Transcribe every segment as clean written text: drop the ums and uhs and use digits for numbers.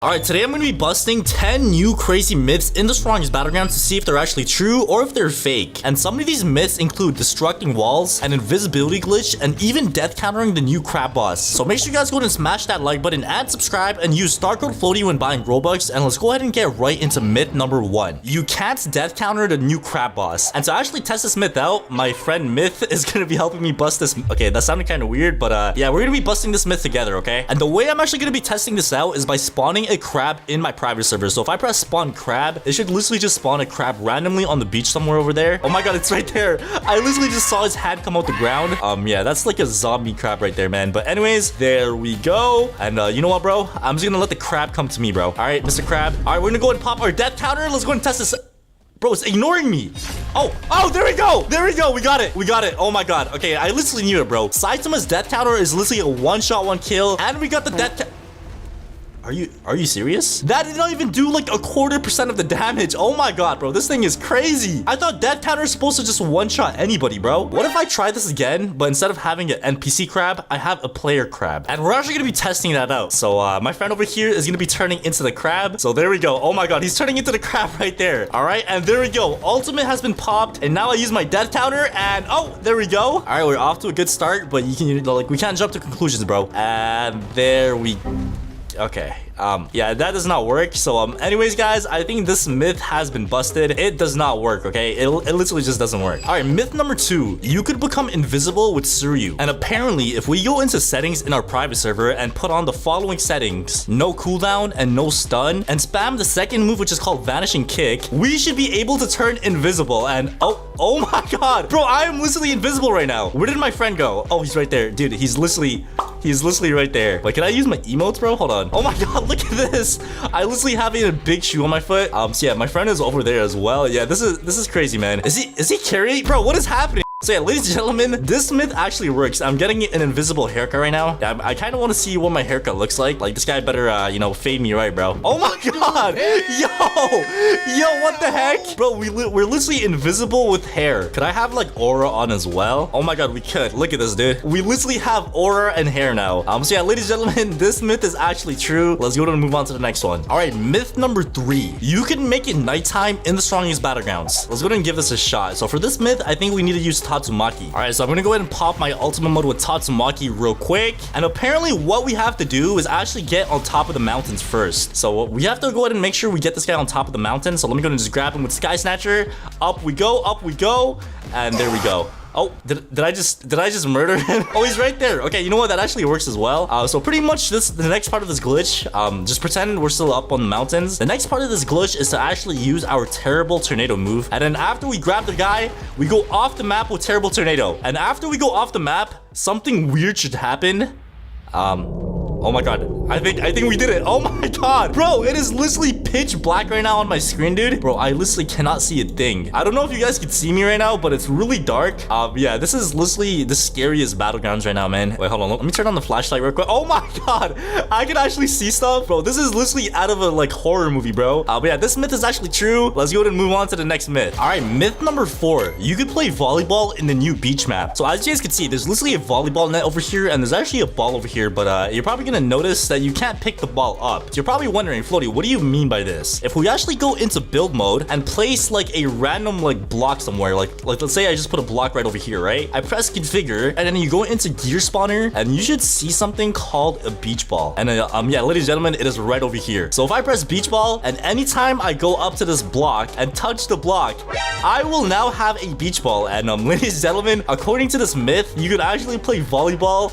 Alright, today I'm going to be busting 10 new crazy myths in the strongest battlegrounds to see if they're actually true or if they're fake. And some of these myths include destructing walls, an invisibility glitch, and even death countering the new crab boss. So make sure you guys go ahead and smash that like button and subscribe and use star code Floaty when buying Robux. And let's go ahead and get right into myth number 1. You can't death counter the new crab boss. And to actually test this myth out, my friend Myth is going to be helping me bust this. Okay, that sounded kind of weird, but yeah, we're going to be busting this myth together, okay? And the way I'm actually going to be testing this out is by spawning a crab in my private server. So if I press spawn crab, it should literally just spawn a crab randomly on the beach somewhere over there. Oh my god, it's right there. I literally just saw his head come out the ground. Yeah, that's like a zombie crab right there, man. But anyways, there we go. And you know what, bro? I'm just gonna let the crab come to me, bro. All right, Mr. Crab. All right, we're gonna go and pop our death counter. Let's go and test this. Bro, it's ignoring me. Oh, there we go. There we go. We got it. We got it. Oh my god. Okay, I literally knew it, bro. Saitama's death counter is literally a one-shot, one kill. And we got the death Are you serious? That did not even do like 0.25% of the damage. Oh my god, bro. This thing is crazy. I thought death counter is supposed to just one-shot anybody, bro. What if I try this again, but instead of having an NPC crab, I have a player crab? And we're actually gonna be testing that out. So my friend over here is gonna be turning into the crab. So there we go. Oh my god, he's turning into the crab right there. All right, and there we go. Ultimate has been popped, and now I use my death counter, and oh, there we go. All right, we're off to a good start, but you can like we can't jump to conclusions, bro. And there we okay. Yeah, that does not work. So anyways, guys, I think this myth has been busted. It does not work, okay? It literally just doesn't work. All right, myth number 2. You could become invisible with Suryu. And apparently, if we go into settings in our private server and put on the following settings, no cooldown and no stun, and spam the second move, which is called vanishing kick, we should be able to turn invisible. And oh my god, bro, I am literally invisible right now. Where did my friend go? Oh, he's right there. Dude, he's literally right there. Like, can I use my emotes, bro? Hold on. Oh my god, look at this. I literally have a big shoe on my foot. So yeah, my friend is over there as well. Yeah, this is crazy, man. Is he carrying? Bro, what is happening? So yeah, ladies and gentlemen, this myth actually works. I'm getting an invisible haircut right now. Yeah, I kind of want to see what my haircut looks like. Like, this guy better, you know, fade me right, bro. Oh my god. Yo, what the heck? Bro, we're literally invisible with hair. Could I have, like, aura on as well? Oh my god, we could. Look at this, dude. We literally have aura and hair now. So yeah, ladies and gentlemen, this myth is actually true. Let's go and move on to the next one. All right, myth number 3. You can make it nighttime in the strongest battlegrounds. Let's go ahead and give this a shot. So for this myth, I think we need to use Tatsumaki. All right, so I'm gonna go ahead and pop my ultimate mode with Tatsumaki real quick. And apparently what we have to do is actually get on top of the mountains first. So we have to go ahead and make sure we get this guy on top of the mountain. So let me go and just grab him with Sky Snatcher. Up we go, and there we go. Oh, did I just murder him? Oh, he's right there. Okay, you know what? That actually works as well. So pretty much the next part of this glitch, just pretend we're still up on the mountains. The next part of this glitch is to actually use our terrible tornado move. And then after we grab the guy, we go off the map with terrible tornado. And after we go off the map, something weird should happen. Oh my god. I think we did it. Oh my god. Bro, it is literally pitch black right now on my screen, dude. Bro, I literally cannot see a thing. I don't know if you guys can see me right now, but it's really dark. Yeah, this is literally the scariest battlegrounds right now, man. Wait, hold on. Let me turn on the flashlight real quick. Oh my god. I can actually see stuff. Bro, this is literally out of a like horror movie, bro. But yeah, this myth is actually true. Let's go ahead and move on to the next myth. All right, myth number 4. You could play volleyball in the new beach map. So as you guys can see, there's literally a volleyball net over here, and there's actually a ball over here, but you're probably gonna notice that you can't pick the ball up. So you're probably wondering, Floaty, what do you mean by this? If we actually go into build mode and place like a random like block somewhere, like let's say I just put a block right over here, right? I press configure, and then you go into gear spawner, and you should see something called a beach ball. And yeah, ladies and gentlemen, it is right over here. So if I press beach ball, and anytime I go up to this block and touch the block, I will now have a beach ball. And ladies and gentlemen, according to this myth, you could actually play volleyball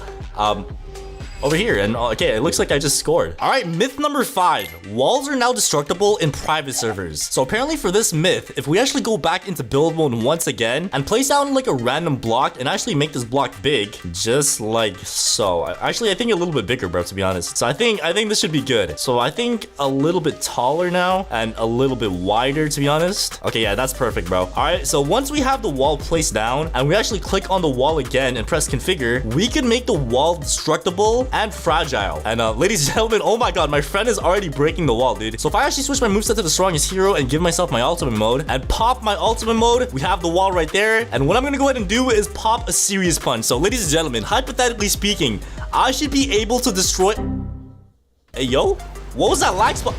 over here. And okay, it looks like I just scored. All right, myth number 5. Walls are now destructible in private servers. So apparently for this myth, if we actually go back into build mode once again and place down like a random block and actually make this block big, just like so. Actually, I think a little bit bigger, bro, to be honest. So I think this should be good. So I think a little bit taller now and a little bit wider, to be honest. Okay, yeah, that's perfect, bro. All right, so once we have the wall placed down and we actually click on the wall again and press configure, we can make the wall destructible and fragile. And ladies and gentlemen, oh my god, my friend is already breaking the wall, dude. So if I actually switch my moveset to the strongest hero and give myself my ultimate mode and pop my ultimate mode, we have the wall right there. And what I'm gonna go ahead and do is pop a serious punch. So ladies and gentlemen, hypothetically speaking, I should be able to destroy... Hey, yo? What was that lag spot?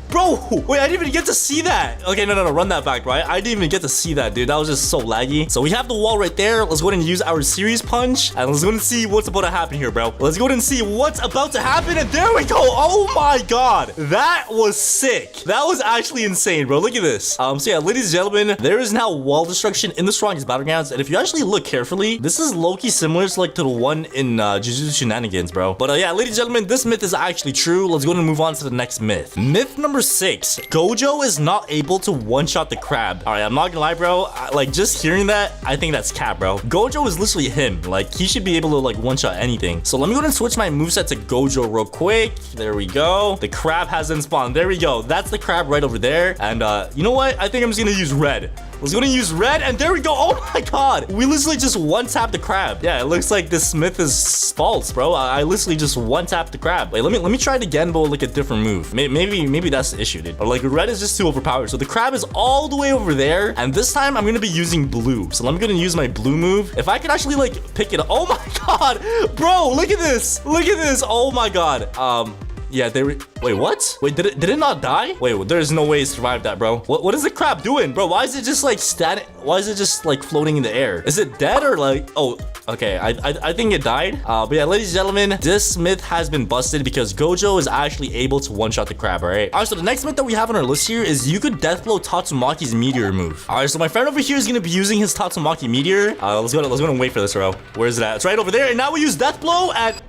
Bro, wait, I didn't even get to see that. Okay, no, run that back, bro. I didn't even get to see that, dude. That was just so laggy. So we have the wall right there. Let's go ahead and use our series punch. And let's go ahead and see what's about to happen here, bro. Let's go ahead and see what's about to happen. And there we go. Oh my God. That was sick. That was actually insane, bro. Look at this. So yeah, ladies and gentlemen, there is now wall destruction in the strongest battlegrounds. And if you actually look carefully, this is low-key similar to like to the one in Jujutsu Shenanigans, bro. But yeah, ladies and gentlemen, this myth is actually true. Let's go ahead and move on to the next myth. Myth number 6. Gojo is not able to one-shot the crab. All right, I'm not gonna lie, bro. Like, just hearing that, I think that's cap, bro. Gojo is literally him. Like, he should be able to, like, one-shot anything. So let me go ahead and switch my moveset to Gojo real quick. There we go. The crab hasn't spawned. There we go. That's the crab right over there. And, you know what? I think I'm just gonna use red. Let's go and use red, and there we go. Oh my God, we literally just one-tapped the crab. Yeah, it looks like this myth is false, bro. I literally just one-tapped the crab. Wait, let me try it again, but with like a different move. Maybe that's the issue, dude. Or like red is just too overpowered. So the crab is all the way over there, and this time I'm gonna be using blue. So let me go and use my blue move. If I could actually like pick it up. Oh my God, bro, look at this. Look at this. Oh my God. Yeah, wait, what? Wait, did it not die? Wait, there's no way it survived that, bro. What is the crab doing, bro? Why is it just like standing? Why is it just like floating in the air? Is it dead or like, oh, okay, I think it died. But yeah, ladies and gentlemen, this myth has been busted because Gojo is actually able to one-shot the crab, all right? All right, so the next myth that we have on our list here is you could death blow Tatsumaki's meteor move. All right, so my friend over here is gonna be using his Tatsumaki meteor. Let's go and wait for this, bro. Where is it at? It's right over there, and now we use death blow at...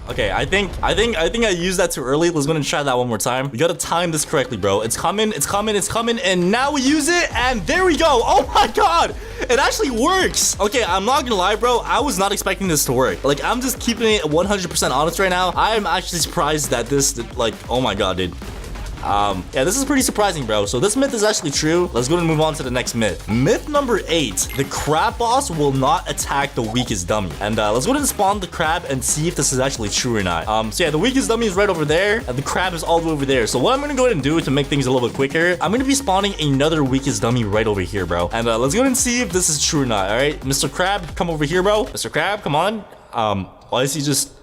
Okay, I think I used that too early. Let's go and try that one more time. We gotta time this correctly, bro. It's coming, and now we use it, and there we go. Oh my God, it actually works. Okay, I'm not gonna lie, bro. I was not expecting this to work. Like, I'm just keeping it 100% honest right now. I am actually surprised that this, like, oh my God, dude. Yeah, this is pretty surprising, bro. So this myth is actually true. Let's go and move on to the next myth. Myth number 8. The crab boss will not attack the weakest dummy. And let's go ahead and spawn the crab and see if this is actually true or not. So yeah, the weakest dummy is right over there, and the crab is all the way over there. So what I'm gonna go ahead and do to make things a little bit quicker, I'm gonna be spawning another weakest dummy right over here, bro. And let's go ahead and see if this is true or not. All right, Mr. Crab, come over here, bro. Mr. Crab, come on. Why is he just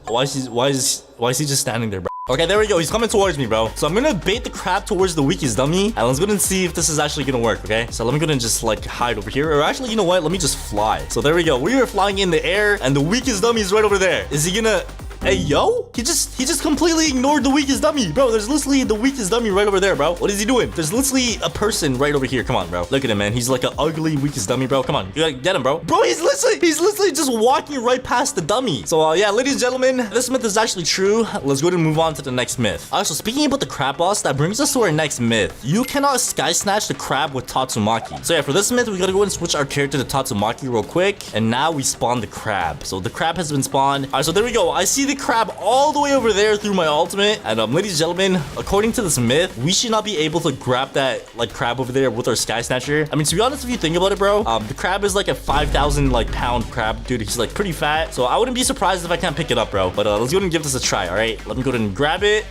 standing there, bro? Okay, there we go. He's coming towards me, bro. So I'm gonna bait the crab towards the weakest dummy, and let's go ahead and see if this is actually gonna work, okay? So let me go ahead and just like hide over here. Or actually, you know what? Let me just fly. So there we go. We are flying in the air, and the weakest dummy is right over there. Is he gonna... Hey, yo, he just completely ignored the weakest dummy, bro. There's literally the weakest dummy right over there, bro. What is he doing? There's literally a person right over here. Come on, bro. Look at him, man. He's like an ugly weakest dummy, bro. Come on, you gotta get him, bro. Bro, he's literally just walking right past the dummy. So yeah, ladies and gentlemen, this myth is actually true. Let's go ahead and move on to the next myth. So speaking about the crab boss, that brings us to our next myth. You cannot sky snatch the crab with Tatsumaki. So yeah, for this myth, we gotta go and switch our character to Tatsumaki real quick, and now we spawn the crab. So the crab has been spawned. All right, so there we go. I see the crab all the way over there through my ultimate, and ladies and gentlemen, according to this myth, we should not be able to grab that like crab over there with our sky snatcher. I mean, to be honest, if you think about it, bro, the crab is like a 5,000 like pound crab, dude. He's like pretty fat, so I wouldn't be surprised if I can't pick it up, bro. But let's go ahead and give this a try. All right, let me go ahead and grab it.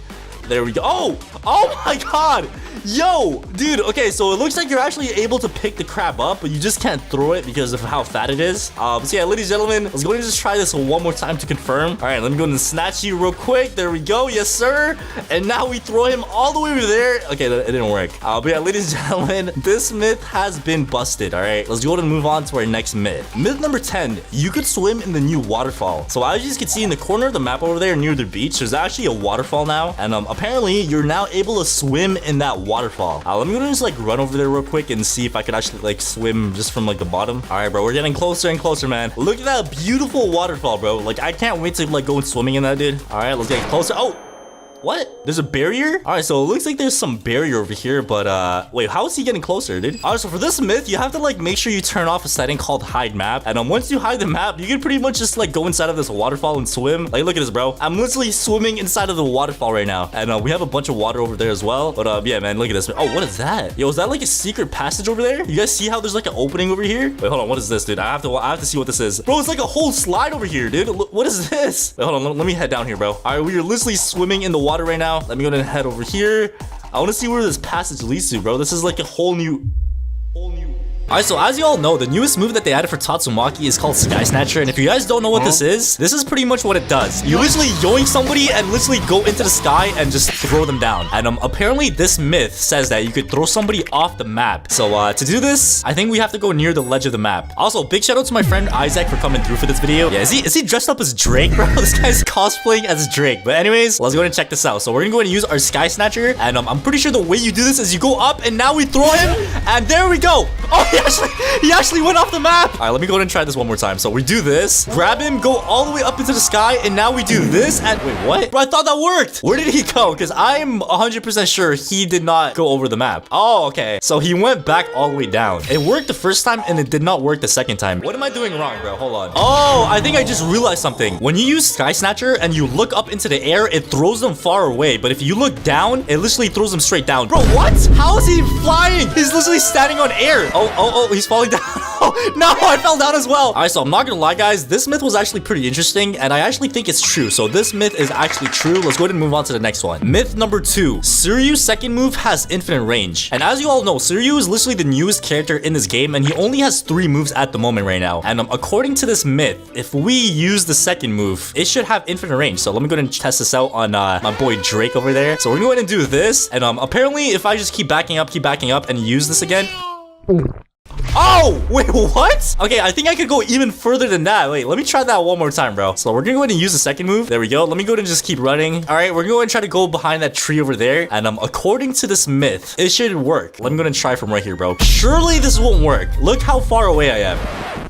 There we go. Oh my God. Yo, dude, okay, so it looks like you're actually able to pick the crab up, but you just can't throw it because of how fat it is. So yeah, ladies and gentlemen, let's go ahead and just try this one more time to confirm. All right, let me go ahead and snatch you real quick. There we go. Yes, sir. And now we throw him all the way over there. Okay, it didn't work. But yeah, ladies and gentlemen, this myth has been busted. All right, let's go ahead and move on to our next myth. Myth number 10, you could swim in the new waterfall. So as you can see in the corner of the map over there near the beach, there's actually a waterfall now. And apparently you're now able to swim in that waterfall. Let me go and just like run over there real quick and see if I could actually like swim just from like the bottom. All right, bro, we're getting closer and closer, man. Look at that beautiful waterfall, bro. Like, I can't wait to like go and swimming in that, dude. All right, let's get closer. Oh, what? There's a barrier? All right, so it looks like there's some barrier over here, but wait, how is he getting closer, dude? All right, so for this myth, you have to like make sure you turn off a setting called hide map, and once you hide the map, you can pretty much just like go inside of this waterfall and swim. Like, look at this, bro. I'm literally swimming inside of the waterfall right now, and we have a bunch of water over there as well. But yeah, man, look at this. Oh, what is that? Yo, is that like a secret passage over there? You guys see how there's like an opening over here? Wait, hold on, what is this, dude? I have to see what this is, bro. It's like a whole slide over here, dude. Look, what is this? Wait, hold on, let me head down here, bro. All right, we are literally swimming in the water right now. Let me go ahead and head over here. I want to see where this passage leads to, bro. This is like a whole new Alright, so as you all know, the newest move that they added for Tatsumaki is called Sky Snatcher, and if you guys don't know what this is pretty much what it does. You literally yoink somebody and literally go into the sky and just throw them down. And apparently this myth says that you could throw somebody off the map. So to do this, I think we have to go near the ledge of the map. Also, big shout out to my friend Isaac for coming through for this video. Yeah, is he dressed up as Drake, bro? This guy's cosplaying as Drake. But anyways, let's go ahead and check this out. So we're gonna go ahead and use our Sky Snatcher, and I'm pretty sure the way you do this is you go up and now we throw him, and there we go. Oh, he actually went off the map. All right, let me go ahead and try this one more time. So we do this, grab him, go all the way up into the sky, and now we do this, and wait, what? Bro, I thought that worked. Where did he go? Because I'm 100% sure he did not go over the map. Oh, okay. So he went back all the way down. It worked the first time, and it did not work the second time. What am I doing wrong, bro? Hold on. Oh, I think I just realized something. When you use Sky Snatcher and you look up into the air, it throws them far away. But if you look down, it literally throws them straight down. Bro, what? How is he flying? He's literally standing on air. Oh, he's falling down. Oh, no, I fell down as well. All right, so I'm not gonna lie, guys. This myth was actually pretty interesting, and I actually think it's true. So this myth is actually true. Let's go ahead and move on to the next one. Myth number 2. Suryu's second move has infinite range. And as you all know, Suryu is literally the newest character in this game, and he only has 3 moves at the moment right now. And according to this myth, if we use the second move, it should have infinite range. So let me go ahead and test this out on my boy Drake over there. So we're gonna go ahead and do this, and apparently if I just keep backing up and use this again. Oh, wait, what? Okay, I think I could go even further than that. Wait, let me try that one more time, bro. So we're gonna go ahead and use the second move. There we go. Let me go ahead and just keep running. All right, we're gonna go ahead and try to go behind that tree over there. And according to this myth, it should work. Let me go ahead and try from right here, bro. Surely this won't work. Look how far away I am.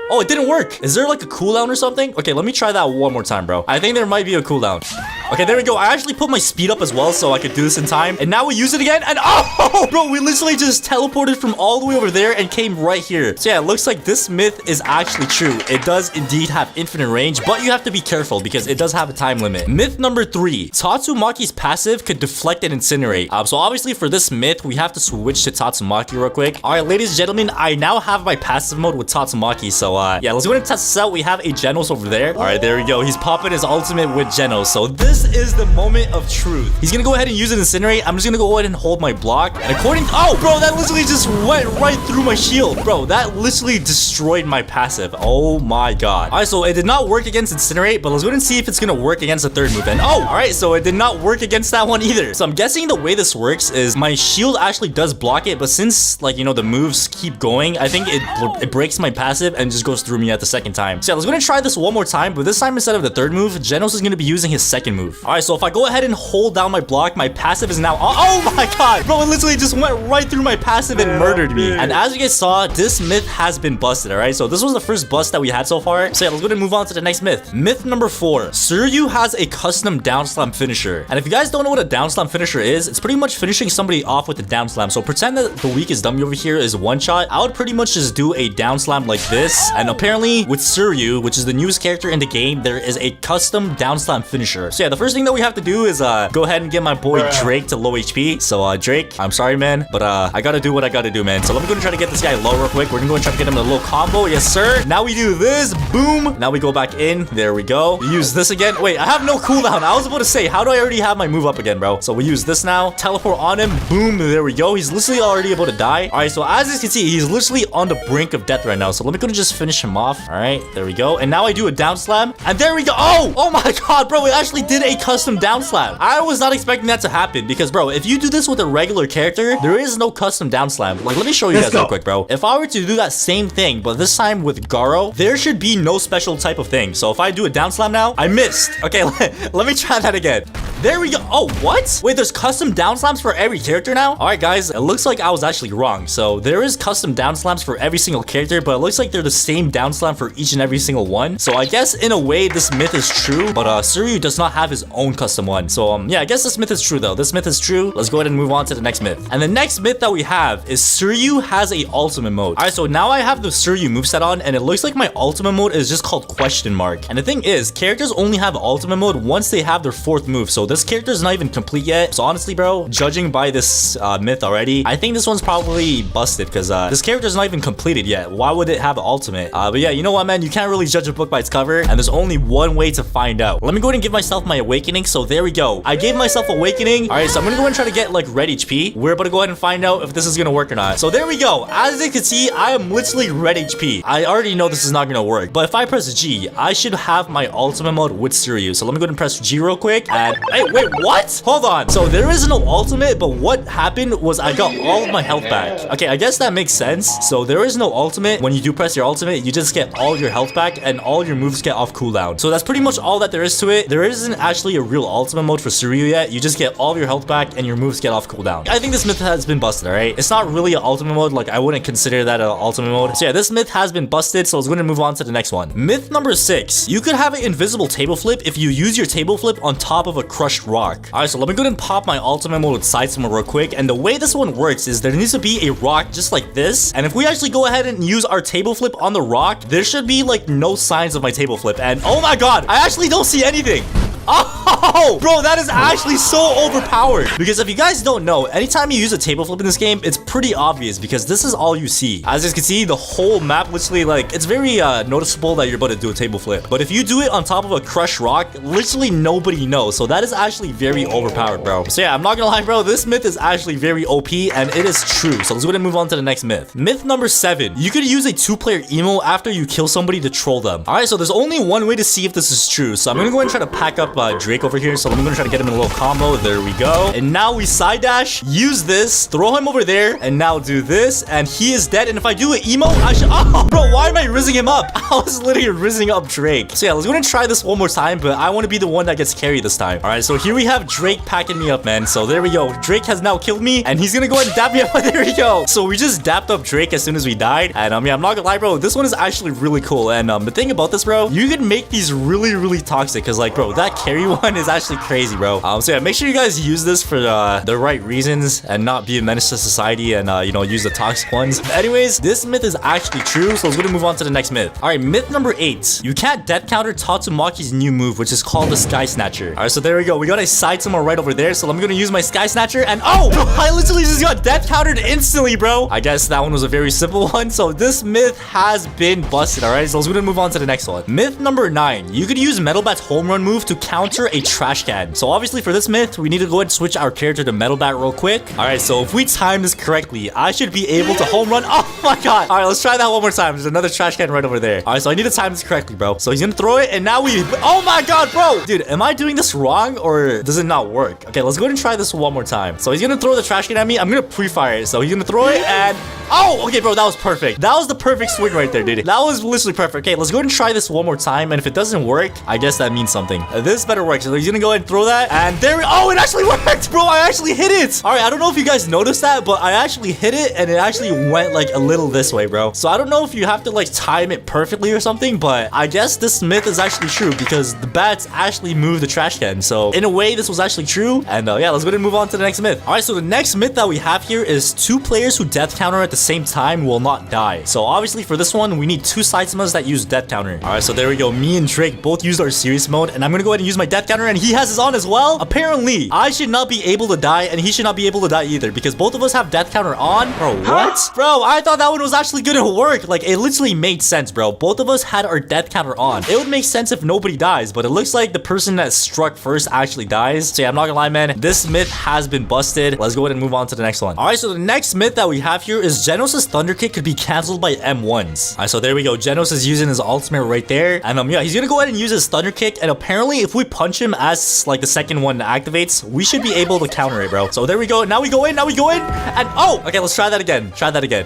Oh, it didn't work. Is there like a cooldown or something? Okay, let me try that one more time, bro. I think there might be a cooldown. Okay, there we go. I actually put my speed up as well so I could do this in time. And now we use it again. And oh, bro, we literally just teleported from all the way over there and came right here. So yeah, it looks like this myth is actually true. It does indeed have infinite range, but you have to be careful because it does have a time limit. Myth number 3. Tatsumaki's passive could deflect and incinerate. So obviously for this myth, we have to switch to Tatsumaki real quick. All right, ladies and gentlemen, I now have my passive mode with Tatsumaki. So yeah, let's go ahead and test this out. We have a Genos over there. All right, there we go. He's popping his ultimate with Genos. So this is the moment of truth. He's gonna go ahead and use it incinerate. I'm just gonna go ahead and hold my block. And according to, oh, bro, that literally just went right through my shield. Bro, that literally destroyed my passive. Oh my god. All right, so it did not work against incinerate, but let's go ahead and see if it's gonna work against the third move. And oh, all right, so it did not work against that one either. So I'm guessing the way this works is my shield actually does block it, but since, like, you know, the moves keep going, I think it breaks my passive and just goes through me at the second time. So yeah, let's go ahead and try this one more time, but this time instead of the third move, Genos is gonna be using his second move. All right, so if I go ahead and hold down my block, my passive is now, oh my god, bro, it literally just went right through my passive and murdered me. And as you guys saw, this myth has been busted. All right, so this was the first bust that we had so far. So yeah, let's go ahead and move on to the next myth. Myth number 4. Suryu has a custom down slam finisher. And if you guys don't know what a down slam finisher is, it's pretty much finishing somebody off with a down slam. So pretend that the weakest dummy over here is one shot. I would pretty much just do a down slam like this. And apparently with Suryu, which is the newest character in the game, there is a custom down slam finisher. So yeah, the first thing that we have to do is go ahead and get my boy Drake to low HP. So Drake, I'm sorry, man, but I gotta do what I gotta do, man. So let me go and try to get this guy low real quick. We're gonna go and try to get him a little combo. Yes, sir. Now we do this. Boom. Now we go back in. There we go. We use this again. Wait, I have no cooldown. I was about to say, how do I already have my move up again, bro? So we use this now. Teleport on him. Boom. There we go. He's literally already about to die. All right, so as you can see, he's literally on the brink of death right now. So let me go and just finish him off. All right, there we go. And now I do a down slam. And there we go. Oh my god, bro. We actually did a custom down slam. I was not expecting that to happen because, bro, if you do this with a regular character, there is no custom down slam. Like, let me show you guys real quick, bro. If I were to do that same thing, but this time with Garo, there should be no special type of thing. So if I do a down slam now, I missed. Okay, let me try that again. There we go. Oh, what? Wait, there's custom down slams for every character now? All right, guys, it looks like I was actually wrong. So there is custom down slams for every single character, but it looks like they're the same down slam for each and every single one. So I guess in a way, this myth is true, but Suryu does not have his own custom one. So yeah, I guess this myth is true though. This myth is true. Let's go ahead and move on to the next myth. And the next myth that we have is Suryu has a ultimate mode. All right, so now I have the Suryu moveset on, and it looks like my ultimate mode is just called question mark. And the thing is, characters only have ultimate mode once they have their 4th move. So this character is not even complete yet. So honestly, bro, judging by this myth already, I think this one's probably busted because this character is not even completed yet. Why would it have an ultimate? But yeah, you know what, man? You can't really judge a book by its cover, and there's only one way to find out. Let me go ahead and give myself my awakening. So there we go. I gave myself awakening. All right, so I'm gonna go ahead and try to get like red HP. We're about to go ahead and find out if this is gonna work or not. So there we go. As you can see, I am literally red HP. I already know this is not gonna work, but if I press G, I should have my ultimate mode with Suryu. So let me go ahead and press G real quick. And hey, wait, what? Hold on. So there is no ultimate, but what happened was I got all of my health back. Okay, I guess that makes sense. So there is no ultimate. When you do press your ultimate, you just get all your health back and all your moves get off cooldown. So that's pretty much all that there is to it. There isn't actually a real ultimate mode for Suryu yet. You just get all of your health back and your moves get off cooldown. I think this myth has been busted, all right? It's not really an ultimate mode. Like, I wouldn't consider that an ultimate mode. So yeah, this myth has been busted. So let's go ahead and move on to the next one. Myth number 6. You could have an invisible table flip if you use your table flip on top of a crushed rock. All right, so let me go ahead and pop my ultimate mode with saitama real quick. And the way this one works is there needs to be a rock just like this. And if we actually go ahead and use our table flip on the rock, there should be like no signs of my table flip. And oh my god, I actually don't see anything. Oh, bro, that is actually so overpowered. Because if you guys don't know, anytime you use a table flip in this game, it's pretty obvious because this is all you see. As you can see, the whole map literally, like, it's very noticeable that you're about to do a table flip. But if you do it on top of a crushed rock, literally nobody knows. So that is actually very overpowered, bro. So yeah, I'm not gonna lie, bro, this myth is actually very OP and it is true. So let's go ahead and move on to the next myth. Myth number 7. You could use a 2-player emo after you kill somebody to troll them. All right, so there's only one way to see if this is true. So I'm gonna go ahead and try to pack up Drake over here. So I'm gonna try to get him in a little combo. There we go. And now we side dash, use this, throw him over there, and now do this, and he is dead. And if I do an emo, I should... Oh, bro, why am I rizzing him up? I was literally rizzing up Drake. So yeah, let's go ahead and try this one more time, but I want to be the one that gets carried this time. All right, so here we have Drake packing me up, man. So there we go. Drake has now killed me, and he's gonna go ahead and dap me up. There we go. So we just dapped up Drake as soon as we died. And yeah, I'm not gonna lie, bro, this one is actually really cool. And the thing about this, bro, you can make these really toxic because, like, bro, that carry one is actually crazy, bro. So yeah, make sure you guys use this for the right reasons and not be a menace to society and you know, use the toxic ones. But anyways, this myth is actually true, so let's go ahead and move on to the next myth. All right, myth number 8. You can't death counter Tatsumaki's new move, which is called the Sky Snatcher. All right, so there we go. We got a saitama right over there, so I'm gonna use my Sky Snatcher, and oh, bro, I literally just got death countered instantly, bro. I guess that one was a very simple one. So this myth has been busted. All right, so let's go ahead and move on to the next one. Myth number 9. You could use Metal Bat's home run move to counter a trash can. So obviously for this myth, we need to go ahead and switch our character to Metal Bat real quick. All right, so if we time this correctly, I should be able to home run. Oh my god. All right, let's try that one more time. There's another trash can right over there. All right, so I need to time this correctly, bro. So he's gonna throw it, and now we... Oh my god, bro. Dude, am I doing this wrong, or does it not work? Okay, let's go ahead and try this one more time. So he's gonna throw the trash can at me. I'm gonna pre-fire it. So he's gonna throw it, and... Oh, okay, bro, that was perfect. That was the perfect swing right there, dude. That was literally perfect. Okay, let's go ahead and try this one more time, and if it doesn't work, I guess that means something. This better work. So he's gonna go ahead and throw that, and there we... Oh, it actually worked, bro. I actually hit it. All right, I don't know if you guys noticed that, but I actually hit it, and it actually went like a little this way, bro. So I don't know if you have to like time it perfectly or something, but I guess this myth is actually true because the bats actually moved the trash can. So in a way, this was actually true. And yeah, let's go ahead and move on to the next myth. All right, so the next myth that we have here is 2 players who death counter at the same time will not die. So obviously for this one, we need 2 saitamas that use death counter. All right, so there we go. Me and Drake both used our serious mode, and I'm gonna go ahead and use my death counter, and he has his on as well. Apparently, I should not be able to die, and he should not be able to die either because both of us have death counter on. Bro, what? Bro, I thought that one was actually gonna work. Like, it literally made sense, bro. Both of us had our death counter on. It would make sense if nobody dies, but it looks like the person that struck first actually dies. So yeah, I'm not gonna lie, man. This myth has been busted. Let's go ahead and move on to the next one. All right, so the next myth that we have here is Genos' Thunder Kick could be canceled by M1s. All right, so there we go. Genos is using his ultimate right there. And yeah, he's gonna go ahead and use his Thunder Kick. And apparently, if we punch him as like the second one activates, we should be able to counter it, bro. So there we go. Now we go in. Now we go in. And oh, okay, let's try that again. Try that again.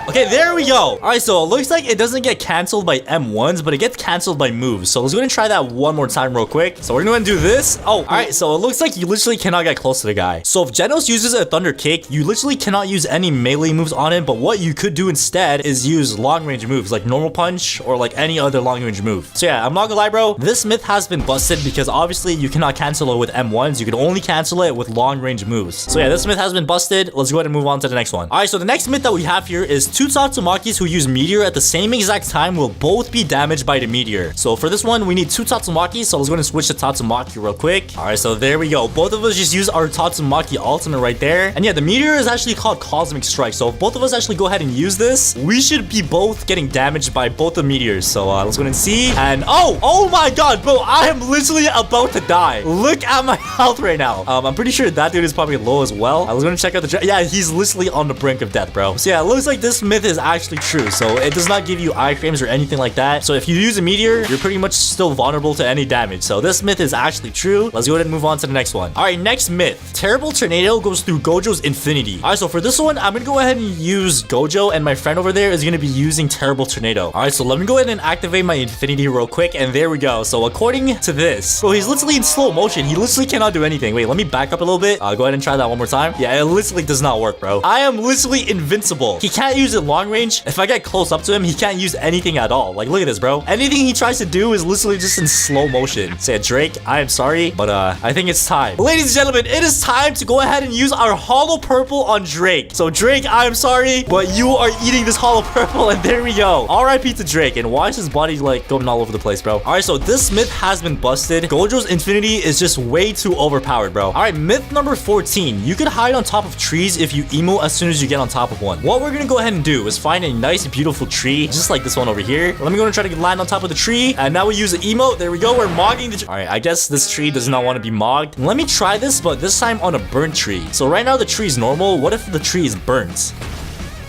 Okay, there we go. All right, so it looks like it doesn't get canceled by M1s, but it gets canceled by moves. So let's go ahead and try that one more time real quick. So we're going to do this. Oh, all right. So it looks like you literally cannot get close to the guy. So if Genos uses a Thunder Kick, you literally cannot use any melee moves on him. But what you could do instead is use long range moves like normal punch or like any other long range move. So yeah, I'm not gonna lie, bro. This myth has been busted because obviously you cannot cancel it with M1s. You can only cancel it with long range moves. So yeah, this myth has been busted. Let's go ahead and move on to the next one. All right, so the next myth that we have here is two Tatsumakis who use meteor at the same exact time will both be damaged by the meteor. So for this one, we need two Tatsumakis. So let's go ahead and switch to Tatsumaki real quick. All right, so there we go. Both of us just use our Tatsumaki ultimate right there. And yeah, the meteor is actually called Cosmic Strike. So if both of us actually go ahead and use this, we should be both getting damaged by both the meteors. So let's go ahead and see. And oh my god, bro, I am literally about to die. Look at my health right now. I'm pretty sure that dude is probably low as well. I was gonna check out the yeah, he's literally on the brink of death, bro. So yeah, it looks like this myth is actually true. So it does not give you iframes or anything like that. So if you use a meteor, you're pretty much still vulnerable to any damage. So this myth is actually true. Let's go ahead and move on to the next one. All right, next myth. Terrible tornado goes through Gojo's infinity. All right, so for this one, I'm gonna go ahead and use Gojo, and my friend over there is gonna be using terrible tornado. All right, so let me go ahead and activate my infinity real quick, and there we go. So according to this, bro, he's literally in slow motion. He literally cannot do anything. Wait, let me back up a little bit. Go ahead and try that one more time. Yeah, it literally does not work, bro. I am literally invincible. He can't use it long range. If I get close up to him, he can't use anything at all. Like, look at this, bro. Anything he tries to do is literally just in slow motion. Say, Drake, I am sorry, but I think it's time. Ladies and gentlemen, it is time to go ahead and use our hollow purple on Drake. So Drake, I am sorry, but you are eating this hollow purple, and there we go. RIP to Drake. And why is his body like going all over the place, bro? All right, so this myth has been busted. Gojo's infinity is just way too overpowered, bro. All right, myth number 14. You could hide on top of trees if you emote as soon as you get on top of one. What we're gonna go ahead and do is find a nice, beautiful tree, just like this one over here. Let me go and try to land on top of the tree, and now we use the emote. There we go. We're mogging the tree. All right, I guess this tree does not want to be mogged. Let me try this, but this time on a burnt tree. So right now the tree is normal. What if the tree is burnt?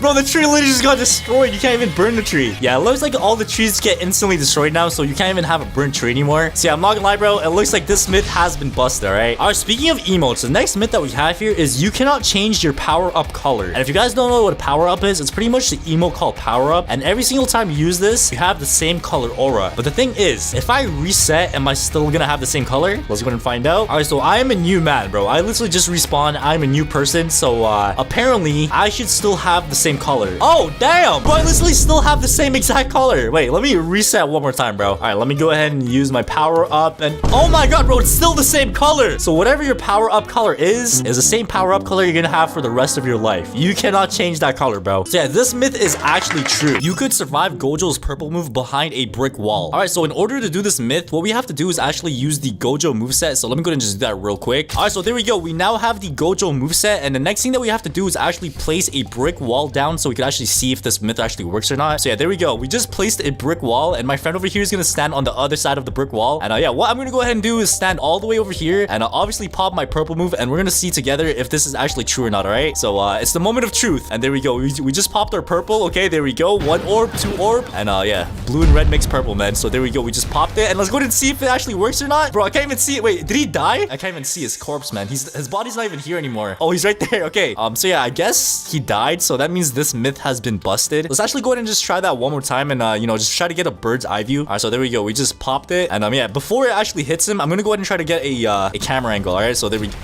Bro, the tree literally just got destroyed. You can't even burn the tree. Yeah, it looks like all the trees get instantly destroyed now, so you can't even have a burnt tree anymore. So yeah, I'm not gonna lie, bro. It looks like this myth has been busted, all right? All right, speaking of emotes, the next myth that we have here is you cannot change your power-up color. And if you guys don't know what a power-up is, it's pretty much the emote called power-up. And every single time you use this, you have the same color aura. But the thing is, if I reset, am I still gonna have the same color? Let's go ahead and find out. All right, so I am a new man, bro. I literally just respawned. I'm a new person, so apparently, I should still have the same color. Oh, damn, bro, I literally still have the same exact color. Wait, let me reset one more time, bro. All right, let me go ahead and use my power up, and oh my god, bro, it's still the same color. So whatever your power up color is the same power up color you're gonna have for the rest of your life. You cannot change that color, bro. So yeah, this myth is actually true. You could survive Gojo's purple move behind a brick wall. All right, so in order to do this myth, what we have to do is actually use the Gojo moveset. So let me go ahead and just do that real quick. All right, so there we go. We now have the Gojo moveset, and the next thing that we have to do is actually place a brick wall down so we can actually see if this myth actually works or not. So yeah, there we go. We just placed a brick wall, and my friend over here is gonna stand on the other side of the brick wall. And yeah, what I'm gonna go ahead and do is stand all the way over here, and obviously pop my purple move, and we're gonna see together if this is actually true or not. All right, so it's the moment of truth, and there we go. We just popped our purple. Okay, there we go. One orb, two orb, and yeah, blue and red makes purple, man. So there we go. We just popped it, and let's go ahead and see if it actually works or not. Bro, I can't even see it. Wait, did he die? I can't even see his corpse, man. His body's not even here anymore. Oh, he's right there. Okay, so yeah, I guess he died, so that means this myth has been busted. Let's actually go ahead and just try that one more time, and you know, just try to get a bird's eye view. All right, so there we go. We just popped it, and yeah, before it actually hits him, I'm gonna go ahead and try to get a camera angle. All right, so there we go.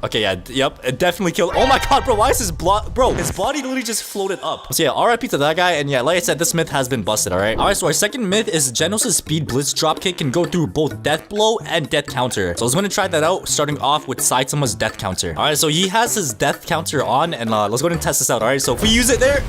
Okay, yeah, yep, it definitely killed. Oh my god, bro, why is his blood, bro, his body literally just floated up. So yeah, RIP to that guy, and yeah, like I said, this myth has been busted, all right? All right, so our second myth is Genos' speed blitz dropkick can go through both death blow and death counter. So I was gonna try that out, starting off with Saitama's death counter. All right, so he has his death counter on, and let's go ahead and test this out, all right? So if we use it there,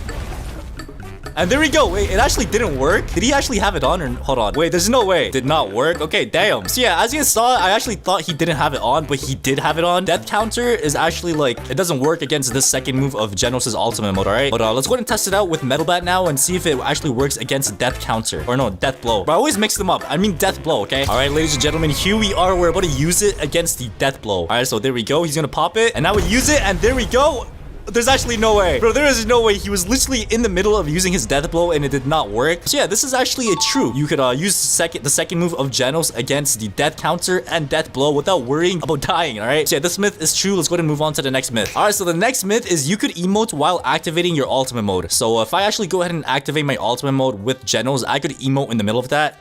and there we go. Wait, it actually didn't work. Did he actually have it on, or hold on? Wait, there's no way. Did not work. Okay, damn. So yeah, as you guys saw, I actually thought he didn't have it on, but he did have it on. Death counter is actually like, it doesn't work against this second move of Genos' ultimate mode, all right? But let's go ahead and test it out with Metal Bat now and see if it actually works against death counter. Or no, death blow. But I always mix them up. I mean death blow, okay? All right, ladies and gentlemen, here we are. We're about to use it against the death blow. All right, so there we go. He's gonna pop it, and now we use it, and there we go. There's actually no way. Bro, there is no way. He was literally in the middle of using his death blow and it did not work. So yeah, this is actually true. You could use the second move of Genos against the death counter and death blow without worrying about dying, all right? So yeah, this myth is true. Let's go ahead and move on to the next myth. All right, so the next myth is you could emote while activating your ultimate mode. So if I actually go ahead and activate my ultimate mode with Genos, I could emote in the middle of that.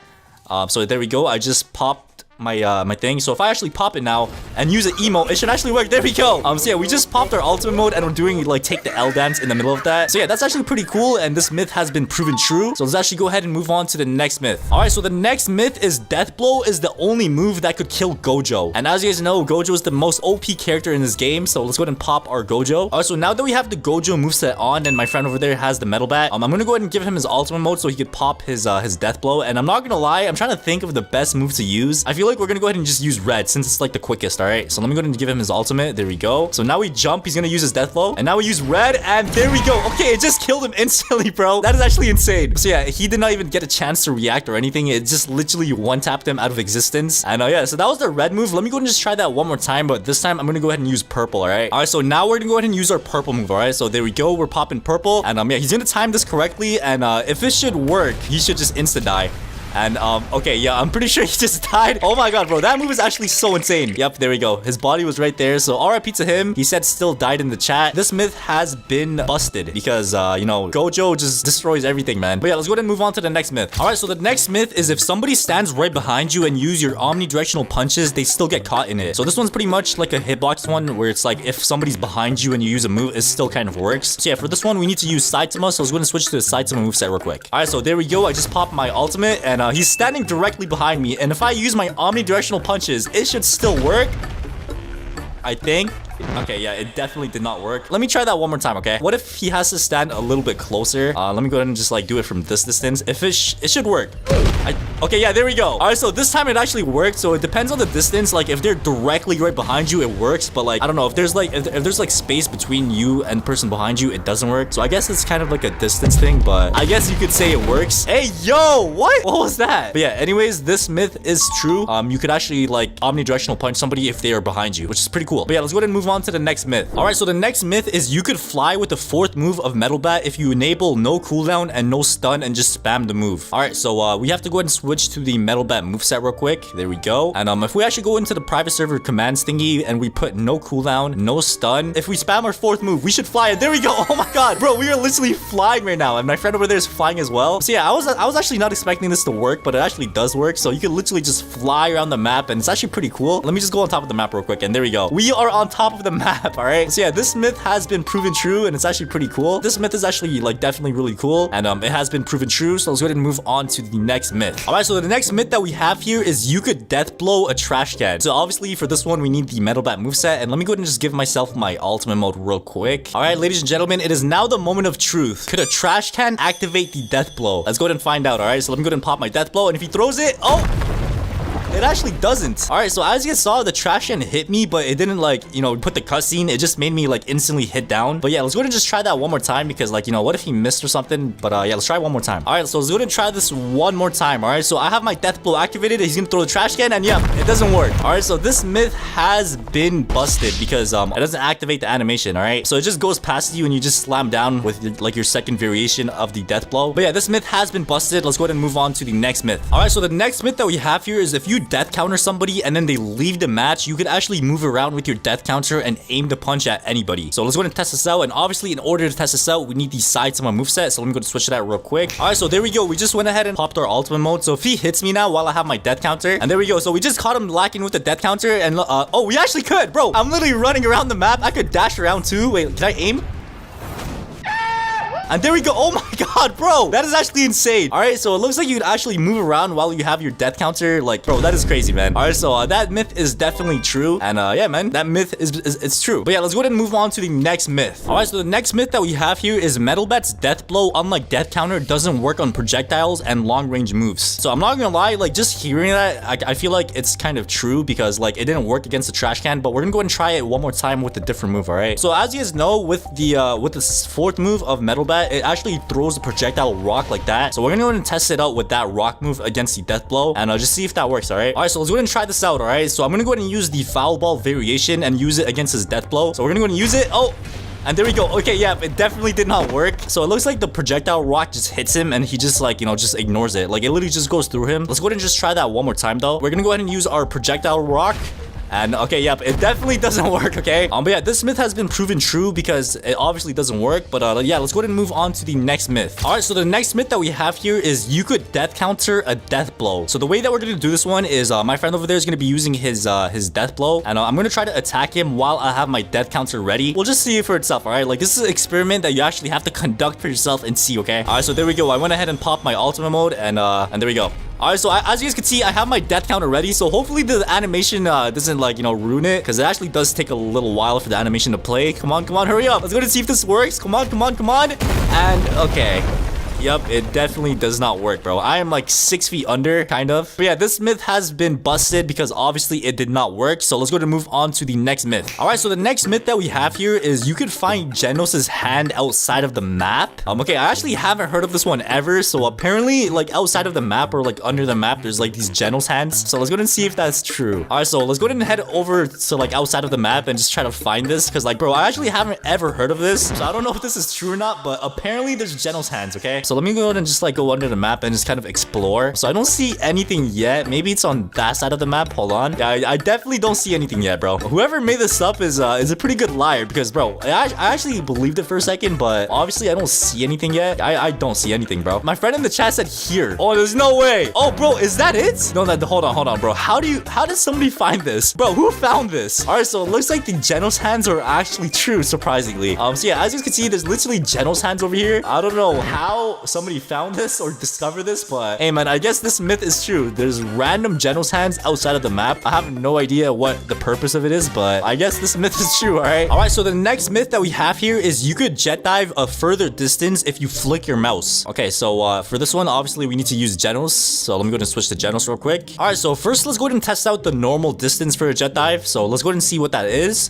So there we go. I just popped my thing. So if I actually pop it now and use an emote, it should actually work. There we go. So yeah, we just popped our ultimate mode and we're doing like take the L dance in the middle of that. So yeah, that's actually pretty cool, and this myth has been proven true. So let's actually go ahead and move on to the next myth. All right, so the next myth is Death Blow is the only move that could kill Gojo. And as you guys know, Gojo is the most OP character in this game. So let's go ahead and pop our Gojo. All right, so now that we have the Gojo moveset on and my friend over there has the metal bat, I'm gonna go ahead and give him his ultimate mode so he could pop his Death Blow. And I'm not gonna lie, I'm trying to think of the best move to use. I feel like we're gonna go ahead and just use red since it's like the quickest. All right, so let me go ahead and give him his ultimate. There we go. So now we jump, he's gonna use his Death Blow, and now we use red, and there we go. Okay, it just killed him instantly, bro. That is actually insane. So yeah, he did not even get a chance to react or anything. It just literally one-tapped him out of existence. And yeah, so that was the red move. Let me go ahead and just try that one more time, but this time I'm gonna go ahead and use purple. All right, so now we're gonna go ahead and use our purple move. All right, so there we go, we're popping purple, and yeah, he's gonna time this correctly, and if it should work, he should just insta die. And okay, yeah, I'm pretty sure he just died. Oh my god, bro, that move is actually so insane. Yep, there we go. His body was right there. So RIP to him. He said still died in the chat. This myth has been busted because you know, Gojo just destroys everything, man. But yeah, let's go ahead and move on to the next myth. All right, so the next myth is if somebody stands right behind you and use your omnidirectional punches, they still get caught in it. So this one's pretty much like a hitbox one where it's like if somebody's behind you and you use a move, it still kind of works. So yeah, for this one we need to use saitama. So let's go ahead and switch to the saitama moveset real quick. All right, so there we go. I just popped my ultimate, and he's standing directly behind me, and if I use my omnidirectional punches, it should still work, I think. Okay, yeah, it definitely did not work. Let me try that one more time, okay? What if he has to stand a little bit closer? Let me go ahead and just like do it from this distance. If it should work. Okay, yeah, there we go. All right, so this time it actually worked. So it depends on the distance. Like if they're directly right behind you, it works. But like, I don't know, if there's like space between you and the person behind you, it doesn't work. So I guess it's kind of like a distance thing, but I guess you could say it works. Hey, yo, what was that? But yeah, anyways, this myth is true. You could actually like omnidirectional punch somebody if they are behind you, which is pretty cool. But yeah, let's go ahead and move on to the next myth. All right, so the next myth is you could fly with the fourth move of Metal Bat if you enable no cooldown and no stun and just spam the move. All right, so we have to go ahead and switch to the Metal Bat moveset real quick. There we go. And if we actually go into the private server commands thingy and we put no cooldown, no stun, if we spam our fourth move, we should fly. And there we go. Oh my god, bro, we are literally flying right now, and my friend over there is flying as well. So yeah, I was actually not expecting this to work, but it actually does work. So you can literally just fly around the map, and it's actually pretty cool. Let me just go on top of the map real quick, and there we go. We are on top of the map. All right, so yeah, this myth has been proven true, and it's actually pretty cool. This myth is actually like definitely really cool, and it has been proven true. So let's go ahead and move on to the next myth. All right, so the next myth that we have here is you could death blow a trash can. So obviously for this one we need the Metal Bat moveset, and let me go ahead and just give myself my ultimate mode real quick. All right, ladies and gentlemen, it is now the moment of truth. Could a trash can activate the death blow? Let's go ahead and find out. All right, so let me go ahead and pop my death blow, and if he throws it, oh, it actually doesn't. All right, so as you guys saw, the trash can hit me, but it didn't like, you know, put the cutscene. It just made me like instantly hit down. But yeah, let's go ahead and just try that one more time because like, you know, what if he missed or something? But yeah, let's try one more time. All right, so let's go ahead and try this one more time. All right, so I have my death blow activated. He's gonna throw the trash can, and yeah, it doesn't work. All right, so this myth has been busted because it doesn't activate the animation. All right, so it just goes past you and you just slam down with like your second variation of the death blow. But yeah, this myth has been busted. Let's go ahead and move on to the next myth. All right, so the next myth that we have here is if you death counter somebody and then they leave the match, you could actually move around with your death counter and aim the punch at anybody. So let's go ahead and test this out, and obviously in order to test this out, we need the saitama moveset. So let me go to switch to that real quick. All right, so there we go. We just went ahead and popped our ultimate mode. So if he hits me now while I have my death counter, and there we go. So we just caught him lacking with the death counter, and oh, we actually could, bro. I'm literally running around the map. I could dash around too. Wait, can I aim? And there we go. Oh my god, bro, that is actually insane. All right, so it looks like you could actually move around while you have your death counter. Like, bro, that is crazy, man. All right, so that myth is definitely true, and yeah, man, that myth is it's true. But yeah, let's go ahead and move on to the next myth. All right, so the next myth that we have here is Metal Bat's death blow, unlike death counter, doesn't work on projectiles and long range moves. So I'm not gonna lie, like just hearing that, I feel like it's kind of true because like it didn't work against the trash can. But we're gonna go ahead and try it one more time with a different move. All right, so as you guys know, with the fourth move of Metal Bat, it actually throws the projectile rock like that. So we're gonna go ahead and test it out with that rock move against the death blow, and just see if that works. All right, so let's go ahead and try this out. All right, so I'm gonna go ahead and use the foul ball variation and use it against his death blow. So we're gonna go ahead and use it. Oh, and there we go. Okay, yeah, it definitely did not work. So it looks like the projectile rock just hits him and he just like, you know, just ignores it. Like it literally just goes through him. Let's go ahead and just try that one more time though. We're gonna go ahead and use our projectile rock. And okay, yep, it definitely doesn't work, okay? But yeah, this myth has been proven true because it obviously doesn't work. But yeah, let's go ahead and move on to the next myth. All right, so the next myth that we have here is you could death counter a death blow. So the way that we're gonna do this one is my friend over there is gonna be using his death blow, and I'm gonna try to attack him while I have my death counter ready. We'll just see it for itself, all right? Like, this is an experiment that you actually have to conduct for yourself and see, okay? All right, so there we go. I went ahead and popped my ultimate mode, and there we go. All right, so as you guys can see, I have my death counter ready. So hopefully the animation doesn't, like, you know, ruin it, because it actually does take a little while for the animation to play. Come on, hurry up. Let's go and see if this works. Come on. And okay. Yep, it definitely does not work, bro. I am like 6 feet under, kind of. But yeah, this myth has been busted because obviously it did not work. So let's go to move on to the next myth. All right, so the next myth that we have here is you could find Genos's hand outside of the map. Okay, I actually haven't heard of this one ever. So apparently, like, outside of the map or like under the map, there's like these Genos hands. So let's go and see if that's true. All right, so let's go ahead and head over to like outside of the map and just try to find this. Because like, bro, I actually haven't ever heard of this. So I don't know if this is true or not, but apparently there's Genos hands, okay? So let me go ahead and just like go under the map and just kind of explore. So I don't see anything yet. Maybe it's on that side of the map. Hold on. Yeah, I definitely don't see anything yet, bro. Whoever made this up is a pretty good liar because, bro, I actually believed it for a second, but obviously I don't see anything yet. I don't see anything, bro. My friend in the chat said here. Oh, there's no way. Oh, bro, is that it? No, hold on, bro. How did somebody find this? Bro, who found this? All right, so it looks like the Genos hands are actually true, surprisingly. So yeah, as you can see, there's literally Genos hands over here. I don't know how somebody found this or discovered this, but hey, man, I guess this myth is true. There's random Genos hands outside of the map. I have no idea what the purpose of it is, but I guess this myth is true, all right? All right, so the next myth that we have here is you could jet dive a further distance if you flick your mouse. Okay, so for this one, obviously we need to use Genos. So let me go ahead and switch to Genos real quick. All right, so first let's go ahead and test out the normal distance for a jet dive. So let's go ahead and see what that is.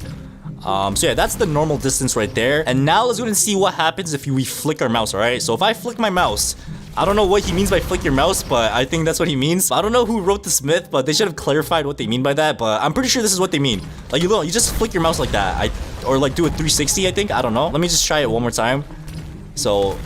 So yeah, that's the normal distance right there. And now let's go ahead and see what happens if we flick our mouse, all right? So if I flick my mouse, I don't know what he means by flick your mouse, but I think that's what he means. I don't know who wrote this myth, but they should have clarified what they mean by that. But I'm pretty sure this is what they mean. Like, you just flick your mouse like that. Or like do a 360, I think. I don't know. Let me just try it one more time. So,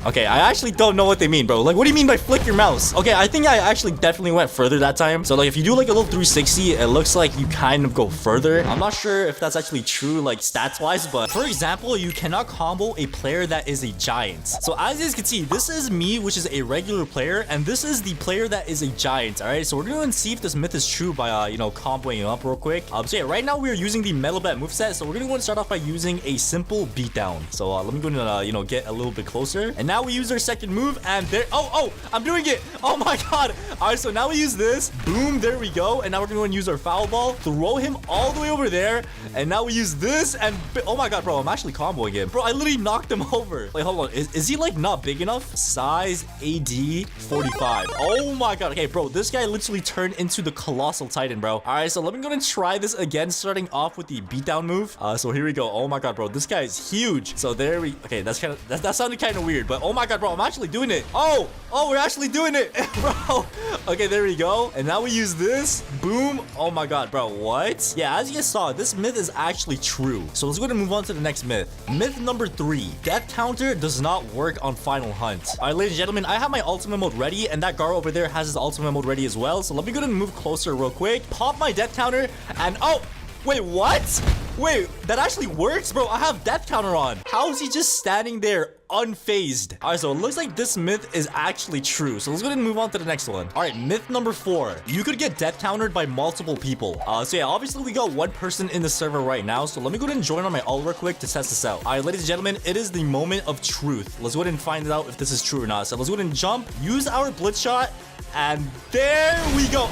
okay, I actually don't know what they mean, bro. Like, what do you mean by flick your mouse? Okay, I think I actually definitely went further that time. So, like, if you do, like, a little 360, it looks like you kind of go further. I'm not sure if that's actually true, like, stats-wise, but for example, you cannot combo a player that is a giant. So, as you guys can see, this is me, which is a regular player, and this is the player that is a giant, all right? So, we're going to see if this myth is true by, you know, comboing up real quick. So, yeah, right now, we're using the Metal Bet moveset, so we're going to start off by using a simple beatdown. So, let me go and, you know, get a little bit closer. And now we use our second move, and there, oh, I'm doing it. Oh my god. All right, so now we use this. Boom, there we go. And now we're gonna go and use our foul ball, throw him all the way over there, and now we use this, and oh my god, bro, I'm actually comboing him, bro. I literally knocked him over. Like, hold on, is he like not big enough? Size AD 45. Oh my god. Okay, bro, this guy literally turned into the colossal titan, bro. All right, so let me go and try this again, starting off with the beatdown move. So here we go. Oh my god, bro, this guy is huge. So there we, okay, that sounded kind of weird, but oh my god, bro, I'm actually doing it. Oh, we're actually doing it, bro. Okay, there we go. And now we use this. Boom. Oh my god, bro, what? Yeah, as you guys saw, this myth is actually true. So let's go ahead and move on to the next myth. Myth number 3. Death counter does not work on final hunt. All right, ladies and gentlemen, I have my ultimate mode ready, and that guard over there has his ultimate mode ready as well. So let me go ahead and move closer real quick. Pop my death counter, and oh, wait, what? Wait, that actually works? Bro, I have death counter on. How is he just standing there unfazed? All right, so it looks like this myth is actually true. So let's go ahead and move on to the next one. All right, myth number 4. You could get death countered by multiple people. So yeah, obviously we got one person in the server right now. So let me go ahead and join on my ult real quick to test this out. All right, ladies and gentlemen, it is the moment of truth. Let's go ahead and find out if this is true or not. So let's go ahead and jump, use our blitz shot, and there we go.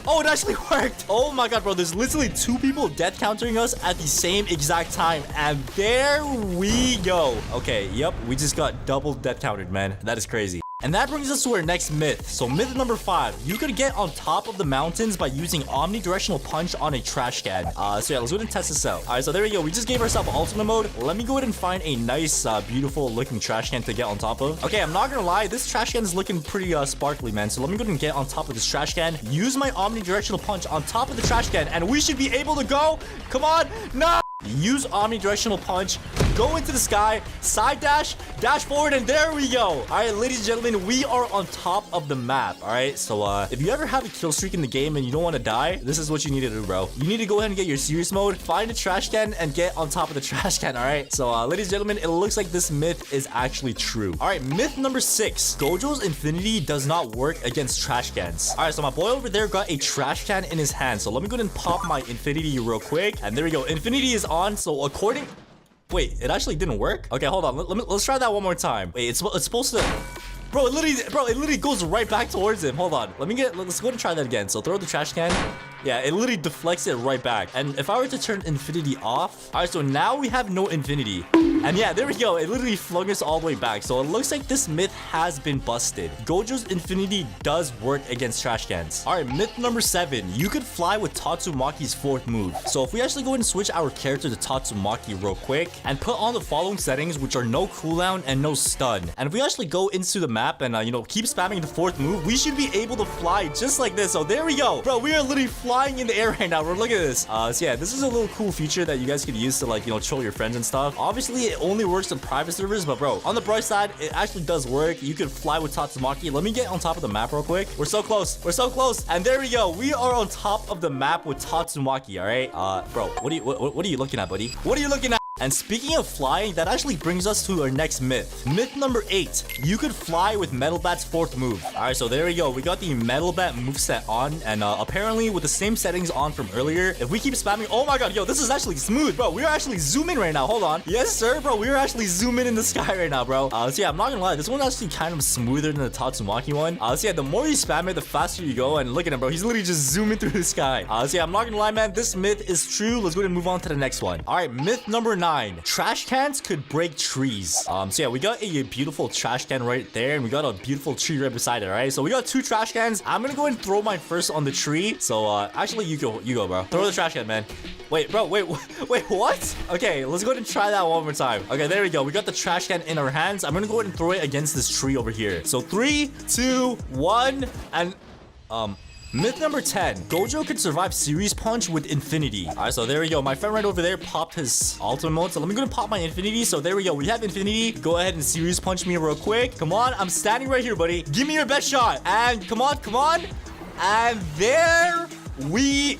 Oh, it actually worked. Oh my god, bro, there's literally 2 people death countering us at the same exact time, and there we go. Okay, yep, we just got double death countered, man. That is crazy. And that brings us to our next myth. So myth number 5, you could get on top of the mountains by using omnidirectional punch on a trash can. So yeah, let's go ahead and test this out. All right, so there we go. We just gave ourselves ultimate mode. Let me go ahead and find a nice, beautiful looking trash can to get on top of. Okay, I'm not gonna lie, this trash can is looking pretty sparkly, man. So let me go ahead and get on top of this trash can, use my omnidirectional punch on top of the trash can, and we should be able to go. Come on, no! Use omnidirectional punch. go into the sky, side dash, dash forward, and there we go. All right, ladies and gentlemen, we are on top of the map. All right, so if you ever have a kill streak in the game and you don't want to die, this is what you need to do, bro. You need to go ahead and get your serious mode, find a trash can, and get on top of the trash can. All right, so ladies and gentlemen, it looks like this myth is actually true. All right, myth number 6. Gojo's infinity does not work against trash cans. All right, so my boy over there got a trash can in his hand. So let me go ahead and pop my infinity real quick. And there we go. Infinity is on. So according... Wait, it actually didn't work? Okay, hold on. Let's try that one more time. Wait, it's supposed to... Bro, it literally goes right back towards him. Hold on. Let's go and try that again. So throw the trash can. Yeah, it literally deflects it right back. And if I were to turn infinity off... All right, so now we have no infinity. And yeah, there we go. It literally flung us all the way back. So it looks like this myth has been busted. Gojo's infinity does work against trash cans. All right, myth number 7. You could fly with Tatsumaki's 4th move. So if we actually go ahead and switch our character to Tatsumaki real quick and put on the following settings, which are no cooldown and no stun. And if we actually go into the map and, you know, keep spamming the 4th move, we should be able to fly just like this. So there we go. Bro, we are literally flying in the air right now. Bro, look at this. So yeah, this is a little cool feature that you guys could use to, like, you know, troll your friends and stuff. Obviously, it only works in private servers, but bro, on the bright side, it actually does work. You can fly with Tatsumaki. Let me get on top of the map real quick. We're so close. We're so close. And there we go. We are on top of the map with Tatsumaki, all right? Bro, what are you looking at, buddy? What are you looking at? And speaking of flying, that actually brings us to our next myth. Myth number 8. You could fly with Metal Bat's 4th move. All right, so there we go. We got the Metal Bat moveset on, and apparently with the same settings on from earlier, if we keep spamming... Oh my god, yo, this is actually smooth, bro. We are actually zooming right now. Hold on. Yes, sir, bro. We are actually zooming in the sky right now, bro. So yeah, I'm not gonna lie. This one's actually kind of smoother than the Tatsumaki one. So yeah, the more you spam it, the faster you go. And look at him, bro. He's literally just zooming through the sky. So yeah, I'm not gonna lie, man. This myth is true. Let's go ahead and move on to the next one. All right, myth number 9. Trash cans could break trees. So yeah, we got a beautiful trash can right there, and we got a beautiful tree right beside it. All right, so we got 2 trash cans. I'm gonna go ahead and throw mine first on the tree. So actually, you go, bro. Throw the trash can, man. Wait, bro, wait, what? Okay, let's go ahead and try that one more time. Okay, there we go. We got the trash can in our hands. I'm gonna go ahead and throw it against this tree over here. So 3, 2, 1, and myth number 10. Gojo could survive Series Punch with Infinity. All right, so there we go. My friend right over there popped his ultimate mode. So let me go and pop my Infinity. So there we go. We have Infinity. Go ahead and Series Punch me real quick. Come on. I'm standing right here, buddy. Give me your best shot. And come on, come on. And there we...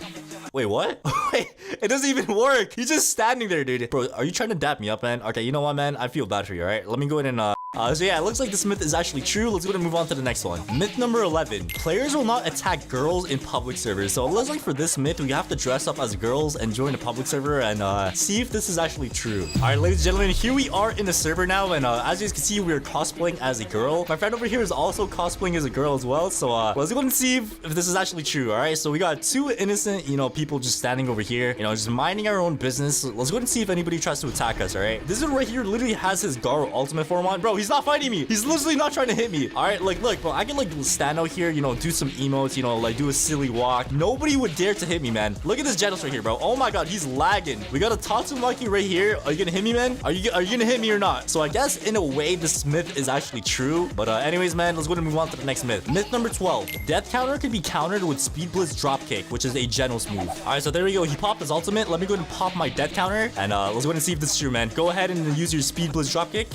Wait, what? Wait, it doesn't even work. He's just standing there, dude. Bro, are you trying to dap me up, man? Okay, you know what, man? I feel bad for you, all right? Let me go ahead and... So yeah, it looks like this myth is actually true. Let's go ahead and move on to the next one. Myth number 11. Players will not attack girls in public servers. So it looks like for this myth, we have to dress up as girls and join a public server and see if this is actually true. All right, ladies and gentlemen, here we are in the server now. And as you guys can see, we're cosplaying as a girl. My friend over here is also cosplaying as a girl as well. So let's go and see if this is actually true. All right, so we got 2 innocent, you know, people just standing over here, you know, just minding our own business. Let's go and see if anybody tries to attack us, all right? This dude right here literally has his Garo ultimate form on. Bro, he's not fighting me. He's literally not trying to hit me. All right, like, look, bro, I can, like, stand out here, you know, do some emotes, you know, like, do a silly walk. Nobody would dare to hit me, man. Look at this Genos right here, bro. Oh, my God, he's lagging. We got a Tatsumaki right here. Are you gonna hit me, man? Are you gonna hit me or not? So I guess, in a way, this myth is actually true. But anyways, man, let's go ahead and move on to the next myth. Myth number 12. Death counter can be countered with Speed Blitz Dropkick, which is a Genos move. All right, so there we go. He popped his ultimate. Let me go ahead and pop my death counter. And let's go ahead and see if this is true, man. Go ahead and use your Speed Blitz Dropkick.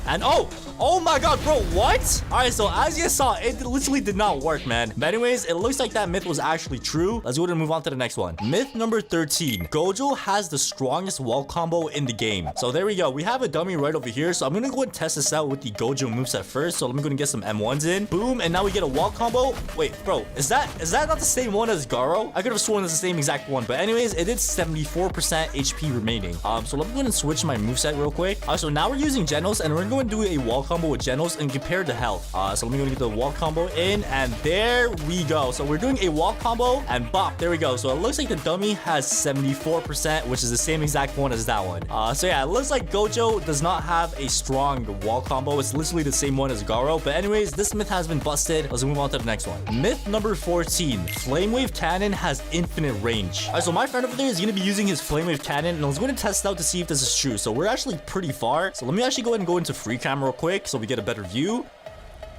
And oh my god, bro, what? All right, so as you saw, it literally did not work, man. But anyways, it looks like that myth was actually true. Let's go ahead and move on to the next one. Myth number 13. Gojo has the strongest wall combo in the game. So there we go. We have a dummy right over here. So I'm gonna go ahead and test this out with the Gojo moveset first. So let me go ahead and get some M1s in. Boom, and now we get a wall combo. Wait, bro, is that not the same one as Garo? I could have sworn it's the same exact one. But anyways, it did 74% HP remaining. So let me go ahead and switch my moveset real quick. So now we're using Genos, and we're going to do a wall combo with Genos and compare the health. So let me go get the wall combo in, and there we go. So we're doing a wall combo, and bop, there we go. So it looks like the dummy has 74%, which is the same exact one as that one. So yeah, it looks like Gojo does not have a strong wall combo. It's literally the same one as Garo. But anyways, this myth has been busted. Let's move on to the next one. Myth number 14. Flame Wave Cannon has infinite range. All right, so my friend over there is going to be using his Flame Wave Cannon, and I was going to test out to see if this is true. So we're actually pretty far. So let me actually go ahead and go into free cam real quick so we get a better view.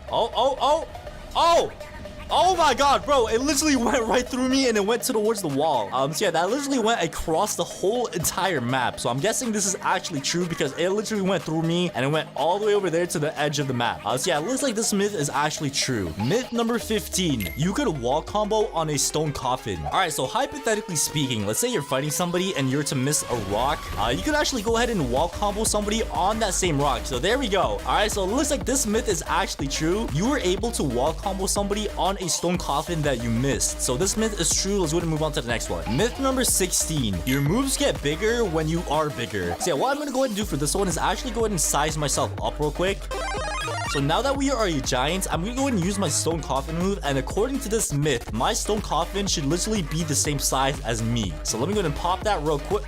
Oh! Oh my god, bro, it literally went right through me and it went towards the wall. So yeah, that literally went across the whole entire map. So I'm guessing this is actually true because it literally went through me and it went all the way over there to the edge of the map. So yeah, it looks like this myth is actually true. Myth number 15. You could wall combo on a stone coffin. All right, so hypothetically speaking, let's say you're fighting somebody and you're to miss a rock. You could actually go ahead and wall combo somebody on that same rock. So there we go. All right, so it looks like this myth is actually true. You were able to wall combo somebody on a stone coffin that you missed. So this myth is true. Let's go ahead and move on to the next one. Myth number 16. Your moves get bigger when you are bigger. So yeah, what I'm gonna go ahead and do for this one is actually go ahead and size myself up real quick. So now that we are a giant, I'm gonna go ahead and use my stone coffin move, and according to this myth, my stone coffin should literally be the same size as me. So let me go ahead and pop that real quick.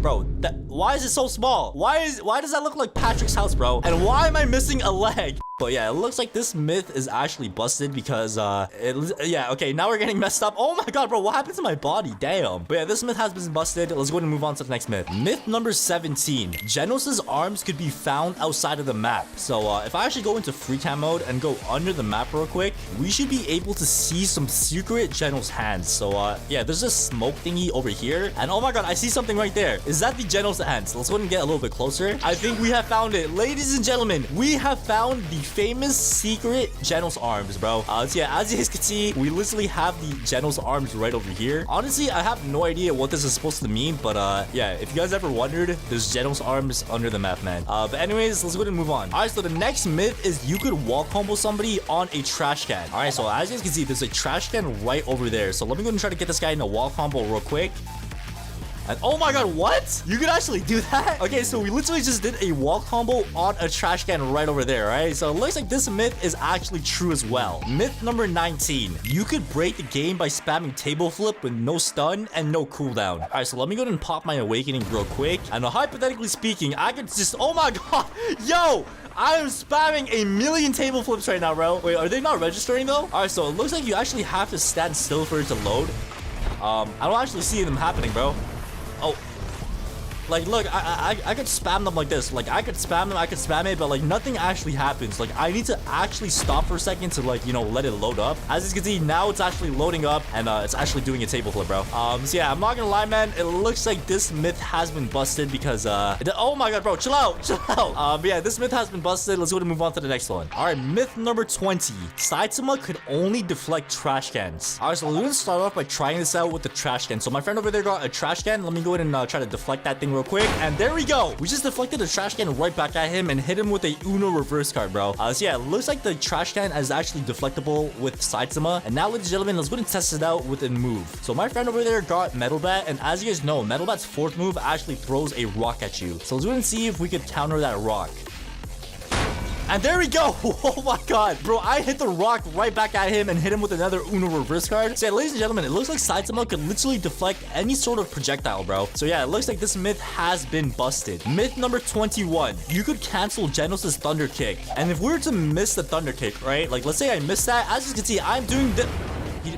Bro, why is it so small? Why does that look like Patrick's house, bro? And why am I missing a leg? But yeah, it looks like this myth is actually busted because, yeah, okay, now we're getting messed up. Oh my god, bro, what happened to my body? Damn. But yeah, this myth has been busted. Let's go ahead and move on to the next myth. Myth number 17. Genos' arms could be found outside of the map. So, if I actually go into free cam mode and go under the map real quick, we should be able to see some secret Genos hands. So, yeah, there's a smoke thingy over here. And oh my god, I see something right there. Is that the Genos hands? Let's go ahead and get a little bit closer. I think we have found it. Ladies and gentlemen, we have found the famous secret Genos arms, bro. So yeah, as you guys can see, we literally have the Genos arms right over here. Honestly, I have no idea what this is supposed to mean, but yeah, if you guys ever wondered, there's Genos arms under the map, man. But anyways, let's go ahead and move on. All right, so the next myth is you could wall combo somebody on a trash can. All right, so as you guys can see, there's a trash can right over there. So let me go and try to get this guy in a wall combo real quick. And oh my god, what? You could actually do that? Okay, so we literally just did a wall combo on a trash can right over there, right? So it looks like this myth is actually true as well. Myth number 19. You could break the game by spamming table flip with no stun and no cooldown. All right, so let me go ahead and pop my awakening real quick. And hypothetically speaking, I could just... Oh my god! Yo! I am spamming a million table flips right now, bro. Wait, are they not registering though? All right, so it looks like you actually have to stand still for it to load. I don't actually see them happening, bro. Oh, like, look, I could spam them like this. Like, I could spam them, I could spam it, but, like, nothing actually happens. Like, I need to actually stop for a second to, like, you know, let it load up. As you can see, now it's actually loading up, and it's actually doing a table flip, bro. So, yeah, I'm not gonna lie, man. It looks like this myth has been busted because, oh my god, bro, chill out, chill out. But, yeah, this myth has been busted. Let's go ahead and move on to the next one. All right, myth number 20. Saitama could only deflect trash cans. All right, so we're gonna start off by trying this out with the trash can. So, my friend over there got a trash can. Let me go ahead and try to deflect that thing real quick, and there we go. We just deflected the trash can right back at him and hit him with a Uno reverse card, bro. So yeah, it looks like the trash can is actually deflectable with Saitama. And now, ladies and gentlemen, let's go ahead and test it out with a move. So my friend over there got Metal Bat, and as you guys know, Metal Bat's fourth move actually throws a rock at you. So let's go ahead and see if we could counter that rock. And there we go. Oh my god, bro, I hit the rock right back at him and hit him with another Uno reverse card. So yeah, ladies and gentlemen, it looks like Saitama could literally deflect any sort of projectile, bro. So yeah, it looks like this myth has been busted. Myth number 21. You could cancel Genos' thunder kick. And if we were to miss the thunder kick, right, like let's say I missed that, as you can see, I'm doing the...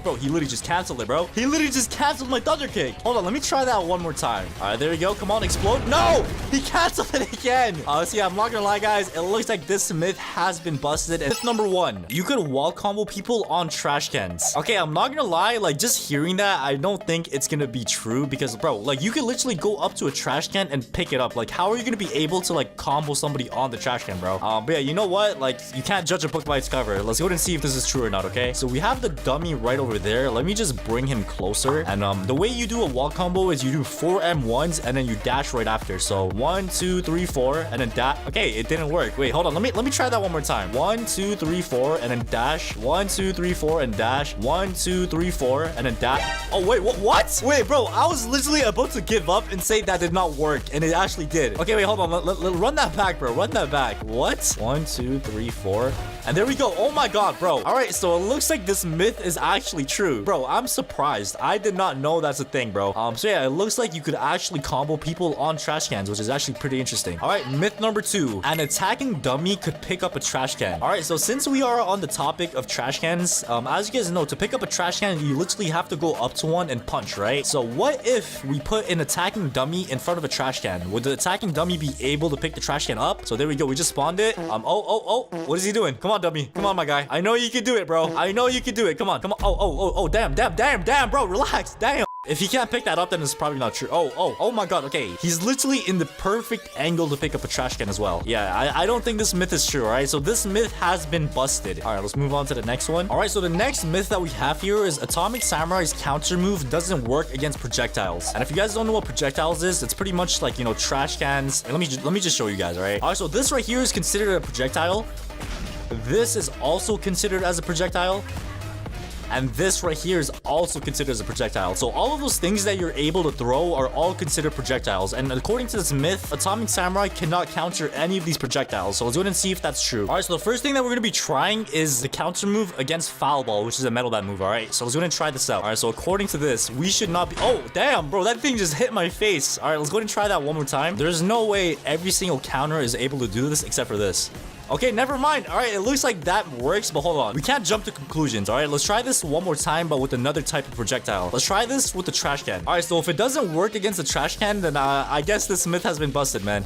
Bro, he literally just canceled it, bro. He literally just canceled my thunder kick. Hold on, let me try that one more time. All right, there we go. Come on, explode. No, he canceled it again. So yeah, I'm not gonna lie, guys. It looks like this myth has been busted. And myth number 1. You could wall combo people on trash cans. Okay, I'm not gonna lie. Like, just hearing that, I don't think it's gonna be true because, bro, like, you could literally go up to a trash can and pick it up. Like, how are you gonna be able to, like, combo somebody on the trash can, bro? But yeah, you know what? Like, you can't judge a book by its cover. Let's go ahead and see if this is true or not, okay? So we have the dummy right over there. Let me just bring him closer. And the way you do a wall combo is you do 4 M1s and then you dash right after. So 1, 2, 3, 4, and then dash. Okay, it didn't work. Wait, hold on. Let me try that one more time. 1, 2, 3, 4, and then dash. 1, 2, 3, 4, and dash. 1, 2, 3, 4, and then dash. Oh wait, what? Wait, bro, I was literally about to give up and say that did not work, and it actually did. Okay, wait, hold on. Run that back, bro. Run that back. What? 1, 2, 3, 4. And there we go. Oh my god, bro. All right, so it looks like this myth is actually true. Bro, I'm surprised. I did not know that's a thing, bro. So yeah, it looks like you could actually combo people on trash cans, which is actually pretty interesting. All right, myth number 2. An attacking dummy could pick up a trash can. All right, so since we are on the topic of trash cans, as you guys know, to pick up a trash can, you literally have to go up to one and punch, right? So what if we put an attacking dummy in front of a trash can? Would the attacking dummy be able to pick the trash can up? So there we go. We just spawned it. Oh, what is he doing? Come Come on, dummy. Come on, my guy. I know you can do it, bro. I know you can do it. Come on. Come on. Oh, damn, bro. Relax. Damn. If he can't pick that up, then it's probably not true. Oh my god, okay. He's literally in the perfect angle to pick up a trash can as well. Yeah, I don't think this myth is true, alright? So this myth has been busted. Alright, let's move on to the next one. Alright, so the next myth that we have here is Atomic Samurai's counter move doesn't work against projectiles. And if you guys don't know what projectiles is, it's pretty much like, you know, trash cans. Let me just show you guys, alright? Alright, so this right here is considered a projectile. This is also considered as a projectile. And this right here is also considered as a projectile. So all of those things that you're able to throw are all considered projectiles. And according to this myth, Atomic Samurai cannot counter any of these projectiles. So let's go ahead and see if that's true. All right, so the first thing that we're going to be trying is the counter move against Foul Ball, which is a metal bat move. All right, so let's go ahead and try this out. All right, so according to this, we should not be... Oh, damn, bro, that thing just hit my face. All right, let's go ahead and try that one more time. There's no way every single counter is able to do this except for this. Okay, never mind. All right, it looks like that works, but hold on. We can't jump to conclusions, all right? Let's try this one more time, but with another type of projectile. Let's try this with the trash can. All right, so if it doesn't work against the trash can, then I guess this myth has been busted, man.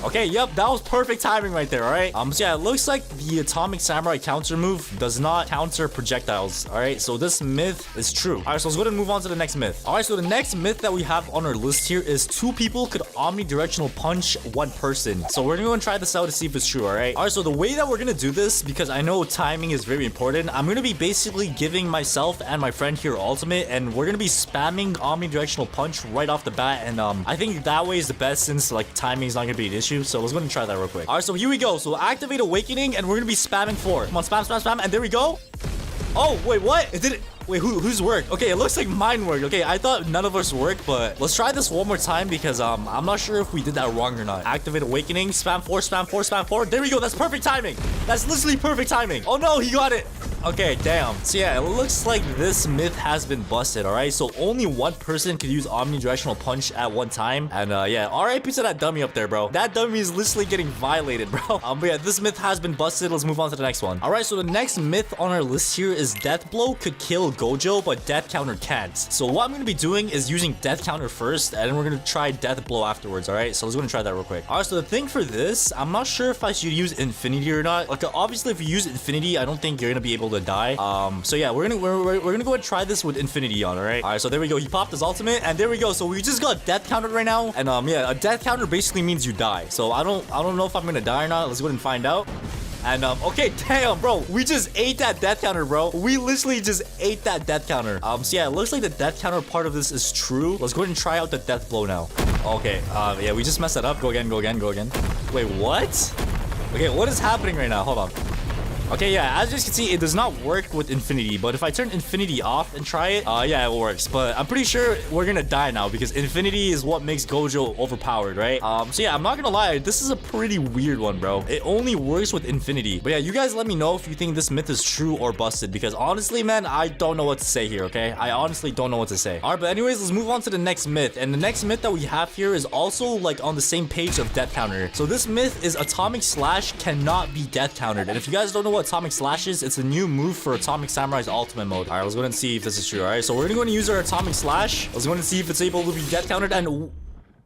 Okay, yep, that was perfect timing right there, all right? So yeah, it looks like the Atomic Samurai counter move does not counter projectiles, all right? So this myth is true. All right, so let's go ahead and move on to the next myth. All right, so the next myth that we have on our list here is 2 people could omnidirectional punch 1 person. So we're gonna go and try this out to see if it's true, all right? All right, so the way that we're gonna do this, because I know timing is very important, I'm gonna be basically giving myself and my friend here ultimate, and we're gonna be spamming omnidirectional punch right off the bat, and I think that way is the best since like timing is not gonna be an issue. So let's go ahead and try that real quick. All right, so here we go. So activate Awakening, and we're gonna be spamming 4. Come on, spam, and there we go. Oh, wait, what? It didn't... Wait, whose worked? Okay, it looks like mine worked. Okay, I thought none of us worked, but let's try this one more time because I'm not sure if we did that wrong or not. Activate Awakening, spam 4, spam 4, spam 4. There we go. That's perfect timing. That's literally perfect timing. Oh no, he got it. Okay, damn. So yeah, it looks like this myth has been busted, all right? So only 1 person could use omnidirectional punch at one time. And yeah, RIP to that dummy up there, bro. That dummy is literally getting violated, bro. But yeah, this myth has been busted. Let's move on to the next one. All right, so the next myth on our list here is Death Blow could kill Gojo, but Death Counter can't. So what I'm going to be doing is using Death Counter first, and then we're going to try Death Blow afterwards, all right? So let's go and try that real quick. All right, so the thing for this, I'm not sure if I should use Infinity or not. Like, obviously, if you use Infinity, I don't think you're going to be able to die. So yeah, we're gonna go and try this with Infinity on, all right? All right, so there we go. He popped his ultimate, and there we go. So we just got Death Countered right now, and yeah, a Death Counter basically means you die. So I don't know if I'm gonna die or not. Let's go ahead and find out. And okay, damn, bro, we just ate that Death Counter, bro. We literally just ate that Death Counter. So yeah, it looks like the Death Counter part of this is true. Let's go ahead and try out the Death Blow now. Okay, yeah, we just messed that up. Go again. Wait, what? Okay, what is happening right now? Hold on. Okay, yeah, as you can see, it does not work with Infinity, but if I turn Infinity off and try it, yeah, it works. But I'm pretty sure we're gonna die now because Infinity is what makes Gojo overpowered, right? So yeah, I'm not gonna lie, this is a pretty weird one, bro. It only works with Infinity. But yeah, you guys let me know if you think this myth is true or busted, because honestly, man, I don't know what to say here, okay? I honestly don't know what to say. All right, but anyways, let's move on to the next myth. And the next myth that we have here is also like on the same page of Death Counter. So this myth is Atomic Slash cannot be Death Countered. And if you guys don't know what Atomic Slash is, it's a new move for Atomic Samurai's ultimate mode. All right, let's go ahead and see if this is true. All right, so we're gonna go and use our Atomic Slash. Let's go ahead and see if it's able to be Death Countered. And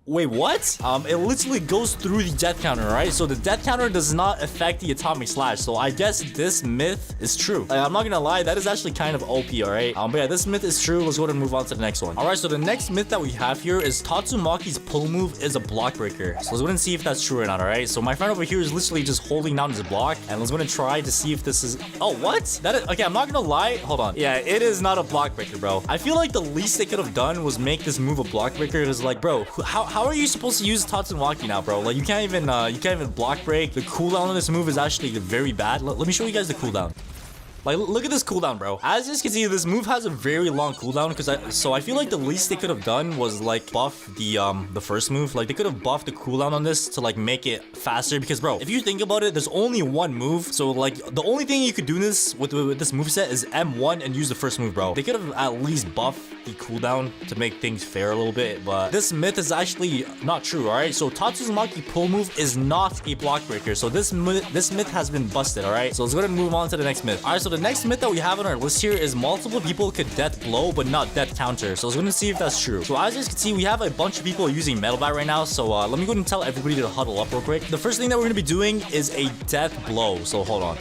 wait, what? It literally goes through the Death Counter, right? So the Death Counter does not affect the Atomic Slash. So I guess this myth is true. Like, I'm not gonna lie, that is actually kind of OP, all right? But yeah, this myth is true. Let's go ahead and move on to the next one. All right, so the next myth that we have here is Tatsumaki's pull move is a block breaker. So let's go ahead and see if that's true or not, all right? So my friend over here is literally just holding down his block, and let's go ahead and try to see if this is... Oh, what? That is... Okay, I'm not gonna lie. Hold on. Yeah, it is not a block breaker, bro. I feel like the least they could have done was make this move a block breaker. It was like, bro, how are you supposed to use Tatsumaki now, bro? Like, you can't even block break. The cooldown on this move is actually very bad. Let me show you guys the cooldown. Like, look at this cooldown, bro. As you can see, this move has a very long cooldown so I feel like the least they could have done was like buff the first move. Like, they could have buffed the cooldown on this to like make it faster, because bro, if you think about it, there's only one move. So like the only thing you could do this with this moveset is M1 and use the first move, bro. They could have at least buffed the cooldown to make things fair a little bit, but this myth is actually not true, all right? So Tatsumaki pull move is not a block breaker. So this myth has been busted, all right? So let's go ahead and move on to the next myth. All right, so the next myth that we have on our list here is multiple people could Death Blow but not Death Counter. So let's go and see if that's true. So as you can see, we have a bunch of people using Metal Bat right now. So let me go ahead and tell everybody to huddle up real quick. The first thing that we're going to be doing is a Death Blow. So hold on.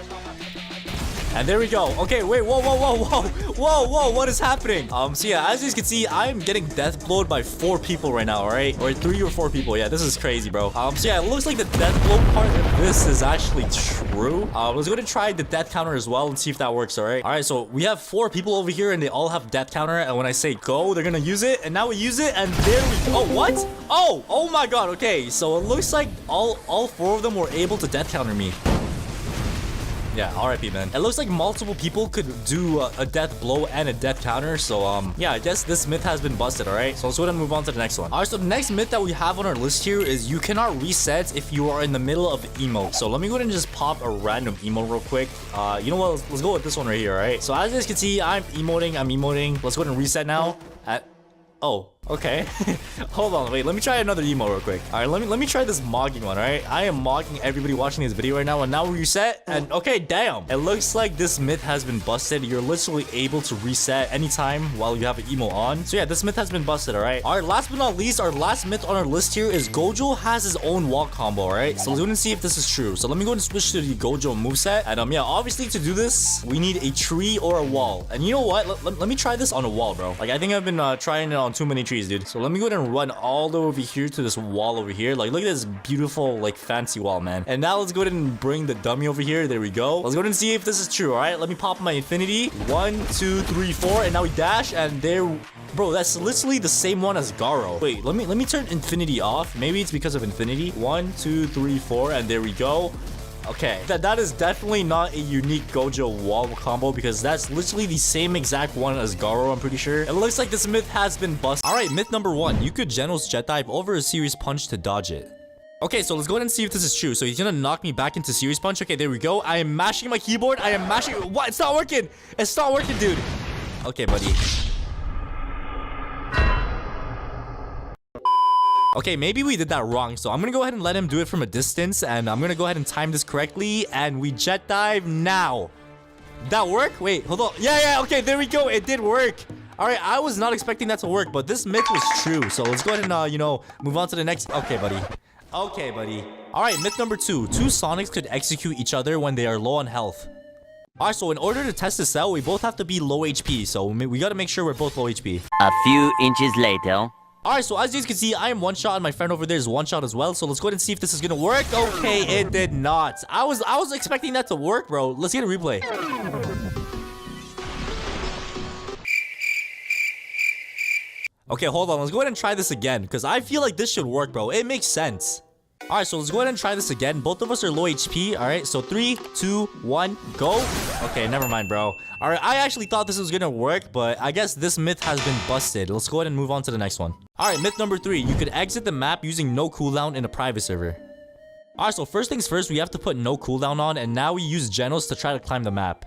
And there we go. Okay, wait, whoa, what is happening? So yeah, as you can see, I'm getting death blowed by 4 people right now, all right? Or 3 or 4 people. Yeah, this is crazy, bro. So yeah, it looks like the death blow part of this is actually true. Let's go to try the death counter as well and see if that works, all right? All right, so we have 4 people over here and they all have death counter. And when I say go, they're gonna use it. And now we use it and there we go. Oh, what? Oh my God. Okay, so it looks like all 4 of them were able to death counter me. Yeah, RIP, man. It looks like multiple people could do a death blow and a death counter. So, yeah, I guess this myth has been busted, all right? So let's go ahead and move on to the next one. All right, so the next myth that we have on our list here is you cannot reset if you are in the middle of emote. So let me go ahead and just pop a random emote real quick. You know what? Let's go with this one right here, all right? So as you guys can see, I'm emoting. Let's go ahead and reset now. Oh, okay. Hold on, wait, let me try another emote real quick. All right, let me try this mogging one, all right? I am mogging everybody watching this video right now, and now we reset, and okay, damn. It looks like this myth has been busted. You're literally able to reset anytime while you have an emote on. So yeah, this myth has been busted, all right? All right, last but not least, our last myth on our list here is Gojo has his own wall combo, all right? So let's go and see if this is true. So let me go and switch to the Gojo moveset, and yeah, obviously to do this, we need a tree or a wall. And you know what? Let me try this on a wall, bro. Like, I think I've been trying it on too many trees, dude. So let me go ahead and run all the way over here to this wall over here. Like, look at this beautiful, like, fancy wall, man. And now let's go ahead and bring the dummy over here. There we go. Let's go ahead and see if this is true, all right? Let me pop my infinity. 1, 2, 3, 4. And now we dash. And there... Bro, that's literally the same one as Garo. Wait, let me turn infinity off. Maybe it's because of infinity. 1, 2, 3, 4. And there we go. Okay, that is definitely not a unique Gojo wall combo because that's literally the same exact one as Garo, I'm pretty sure. It looks like this myth has been busted. All right, myth number 1. You could Genos jet dive over a series punch to dodge it. Okay, so let's go ahead and see if this is true. So he's gonna knock me back into series punch. Okay, there we go. I am mashing my keyboard. I am mashing... What? It's not working. It's not working, dude. Okay, buddy. Okay, maybe we did that wrong, so I'm gonna go ahead and let him do it from a distance, and I'm gonna go ahead and time this correctly, and we jet dive now. Did that work? Wait, hold on. Yeah, okay, there we go. It did work. All right, I was not expecting that to work, but this myth was true, so let's go ahead and, you know, move on to the next. Okay, buddy. Okay, buddy. All right, myth number 2. 2 Sonics could execute each other when they are low on health. All right, so in order to test this out, we both have to be low HP, so we gotta make sure we're both low HP. A few inches later. Alright, so as you can see, I am one shot and my friend over there is one shot as well. So let's go ahead and see if this is gonna work. Okay, it did not. I was expecting that to work, bro. Let's get a replay. Okay, hold on. Let's go ahead and try this again because I feel like this should work, bro. It makes sense. Alright, so let's go ahead and try this again. Both of us are low HP. Alright, so 3, 2, 1, go. Okay, never mind, bro. Alright, I actually thought this was gonna work, but I guess this myth has been busted. Let's go ahead and move on to the next one. Alright, myth number 3. You could exit the map using no cooldown in a private server. Alright, so first things first, we have to put no cooldown on, and now we use Genos to try to climb the map.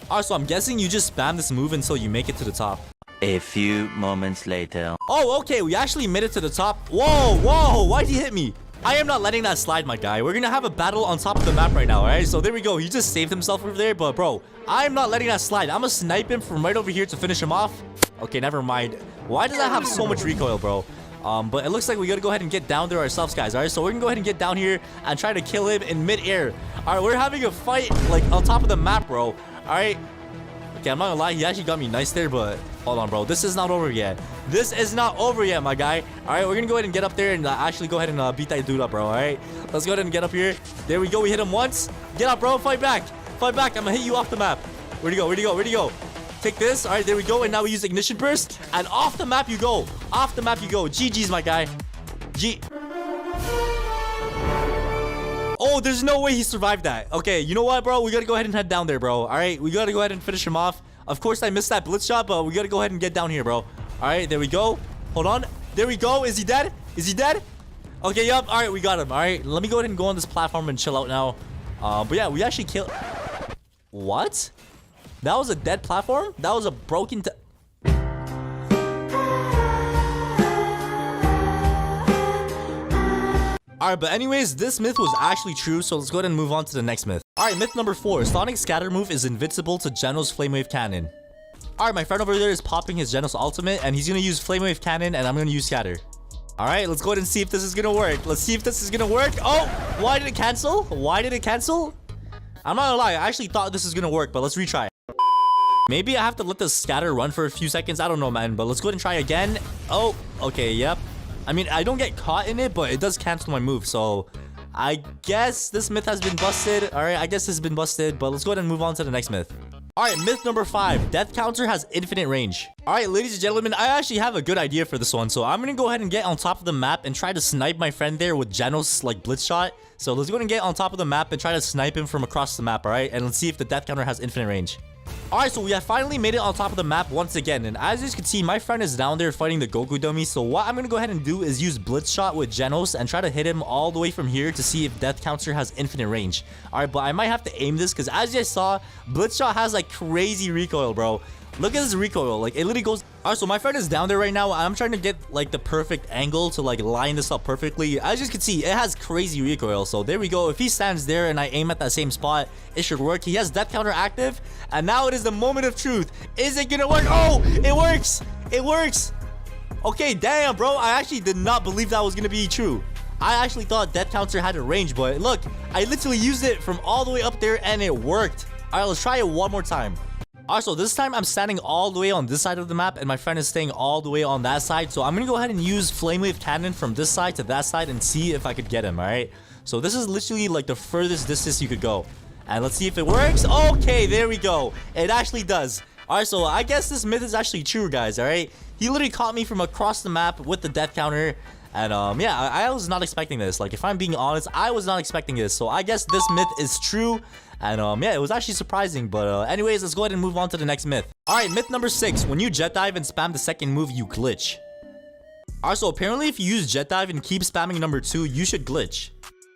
Alright, so I'm guessing you just spam this move until you make it to the top. A few moments later. Oh, okay, we actually made it to the top. Whoa, why'd he hit me? I am not letting that slide, my guy. We're gonna have a battle on top of the map right now, alright? So there we go. He just saved himself over there, but bro, I'm not letting that slide. I'm gonna snipe him from right over here to finish him off. Okay, never mind. Why does that have so much recoil, bro? But it looks like we gotta go ahead and get down there ourselves, guys, alright? So we're gonna go ahead and get down here and try to kill him in mid-air. Alright, we're having a fight, like, on top of the map, bro. Alright? Okay, I'm not gonna lie. He actually got me nice there, but hold on, bro. This is not over yet. This is not over yet, my guy. All right, we're gonna go ahead and get up there and actually go ahead and beat that dude up, bro. All right, let's go ahead and get up here. There we go. We hit him once. Get up, bro. Fight back. Fight back. I'm gonna hit you off the map. Where'd he go? Where'd he go? Where'd he go? Take this. All right, there we go. And now we use ignition burst. And off the map you go. Off the map you go. GG's, my guy. Oh, there's no way he survived that. Okay, you know what, bro? We gotta go ahead and head down there, bro. All right, we gotta go ahead and finish him off. Of course, I missed that blitz shot, but we gotta go ahead and get down here, bro. All right, there we go. Hold on. There we go. Is he dead? Is he dead? Okay, yup. All right, we got him. All right, let me go ahead and go on this platform and chill out now. But yeah, we actually killed... What? That was a dead platform? That was a broken... Alright, but anyways, this myth was actually true, so let's go ahead and move on to the next myth. Alright, myth number 4. Sonic's scatter move is invincible to Genos Flame Wave Cannon. Alright, my friend over there is popping his Genos ultimate, and he's gonna use Flame Wave Cannon, and I'm gonna use Scatter. Alright, let's go ahead and see if this is gonna work. Let's see if this is gonna work. Oh, why did it cancel? Why did it cancel? I'm not gonna lie, I actually thought this was gonna work, but let's retry. Maybe I have to let the scatter run for a few seconds. I don't know, man, but let's go ahead and try again. Oh, okay, yep. I mean, I don't get caught in it, but it does cancel my move, so I guess this myth has been busted. All right, I guess this has been busted, but let's go ahead and move on to the next myth. All right, myth number 5. Death counter has infinite range. All right, ladies and gentlemen, I actually have a good idea for this one. So I'm going to go ahead and get on top of the map and try to snipe my friend there with Genos, like, blitz shot. So let's go ahead and get on top of the map and try to snipe him from across the map, all right? And let's see if the death counter has infinite range. All right, so we have finally made it on top of the map once again. And as you can see, my friend is down there fighting the Goku dummy. So what I'm going to go ahead and do is use blitz shot with Genos and try to hit him all the way from here to see if death counter has infinite range. All right, but I might have to aim this because as you guys saw, blitz shot has like crazy recoil, bro. Look at this recoil. Like, it literally goes... All right, so my friend is down there right now. I'm trying to get, like, the perfect angle to, like, line this up perfectly. As you can see, it has crazy recoil. So, there we go. If he stands there and I aim at that same spot, it should work. He has death counter active. And now it is the moment of truth. Is it gonna work? Oh, it works. It works. Okay, damn, bro. I actually did not believe that was gonna be true. I actually thought death counter had a range, but look, I literally used it from all the way up there and it worked. All right, let's try it one more time. Alright, so this time I'm standing all the way on this side of the map and my friend is staying all the way on that side. So I'm gonna go ahead and use flame wave cannon from this side to that side and see if I could get him, alright? So this is literally like the furthest distance you could go. And let's see if it works. Okay, there we go. It actually does. Alright, so I guess this myth is actually true, guys, alright? He literally caught me from across the map with the death counter. And yeah, I was not expecting this. Like, if I'm being honest, I was not expecting this. So I guess this myth is true. And yeah, it was actually surprising. But anyways, let's go ahead and move on to the next myth. All right, myth number 6. When you jet dive and spam the second move, you glitch. All right, so apparently if you use jet dive and keep spamming number 2, you should glitch.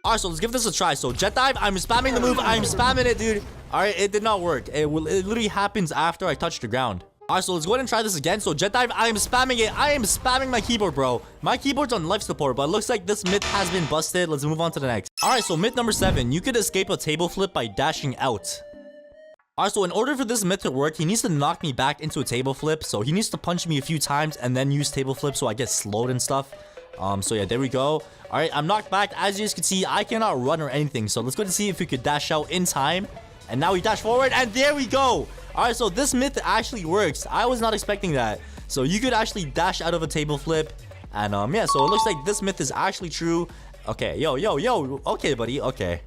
All right, so let's give this a try. So jet dive, I'm spamming the move. I'm spamming it, dude. All right, it did not work. It literally happens after I touch the ground. Alright, so let's go ahead and try this again. So jet dive, I am spamming it. I am spamming my keyboard, bro. My keyboard's on life support, but it looks like this myth has been busted. Let's move on to the next. Alright, so myth number 7. You could escape a table flip by dashing out. Alright, so in order for this myth to work, he needs to knock me back into a table flip. So he needs to punch me a few times and then use table flip so I get slowed and stuff. So yeah, there we go. Alright, I'm knocked back. As you guys can see, I cannot run or anything. So let's go and see if we could dash out in time. And now we dash forward and there we go. Alright, so this myth actually works. I was not expecting that. So you could actually dash out of a table flip. And yeah, so it looks like this myth is actually true. Okay, yo. Okay, buddy, okay.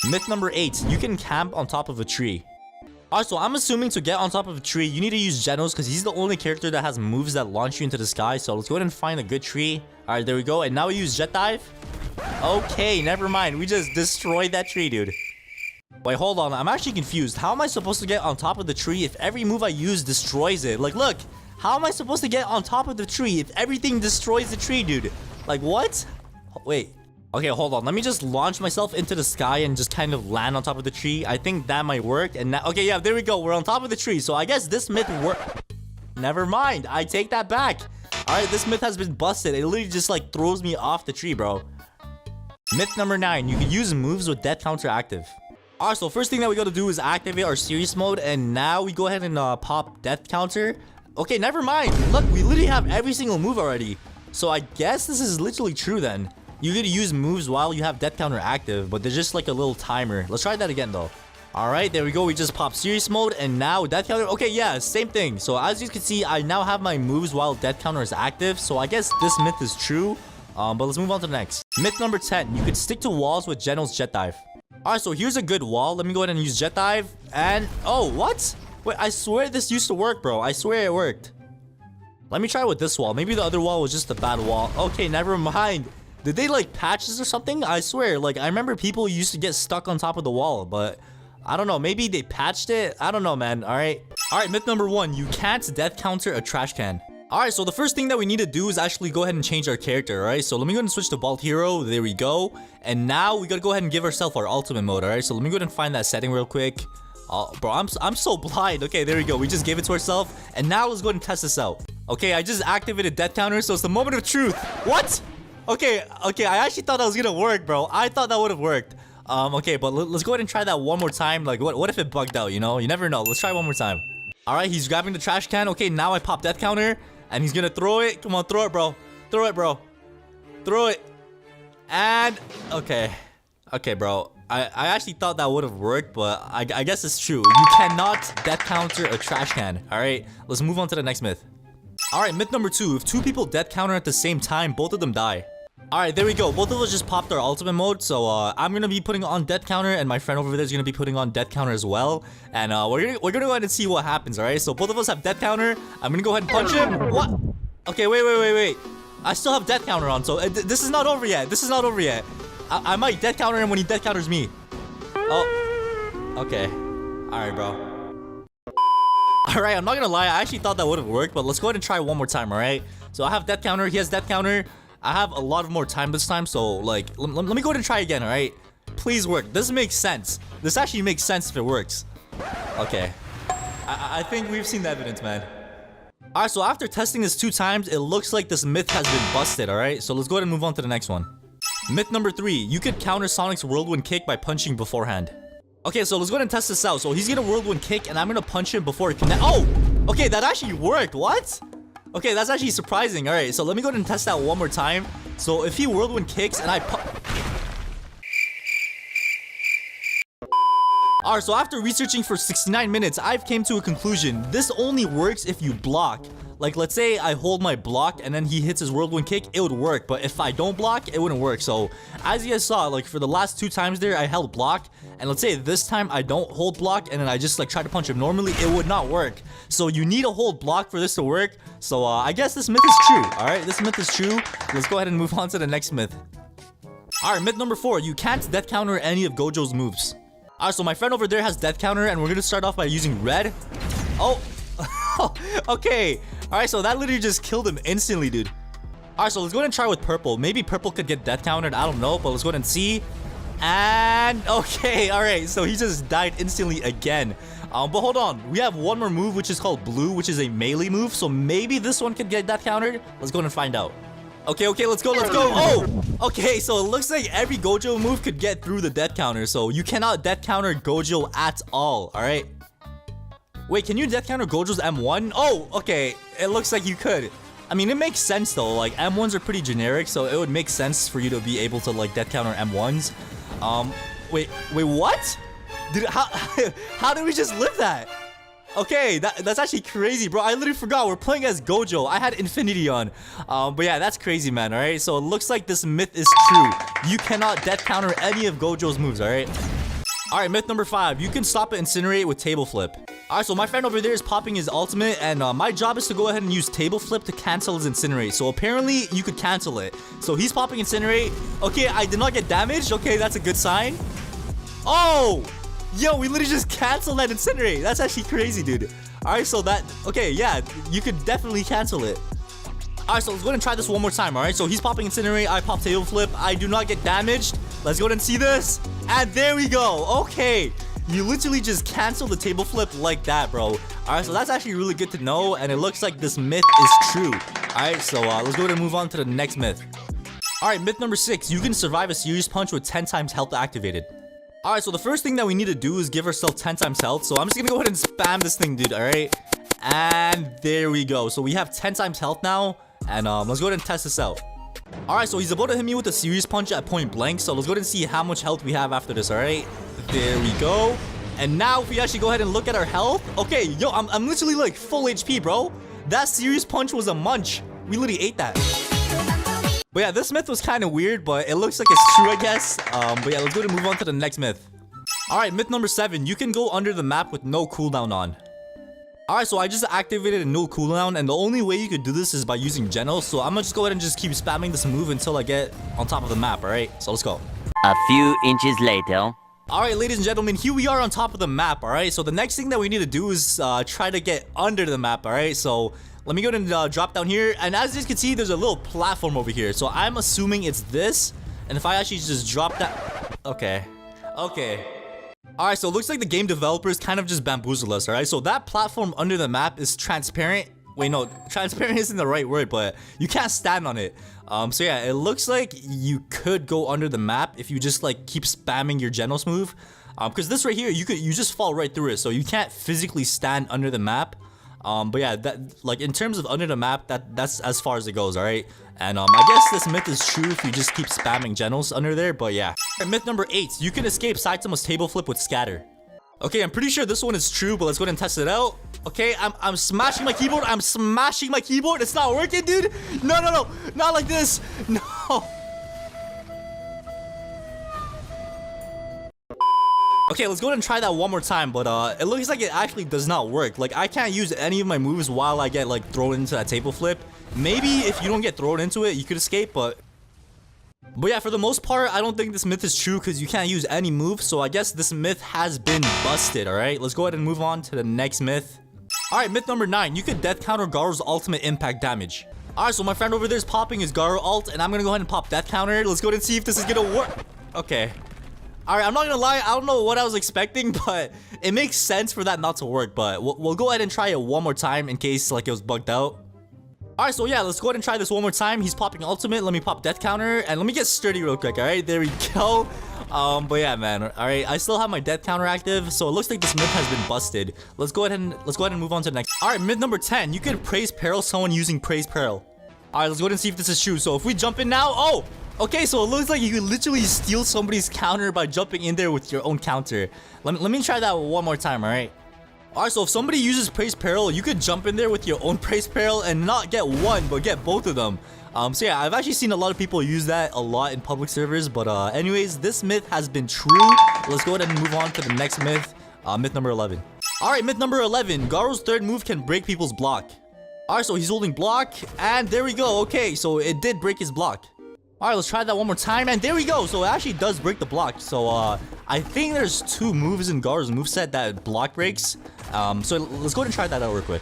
Myth number 8. You can camp on top of a tree. Alright, so I'm assuming to get on top of a tree, you need to use Genos because he's the only character that has moves that launch you into the sky. So let's go ahead and find a good tree. Alright, there we go. And now we use jet dive. Okay, never mind. We just destroyed that tree, dude. Wait, hold on. I'm actually confused. How am I supposed to get on top of the tree if every move I use destroys it? Like, look. How am I supposed to get on top of the tree if everything destroys the tree, dude? Like, what? Wait. Okay, hold on. Let me just launch myself into the sky and just kind of land on top of the tree. I think that might work. And now, okay, yeah, there we go. We're on top of the tree. So I guess this myth worked. Never mind. I take that back. All right, this myth has been busted. It literally just, like, throws me off the tree, bro. Myth number 9. You can use moves with death counter active. Alright, so first thing that we gotta do is activate our serious mode. And now we go ahead and pop death counter. Okay, never mind. Look, we literally have every single move already. So I guess this is literally true then. You get to use moves while you have death counter active, but there's just like a little timer. Let's try that again though. Alright, there we go. We just pop serious mode and now death counter. Okay, yeah, same thing. So as you can see, I now have my moves while death counter is active. So I guess this myth is true. But let's move on to the next. Myth number 10. You can stick to walls with Genos jet dive. Alright, so here's a good wall. Let me go ahead and use jet dive. And oh, what? Wait, I swear this used to work, bro. I swear it worked. Let me try with this wall. Maybe the other wall was just a bad wall. Okay, never mind. Did they like patch this or something? I swear, like I remember people used to get stuck on top of the wall, but I don't know. Maybe they patched it. I don't know, man. Alright, myth number 1. You can't death counter a trash can. Alright, so the first thing that we need to do is actually go ahead and change our character, alright? So let me go ahead and switch to Bald Hero. There we go. And now we gotta go ahead and give ourselves our ultimate mode, alright? So let me go ahead and find that setting real quick. Bro, I'm so blind. Okay, there we go. We just gave it to ourselves. And now let's go ahead and test this out. Okay, I just activated death counter, so it's the moment of truth. What? Okay, I actually thought that was gonna work, bro. I thought that would have worked. Okay, but let's go ahead and try that one more time. Like, what if it bugged out, you know? You never know. Let's try one more time. Alright, he's grabbing the trash can. Okay, now I pop death counter. And he's gonna throw it. Come on, throw it, bro. Throw it, bro. Throw it. And okay. Okay, bro. I actually thought that would have worked, but I guess it's true. You cannot death counter a trash can. All right, let's move on to the next myth. All right, myth number 2. If 2 people death counter at the same time, both of them die. All right, there we go. Both of us just popped our ultimate mode. So I'm gonna be putting on death counter, and my friend over there is gonna be putting on death counter as well. And we're gonna go ahead and see what happens. All right, so both of us have death counter. I'm gonna go ahead and punch him. What? Okay, wait. I still have death counter on, so this is not over yet. This is not over yet. I might death counter him when he death counters me. Oh, okay. All right, bro. All right, I'm not gonna lie. I actually thought that would have worked, but let's go ahead and try one more time. All right. So I have death counter. He has death counter. I have a lot of more time this time, so like, let me go ahead and try again. All right. Please work. This makes sense. This actually makes sense if it works. Okay. I think we've seen the evidence, man. Alright, so after testing this 2 times, it looks like this myth has been busted, alright? So let's go ahead and move on to the next one. Myth number 3, you could counter Sonic's whirlwind kick by punching beforehand. Okay, so let's go ahead and test this out. So he's gonna whirlwind kick, and I'm gonna punch him before he connects. Oh! Okay, that actually worked. What? Okay, that's actually surprising. Alright, so let me go ahead and test that one more time. So if he whirlwind kicks and I Alright, so after researching for 69 minutes, I've came to a conclusion. This only works if you block. Like, let's say I hold my block and then he hits his whirlwind kick, it would work. But if I don't block, it wouldn't work. So, as you guys saw, like, for the last 2 times there, I held block. And let's say this time I don't hold block and then I just, like, try to punch him normally, it would not work. So, you need a hold block for this to work. So, I guess this myth is true. Alright, this myth is true. Let's go ahead and move on to the next myth. Alright, myth number 4. You can't death counter any of Gojo's moves. Alright, so my friend over there has death counter, and we're gonna start off by using red. Oh, okay. Alright, so that literally just killed him instantly, dude. Alright, so let's go ahead and try with purple. Maybe purple could get death countered. I don't know, but let's go ahead and see. And okay, alright, so he just died instantly again. But hold on, we have one more move, which is called blue, which is a melee move. So maybe this one could get death countered. Let's go ahead and find out. Okay, let's go. Oh, okay, so it looks like every Gojo move could get through the death counter. So you cannot death counter Gojo at all right? Wait, can you death counter Gojo's M1? Oh, okay, it looks like you could. I mean, it makes sense though. Like, M1s are pretty generic, so it would make sense for you to be able to, like, death counter M1s. Wait, what? Dude, how did we just live that? Okay, that's actually crazy, bro. I literally forgot we're playing as Gojo. I had Infinity on. But yeah, that's crazy, man, alright? So it looks like this myth is true. You cannot death counter any of Gojo's moves, alright? Alright, myth number 5. You can stop it incinerate with table flip. Alright, so my friend over there is popping his ultimate, and my job is to go ahead and use table flip to cancel his incinerate. So apparently, you could cancel it. So he's popping incinerate. Okay, I did not get damaged. Okay, that's a good sign. Oh! Yo, we literally just canceled that incinerate. That's actually crazy, dude. Alright, so that... Okay, yeah, you could definitely cancel it. Alright, so let's go ahead and try this one more time, alright? So he's popping incinerate, I pop table flip. I do not get damaged. Let's go ahead and see this. And there we go. Okay. You literally just cancel the table flip like that, bro. Alright, so that's actually really good to know. And it looks like this myth is true. Alright, so let's go ahead and move on to the next myth. Alright, myth number 6. You can survive a serious punch with 10 times health activated. Alright, so the first thing that we need to do is give ourselves 10 times health. So I'm just gonna go ahead and spam this thing, dude, alright? And there we go. So we have 10 times health now. And let's go ahead and test this out. Alright, so he's about to hit me with a serious punch at point blank. So let's go ahead and see how much health we have after this, alright? There we go. And now if we actually go ahead and look at our health. Okay, yo, I'm literally like full HP, bro. That serious punch was a munch. We literally ate that. But yeah, this myth was kind of weird, but it looks like it's true, I guess. But yeah, let's go ahead and move on to the next myth. Alright, myth number 7. You can go under the map with no cooldown on. Alright, so I just activated a no cooldown, and the only way you could do this is by using Geno. So I'm gonna just go ahead and just keep spamming this move until I get on top of the map, alright? So let's go. A few inches later. Alright, ladies and gentlemen, here we are on top of the map, alright? So the next thing that we need to do is try to get under the map, alright? So let me go ahead and drop down here. And as you can see, there's a little platform over here. So I'm assuming it's this. And if I actually just drop that... Okay. Alright, so it looks like the game developers kind of just bamboozled us, alright? So that platform under the map is transparent. Wait, no, transparent isn't the right word, but you can't stand on it. So yeah, it looks like you could go under the map if you just like keep spamming your Genos move. Because this right here, you just fall right through it. So you can't physically stand under the map. But yeah, that like in terms of under the map, that's as far as it goes, alright? And I guess this myth is true if you just keep spamming generals under there, but yeah. Alright, myth number 8, you can escape Saitama's table flip with scatter. Okay, I'm pretty sure this one is true, but let's go ahead and test it out. Okay, I'm smashing my keyboard. I'm smashing my keyboard. It's not working, dude. No, not like this. No. Okay, let's go ahead and try that one more time, but it looks like it actually does not work. Like, I can't use any of my moves while I get, like, thrown into that table flip. Maybe if you don't get thrown into it, you could escape, but yeah, for the most part, I don't think this myth is true because you can't use any move, so I guess this myth has been busted, alright? Let's go ahead and move on to the next myth. Alright, myth number 9, you could death counter Garo's ultimate impact damage. Alright, so my friend over there is popping his Garo ult, and I'm gonna go ahead and pop death counter. Let's go ahead and see if this is gonna work. Okay. Alright, I'm not gonna lie, I don't know what I was expecting, but it makes sense for that not to work, but we'll go ahead and try it one more time in case like it was bugged out. Alright, so yeah, let's go ahead and try this one more time. He's popping ultimate, let me pop death counter, and let me get sturdy real quick, alright? There we go. But yeah, man, alright, I still have my death counter active, so it looks like this myth has been busted. Let's go ahead and move on to the next. Alright, myth number 10, you can praise peril someone using praise peril. Alright, let's go ahead and see if this is true. So if we jump in now, oh! Okay, so it looks like you can literally steal somebody's counter by jumping in there with your own counter. Let me try that one more time, alright? Alright, so if somebody uses praise peril, you could jump in there with your own praise peril and not get one, but get both of them. So yeah, I've actually seen a lot of people use that a lot in public servers, but anyways, this myth has been true. Let's go ahead and move on to the next myth, myth number 11. Alright, myth number 11, Garo's third move can break people's block. Alright, so he's holding block, and there we go. Okay, so it did break his block. Alright, let's try that one more time, and there we go. So it actually does break the block. So I think there's 2 moves in Garo's moveset that block breaks. So let's go ahead and try that out real quick.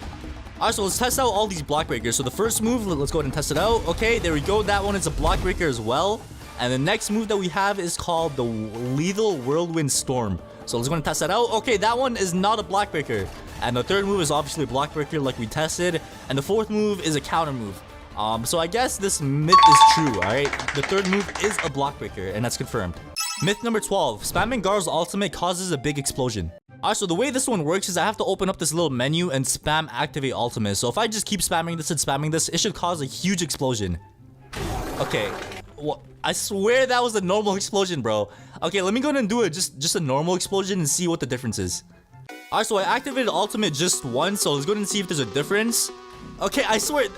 Alright, so let's test out all these block breakers. So the first move, let's go ahead and test it out. Okay, there we go. That one is a block breaker as well. And the next move that we have is called the Lethal Whirlwind Storm. So let's go ahead and test that out. Okay, that one is not a block breaker. And the third move is obviously a block breaker like we tested. And the fourth move is a counter move. So I guess this myth is true, alright? The third move is a block breaker, and that's confirmed. Myth number 12, spamming Garo's ultimate causes a big explosion. Alright, so the way this one works is I have to open up this little menu and spam activate ultimate. So if I just keep spamming this and spamming this, it should cause a huge explosion. Okay, well, I swear that was a normal explosion, bro. Okay, let me go ahead and do it, just a normal explosion and see what the difference is. Alright, so I activated ultimate just once, so let's go ahead and see if there's a difference. Okay, I swear,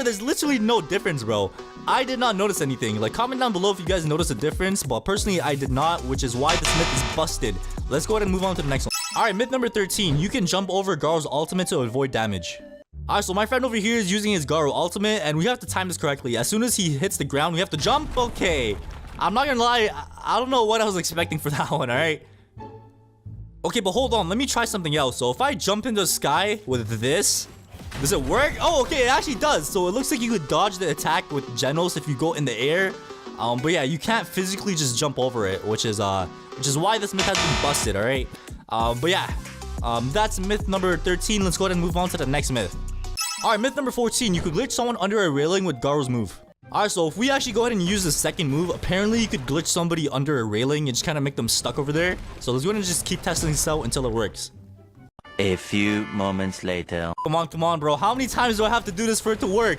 there's literally no difference, bro. I did not notice anything. Like, comment down below if you guys notice a difference, but personally, I did not, which is why this myth is busted. Let's go ahead and move on to the next one. Alright, myth number 13. You can jump over Garo's ultimate to avoid damage. Alright, so my friend over here is using his Garo ultimate, and we have to time this correctly. As soon as he hits the ground, we have to jump. Okay. I'm not gonna lie, I don't know what I was expecting for that one, alright? Okay, but hold on, let me try something else. So if I jump into the sky with this, does it work? Oh, okay, it actually does. So it looks like you could dodge the attack with generals if you go in the air. But yeah, you can't physically just jump over it, which is why this myth has been busted, alright? But yeah, that's myth number 13. Let's go ahead and move on to the next myth. Alright, myth number 14. You could glitch someone under a railing with Garo's move. Alright, so if we actually go ahead and use the second move, apparently you could glitch somebody under a railing and just kind of make them stuck over there. So let's go ahead and just keep testing this out until it works. A few moments later. Come on, bro. How many times do I have to do this for it to work?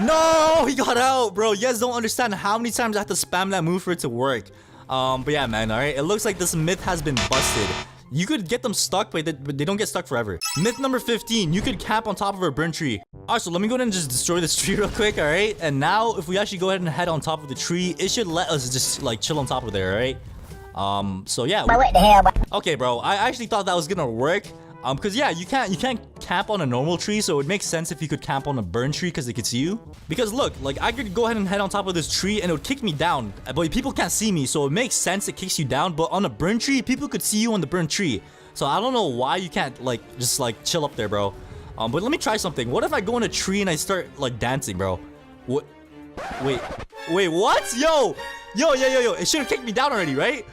No, he got out, bro. You guys don't understand how many times I have to spam that move for it to work. But yeah, man, alright. It looks like this myth has been busted. You could get them stuck, but they don't get stuck forever. Myth number 15. You could camp on top of a burnt tree. Alright, so let me go ahead and just destroy this tree real quick, alright? And now, if we actually go ahead and head on top of the tree, it should let us just, like, chill on top of there, alright? So yeah. What the hell? Okay, bro. I actually thought that was gonna work. Cause yeah, you can't camp on a normal tree, so it makes sense if you could camp on a burnt tree because they could see you. Because look, like I could go ahead and head on top of this tree and it would kick me down, but people can't see me, so it makes sense it kicks you down. But on a burnt tree, people could see you on the burnt tree. So I don't know why you can't like just like chill up there, bro. But let me try something. What if I go in a tree and I start like dancing, bro? What? Wait, what? Yo, it should have kicked me down already, right?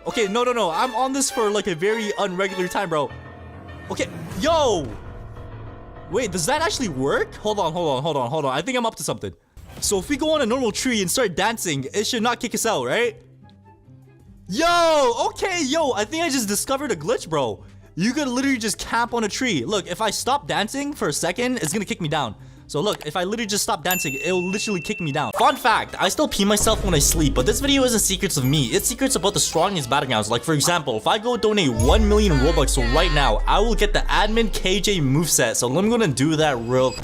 Okay, no. I'm on this for like a very irregular time, bro. Okay, yo. Wait, does that actually work? Hold on. I think I'm up to something. So if we go on a normal tree and start dancing, it should not kick us out, right? Yo, okay, I think I just discovered a glitch, bro. you could literally just camp on a tree. Look, if I stop dancing for a second, it's gonna kick me down. So look, if I literally just stop dancing, it'll literally kick me down. Fun fact, I still pee myself when I sleep, but this video isn't secrets of me. It's secrets about the strongest Battlegrounds. Like for example, if I go donate 1 million Robux right now, I will get the admin KJ moveset. So I'm gonna do that real...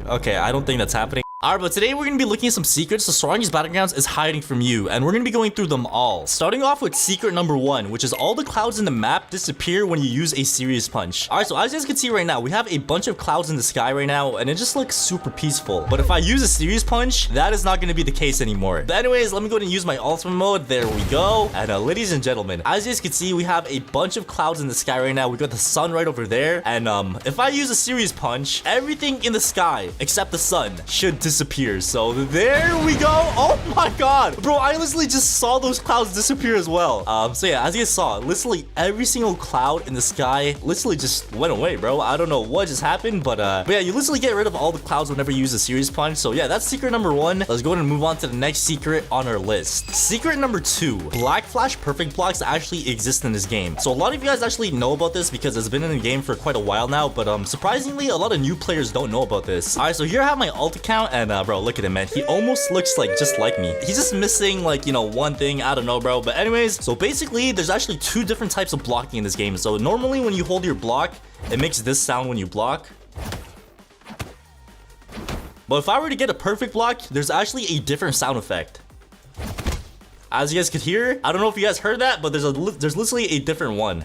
Okay, I don't think that's happening. Alright, but today we're going to be looking at some secrets the strongest Battlegrounds is hiding from you, and we're going to be going through them all. Starting off with secret number 1, which is all the clouds in the map disappear when you use a serious punch. Alright, so as you guys can see right now, we have a bunch of clouds in the sky right now, and it just looks super peaceful. But if I use a serious punch, that is not going to be the case anymore. But anyways, let me go ahead and use my ultimate mode. There we go. And ladies and gentlemen, as you guys can see, we have a bunch of clouds in the sky right now. We got the sun right over there, and if I use a serious punch, everything in the sky except the sun should disappear. So there we go. Oh my god, bro, I literally just saw those clouds disappear as well. So yeah, as you guys saw, literally every single cloud in the sky literally just went away, bro. I don't know what just happened, but yeah, you literally get rid of all the clouds whenever you use a serious punch. So yeah, that's secret number 1. Let's go ahead and move on to the next secret on our list. Secret number 2, black flash perfect blocks actually exist in this game. So a lot of you guys actually know about this because it's been in the game for quite a while now, but surprisingly, a lot of new players don't know about this. All right, so here I have my alt account, and bro, look at him, man. He almost looks like just like me. He's just missing, like, you know, one thing. I don't know, bro. But anyways, so basically there's actually 2 different types of blocking in this game. So normally when you hold your block, it makes this sound when you block. But if I were to get a perfect block, there's actually a different sound effect. As you guys could hear, I don't know if you guys heard that, but there's literally a different one.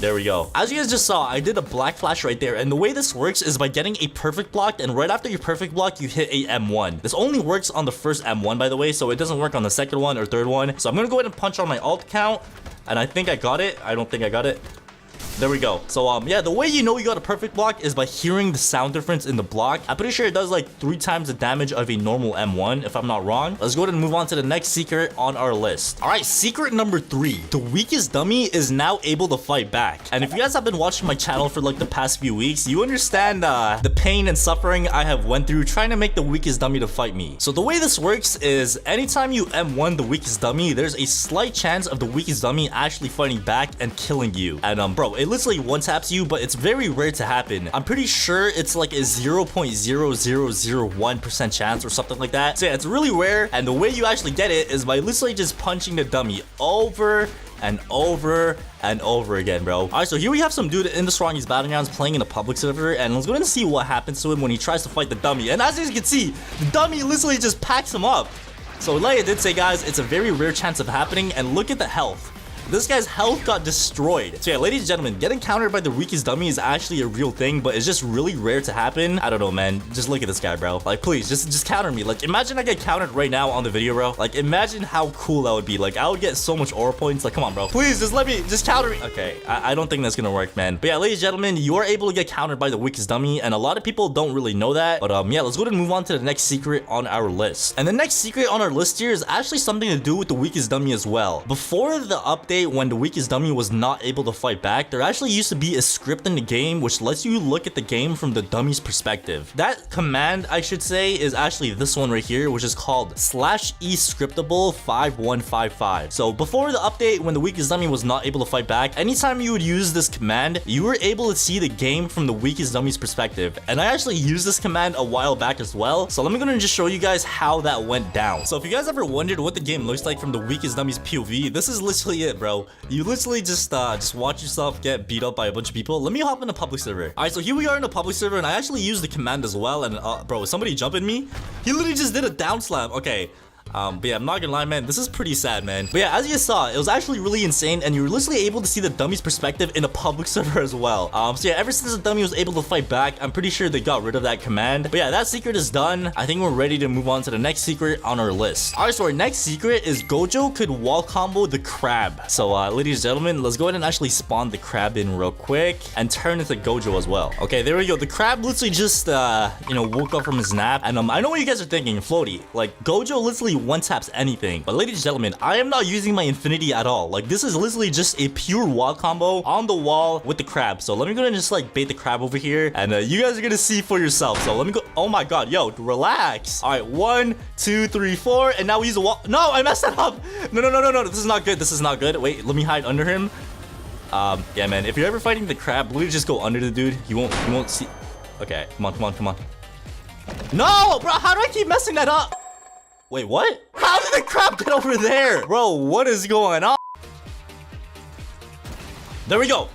There we go. As you guys just saw, I did a black flash right there, and the way this works is by getting a perfect block, and right after your perfect block, you hit a M1. This only works on the first M1, by the way, so it doesn't work on the second one or third one. So I'm gonna go ahead and punch on my alt account, and I think I got it. I don't think I got it. There we go. So yeah, the way you know you got a perfect block is by hearing the sound difference in the block. I'm pretty sure it does like 3 times the damage of a normal M1, if I'm not wrong. Let's go ahead and move on to the next secret on our list. All right, secret number 3. The weakest dummy is now able to fight back. And if you guys have been watching my channel for like the past few weeks, you understand the pain and suffering I have went through trying to make the weakest dummy to fight me. So the way this works is anytime you M1 the weakest dummy, there's a slight chance of the weakest dummy actually fighting back and killing you. And bro, it literally one-taps you, but it's very rare to happen. I'm pretty sure it's like a 0.0001% chance or something like that. So yeah, it's really rare, and the way you actually get it is by literally just punching the dummy over and over and over again, bro. All right, so here we have some dude in the strongest Battlegrounds playing in a public server, and let's go ahead and see what happens to him when he tries to fight the dummy. And as you can see, the dummy literally just packs him up. So like I did say, guys, it's a very rare chance of happening, and look at the health. This guy's health got destroyed. So yeah, ladies and gentlemen, getting countered by the weakest dummy is actually a real thing, but it's just really rare to happen. I don't know, man. Just look at this guy, bro. Like, please, just counter me. Like, imagine I get countered right now on the video, bro. Like, imagine how cool that would be. Like, I would get so much aura points. Like, come on, bro. Please, just counter me. Okay, I don't think that's gonna work, man. But yeah, ladies and gentlemen, you are able to get countered by the weakest dummy, and a lot of people don't really know that. But yeah, let's go ahead and move on to the next secret on our list. And the next secret on our list here is actually something to do with the weakest dummy as well. Before the update, when the weakest dummy was not able to fight back, there actually used to be a script in the game which lets you look at the game from the dummy's perspective. That command, I should say, is actually this one right here, which is called /e scriptable 5155. So before the update, when the weakest dummy was not able to fight back, anytime you would use this command, you were able to see the game from the weakest dummy's perspective. And I actually used this command a while back as well, so let me go and just show you guys how that went down. So if you guys ever wondered what the game looks like from the weakest dummy's POV, this is literally it, bro. You literally just watch yourself get beat up by a bunch of people. Let me hop in a public server. All right, so here we are in a public server, and I actually used the command as well. And bro, is somebody jumping me? He literally just did a down slam. Okay. But yeah, I'm not gonna lie, man, this is pretty sad, man. But yeah, as you saw, it was actually really insane, and you were literally able to see the dummy's perspective in a public server as well. So yeah, ever since the dummy was able to fight back, I'm pretty sure they got rid of that command. But yeah, that secret is done. I think we're ready to move on to the next secret on our list. All right, so our next secret is Gojo could wall combo the crab. So ladies and gentlemen, let's go ahead and actually spawn the crab in real quick and turn into Gojo as well. Okay, there we go. The crab literally just you know, woke up from his nap, and I know what you guys are thinking, Floaty. Like, Gojo literally one-taps anything. But ladies and gentlemen, I am not using my infinity at all. Like, this is literally just a pure wall combo on the wall with the crab. So let me go and just like bait the crab over here, and you guys are gonna see for yourself. So let me go. Oh my god, yo, relax. All right, 1 2 3 4, and now we use a wall. No, I messed that up. No, this is not good. This is not good. Wait, let me hide under him. Yeah, man, if you're ever fighting the crab, literally just go under the dude. You won't see. Okay, come on. No, bro, how do I keep messing that up? Wait, what? How did the crab get over there? Bro, what is going on? There we go.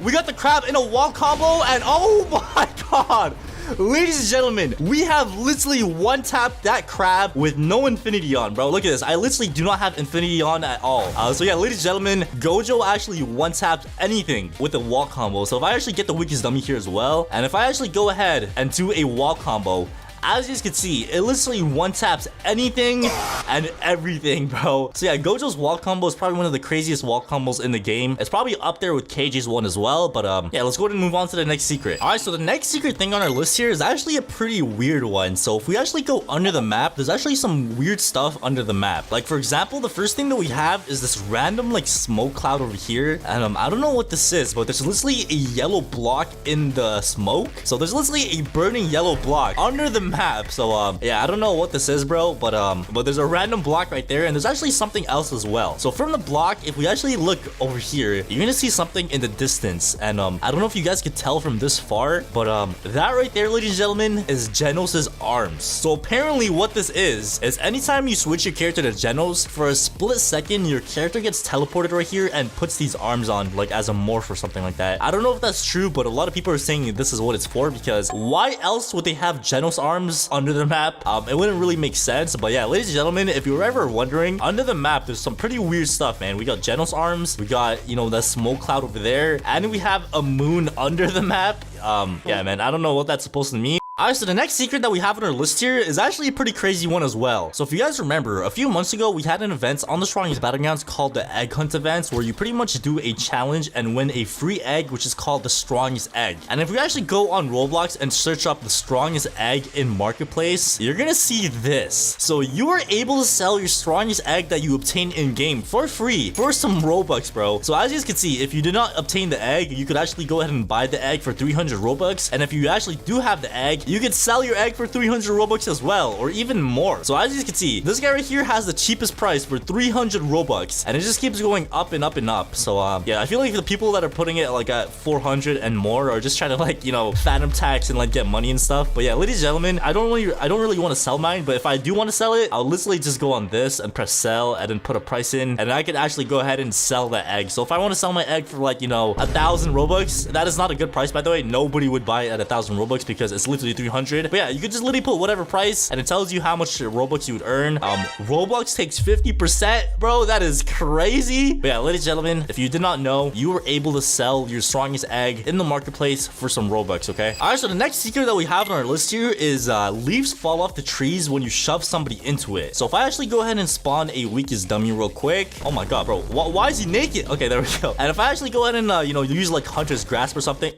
We got the crab in a wall combo, and oh my god. Ladies and gentlemen, we have literally one-tapped that crab with no infinity on, bro. Look at this. I literally do not have infinity on at all. So yeah, ladies and gentlemen, Gojo actually one-tapped anything with a wall combo. So if I actually get the weakest dummy here as well, and if I actually go ahead and do a wall combo, as you guys can see, it literally one-taps anything and everything, bro. So yeah, Gojo's wall combo is probably one of the craziest wall combos in the game. It's probably up there with KJ's one as well, but yeah, let's go ahead and move on to the next secret. All right, so the next secret thing on our list here is actually a pretty weird one. So if we actually go under the map, there's actually some weird stuff under the map. Like, for example, the first thing that we have is this random, like, smoke cloud over here. And I don't know what this is, but there's literally a yellow block in the smoke. So there's literally a burning yellow block under the map. So yeah, I don't know what this is, bro, but there's a random block right there, and there's actually something else as well. So from the block, if we actually look over here, you're gonna see something in the distance, and I don't know if you guys could tell from this far, but that right there, ladies and gentlemen, is Genos's arms. So apparently what this is anytime you switch your character to Genos, for a split second your character gets teleported right here and puts these arms on, like as a morph or something like that. I don't know if that's true, but a lot of people are saying this is what it's for, because why else would they have Genos arms under the map? It wouldn't really make sense. But yeah, ladies and gentlemen, if you were ever wondering, under the map there's some pretty weird stuff, man. We got Genos arms, we got, you know, that smoke cloud over there, and we have a moon under the map. Yeah, man, I don't know what that's supposed to mean. Alright, so the next secret that we have on our list here is actually a pretty crazy one as well. So if you guys remember, a few months ago, we had an event on the strongest battlegrounds called the egg hunt events, where you pretty much do a challenge and win a free egg, which is called the strongest egg. And if we actually go on Roblox and search up the strongest egg in marketplace, you're gonna see this. So you are able to sell your strongest egg that you obtain in game for free for some Robux, bro. So as you guys can see, if you did not obtain the egg, you could actually go ahead and buy the egg for 300 Robux. And if you actually do have the egg, you could sell your egg for 300 Robux as well, or even more. So as you can see, this guy right here has the cheapest price for 300 Robux, and it just keeps going up and up and up. So yeah, I feel like the people that are putting it like at 400 and more are just trying to, like, you know, phantom tax and like get money and stuff. But yeah, ladies and gentlemen, I don't really want to sell mine, but if I do want to sell it, I'll literally just go on this and press sell and then put a price in, and I could actually go ahead and sell the egg. So if I want to sell my egg for, like, you know, 1,000 Robux, that is not a good price, by the way. Nobody would buy it at 1,000 Robux because it's literally 300. But yeah, you could just literally put whatever price, and it tells you how much Robux you would earn. Roblox takes 50%, bro. That is crazy. But yeah, ladies and gentlemen, if you did not know, you were able to sell your strongest egg in the marketplace for some Robux, okay? All right, so the next secret that we have on our list here is leaves fall off the trees when you shove somebody into it. So if I actually go ahead and spawn a weakest dummy real quick. Oh my god, bro. Why is he naked? Okay, there we go. And if I actually go ahead and, you know, use like Hunter's Grasp or something.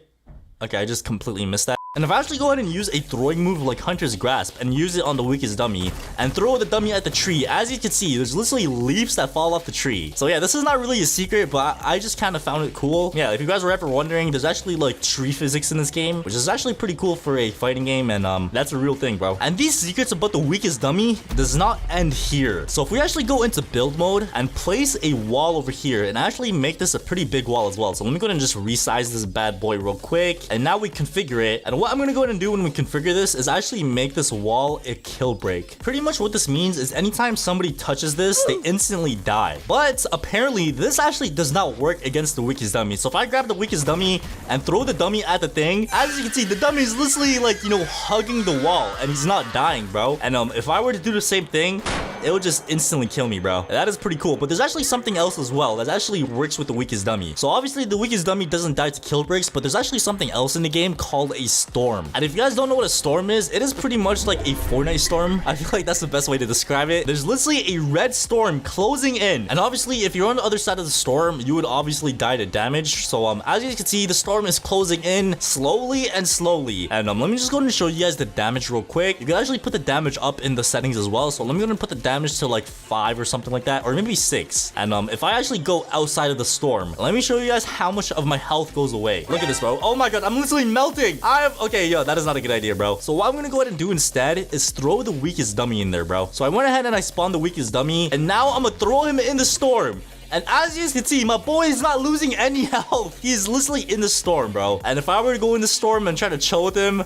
Okay, I just completely missed that. And if I actually go ahead and use a throwing move like Hunter's Grasp and use it on the weakest dummy and throw the dummy at the tree, as you can see, there's literally leaves that fall off the tree. So yeah, this is not really a secret, but I just kind of found it cool. Yeah, if you guys were ever wondering, there's actually like tree physics in this game, which is actually pretty cool for a fighting game, and that's a real thing, bro. And these secrets about the weakest dummy does not end here. So if we actually go into build mode and place a wall over here and actually make this a pretty big wall as well. So let me go ahead and just resize this bad boy real quick. And now we configure it. And what I'm gonna go ahead and do when we configure this is actually make this wall a kill break. Pretty much what this means is anytime somebody touches this, they instantly die. But apparently this actually does not work against the weakest dummy. So if I grab the weakest dummy and throw the dummy at the thing, as you can see, the dummy is literally like, you know, hugging the wall and he's not dying, bro. And if I were to do the same thing, it would just instantly kill me, bro. That is pretty cool. But there's actually something else as well that actually works with the weakest dummy. So obviously the weakest dummy doesn't die to kill breaks, but there's actually something else in the game called a storm. And if you guys don't know what a storm is, it is pretty much like a Fortnite storm. I feel like that's the best way to describe it. There's literally a red storm closing in. And obviously if you're on the other side of the storm, you would obviously die to damage. So as you can see, the storm is closing in slowly and slowly. And let me just go ahead and show you guys the damage real quick. You can actually put the damage up in the settings as well. So let me go ahead and put the damage to like 5 or something like that, or maybe 6. And if I actually go outside of the storm, let me show you guys how much of my health goes away. Look at this, bro. Oh my god, I'm literally melting. Okay, yo, that is not a good idea, bro. So what I'm gonna go ahead and do instead is throw the weakest dummy in there, bro. So I went ahead and I spawned the weakest dummy, and now I'm gonna throw him in the storm. And as you guys can see, my boy is not losing any health. He's literally in the storm, bro. And if I were to go in the storm and try to chill with him,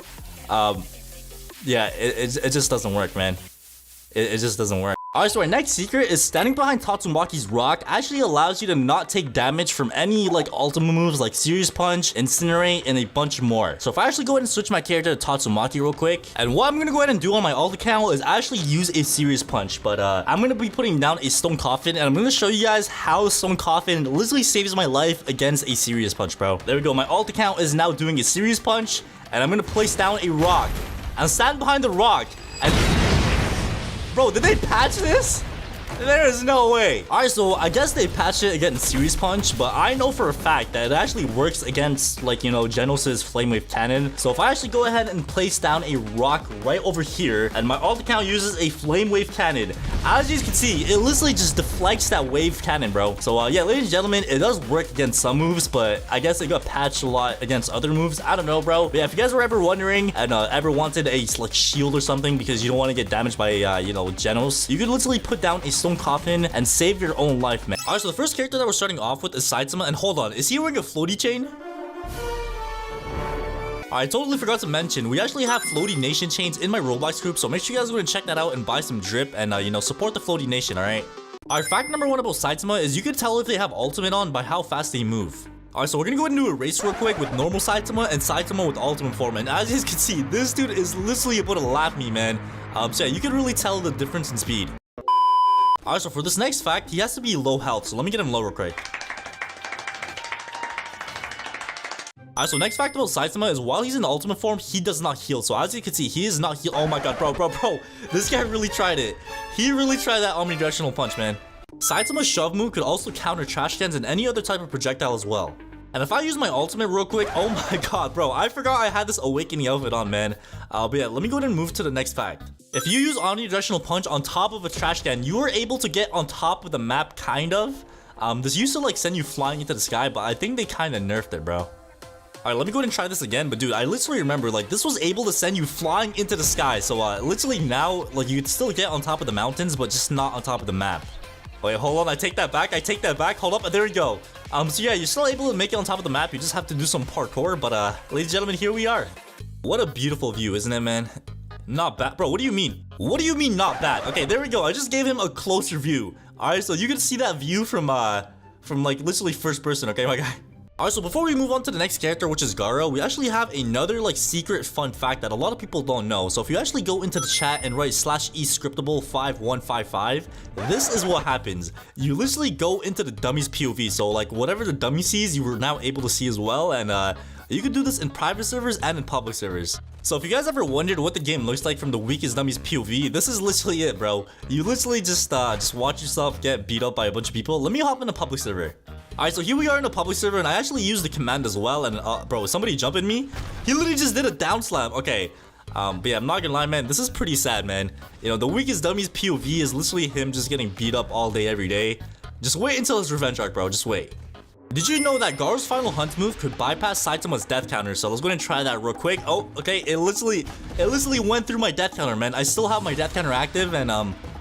yeah, it just doesn't work, man. It just doesn't work. Alright, so our next secret is standing behind Tatsumaki's rock actually allows you to not take damage from any like ultimate moves like Serious Punch, Incinerate, and a bunch more. So if I actually go ahead and switch my character to Tatsumaki real quick, and what I'm gonna go ahead and do on my alt account is actually use a Serious Punch, but I'm gonna be putting down a Stone Coffin, and I'm gonna show you guys how Stone Coffin literally saves my life against a Serious Punch, bro. There we go, my alt account is now doing a Serious Punch, and I'm gonna place down a rock, and stand behind the rock, and bro, did they patch this? There is no way. Alright, so I guess they patched it against Serious Punch, but I know for a fact that it actually works against, like, you know, Genos' Flame Wave Cannon. So if I actually go ahead and place down a rock right over here, and my alt account uses a Flame Wave Cannon, as you can see, it literally just deflects that wave cannon, bro. So yeah, ladies and gentlemen, it does work against some moves, but I guess it got patched a lot against other moves. I don't know, bro. But yeah, if you guys were ever wondering and ever wanted a like shield or something because you don't want to get damaged by you know, Genos, you could literally put down a Stone Coffin and save your own life, man. Alright, so the first character that we're starting off with is Saitama, and hold on, is he wearing a floaty chain? I totally forgot to mention, we actually have Floaty Nation chains in my Roblox group, so make sure you guys go and check that out and buy some drip and, you know, support the Floaty Nation, alright? Alright, fact number one about Saitama is you can tell if they have ultimate on by how fast they move. Alright, so we're gonna go ahead and do a race real quick with normal Saitama and Saitama with ultimate form, and as you guys can see, this dude is literally about to lap me, man. So yeah, you can really tell the difference in speed. Alright, so for this next fact, he has to be low health, so let me get him low real quick. Alright, so next fact about Saitama is while he's in ultimate form, he does not heal. So as you can see, he is not heal. Oh my god, bro. This guy really tried it. He really tried that omnidirectional punch, man. Saitama's shove move could also counter trash cans and any other type of projectile as well. And if I use my ultimate real quick, oh my god, bro, I forgot I had this awakening outfit on, man. But yeah, let me go ahead and move to the next fact. If you use omnidirectional punch on top of a trash can, you are able to get on top of the map, kind of. This used to like send you flying into the sky, but I think they kind of nerfed it, bro. Alright, let me go ahead and try this again, but dude, I literally remember, like, this was able to send you flying into the sky, so, literally now, like, you could still get on top of the mountains, but just not on top of the map. Wait, hold on, I take that back, hold up, there we go. So yeah, you're still able to make it on top of the map, you just have to do some parkour, but, ladies and gentlemen, here we are. What a beautiful view, isn't it, man? Not bad, bro, what do you mean? What do you mean, not bad? Okay, there we go, I just gave him a closer view. Alright, so you can see that view from, like, literally first person, okay, my guy? Alright, so before we move on to the next character, which is Garo, we actually have another like secret fun fact that a lot of people don't know. So if you actually go into the chat and write /escriptable5155, this is what happens. You literally go into the dummy's POV, so like whatever the dummy sees, you were now able to see as well, and you can do this in private servers and in public servers. So if you guys ever wondered what the game looks like from the weakest dummy's POV, this is literally it, bro. You literally just watch yourself get beat up by a bunch of people. Let me hop in a public server. Alright, so here we are in a public server, and I actually used the command as well, and bro, is somebody jumping me? He literally just did a down slam. Okay, but yeah, I'm not gonna lie, man, this is pretty sad, man. You know, the weakest dummy's POV is literally him just getting beat up all day, every day. Just wait until his revenge arc, bro, just wait. Did you know that Garo's final hunt move could bypass Saitama's death counter? So let's go ahead and try that real quick. Oh, okay, it literally went through my death counter, man. I still have my death counter active, and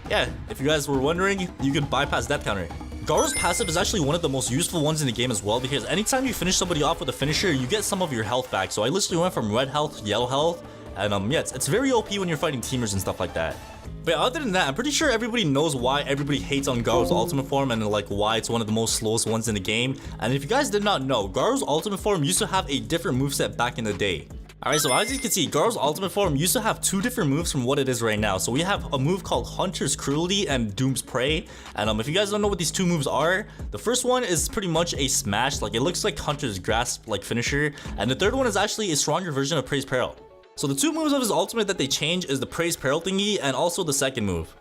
yeah, if you guys were wondering, you can bypass death counter. Garo's passive is actually one of the most useful ones in the game as well, because anytime you finish somebody off with a finisher, you get some of your health back. So I literally went from red health to yellow health, and yeah, it's very OP when you're fighting teamers and stuff like that. But other than that, I'm pretty sure everybody knows why everybody hates on Garo's ultimate form and like why it's one of the most slowest ones in the game. And if you guys did not know, Garo's ultimate form used to have a different moveset back in the day. Alright, so as you can see, Garo's ultimate form used to have two different moves from what it is right now. So we have a move called Hunter's Cruelty and Doom's Prey. And if you guys don't know what these two moves are, the first one is pretty much a smash, like it looks like Hunter's Grasp like finisher. And the third one is actually a stronger version of Praise Peril. So the two moves of his ultimate that they change is the Praise Peril thingy and also the second move.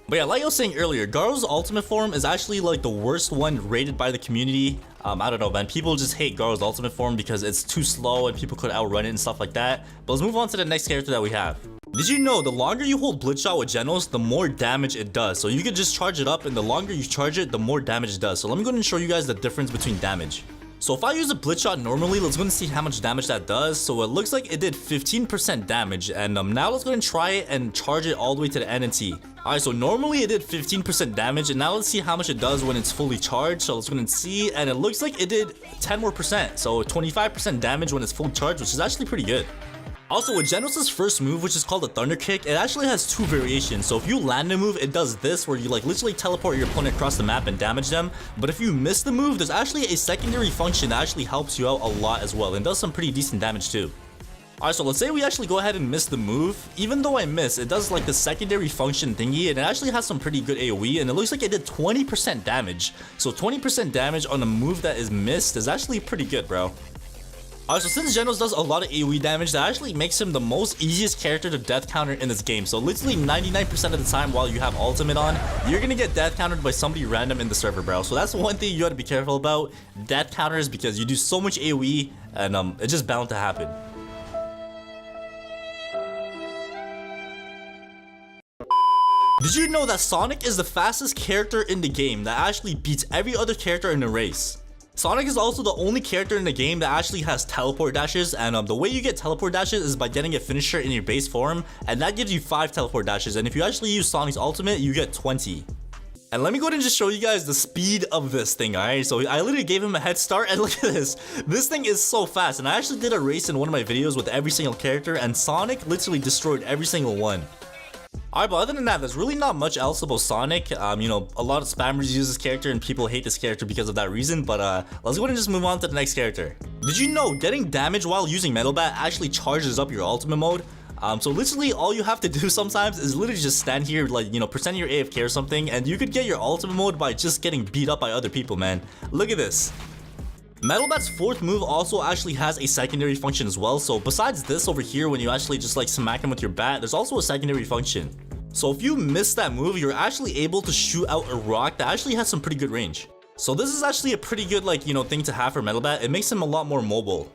But yeah, like I was saying earlier, Garo's ultimate form is actually like the worst one rated by the community. I don't know, man. People just hate Garo's ultimate form because it's too slow and people could outrun it and stuff like that. But let's move on to the next character that we have. Did you know the longer you hold Blitzshot with Genos, the more damage it does? So you can just charge it up, and the longer you charge it, the more damage it does. So let me go ahead and show you guys the difference between damage. So if I use a blitz shot normally, let's go and see how much damage that does. So it looks like it did 15% damage, and now let's go and try it and charge it all the way to the end and see. Alright, so normally it did 15% damage, and now let's see how much it does when it's fully charged. So let's go and see, and it looks like it did 10 more percent, so 25% damage when it's fully charged, which is actually pretty good. Also, with Genos' first move, which is called the Thunder Kick, it actually has two variations. So if you land a move, it does this, where you like literally teleport your opponent across the map and damage them. But if you miss the move, there's actually a secondary function that actually helps you out a lot as well, and does some pretty decent damage too. Alright, so let's say we actually go ahead and miss the move. Even though I miss, it does like the secondary function thingy, and it actually has some pretty good AoE, and it looks like it did 20% damage. So 20% damage on a move that is missed is actually pretty good, bro. Alright, so since Genos does a lot of AoE damage, that actually makes him the most easiest character to death counter in this game. So literally 99% of the time while you have ultimate on, you're gonna get death countered by somebody random in the server, bro. So that's one thing you gotta be careful about, death counters, because you do so much AoE, and it's just bound to happen. Did you know that Sonic is the fastest character in the game that actually beats every other character in the race? Sonic is also the only character in the game that actually has teleport dashes, and the way you get teleport dashes is by getting a finisher in your base form, and that gives you 5 teleport dashes, and if you actually use Sonic's ultimate, you get 20. And let me go ahead and just show you guys the speed of this thing, alright? So I literally gave him a head start, and look at this. This thing is so fast, and I actually did a race in one of my videos with every single character, and Sonic literally destroyed every single one. Alright, but other than that, there's really not much else about Sonic. You know, a lot of spammers use this character and people hate this character because of that reason, but let's go ahead and just move on to the next character. Did you know getting damage while using Metal Bat actually charges up your ultimate mode? So literally all you have to do sometimes is literally just stand here, like, you know, pretend you're AFK or something, and you could get your ultimate mode by just getting beat up by other people, man. Look at this. Metal Bat's fourth move also actually has a secondary function as well. So besides this over here, when you actually just like smack him with your bat, there's also a secondary function. So if you miss that move, you're actually able to shoot out a rock that actually has some pretty good range. So this is actually a pretty good, like, you know, thing to have for Metal Bat. It makes him a lot more mobile.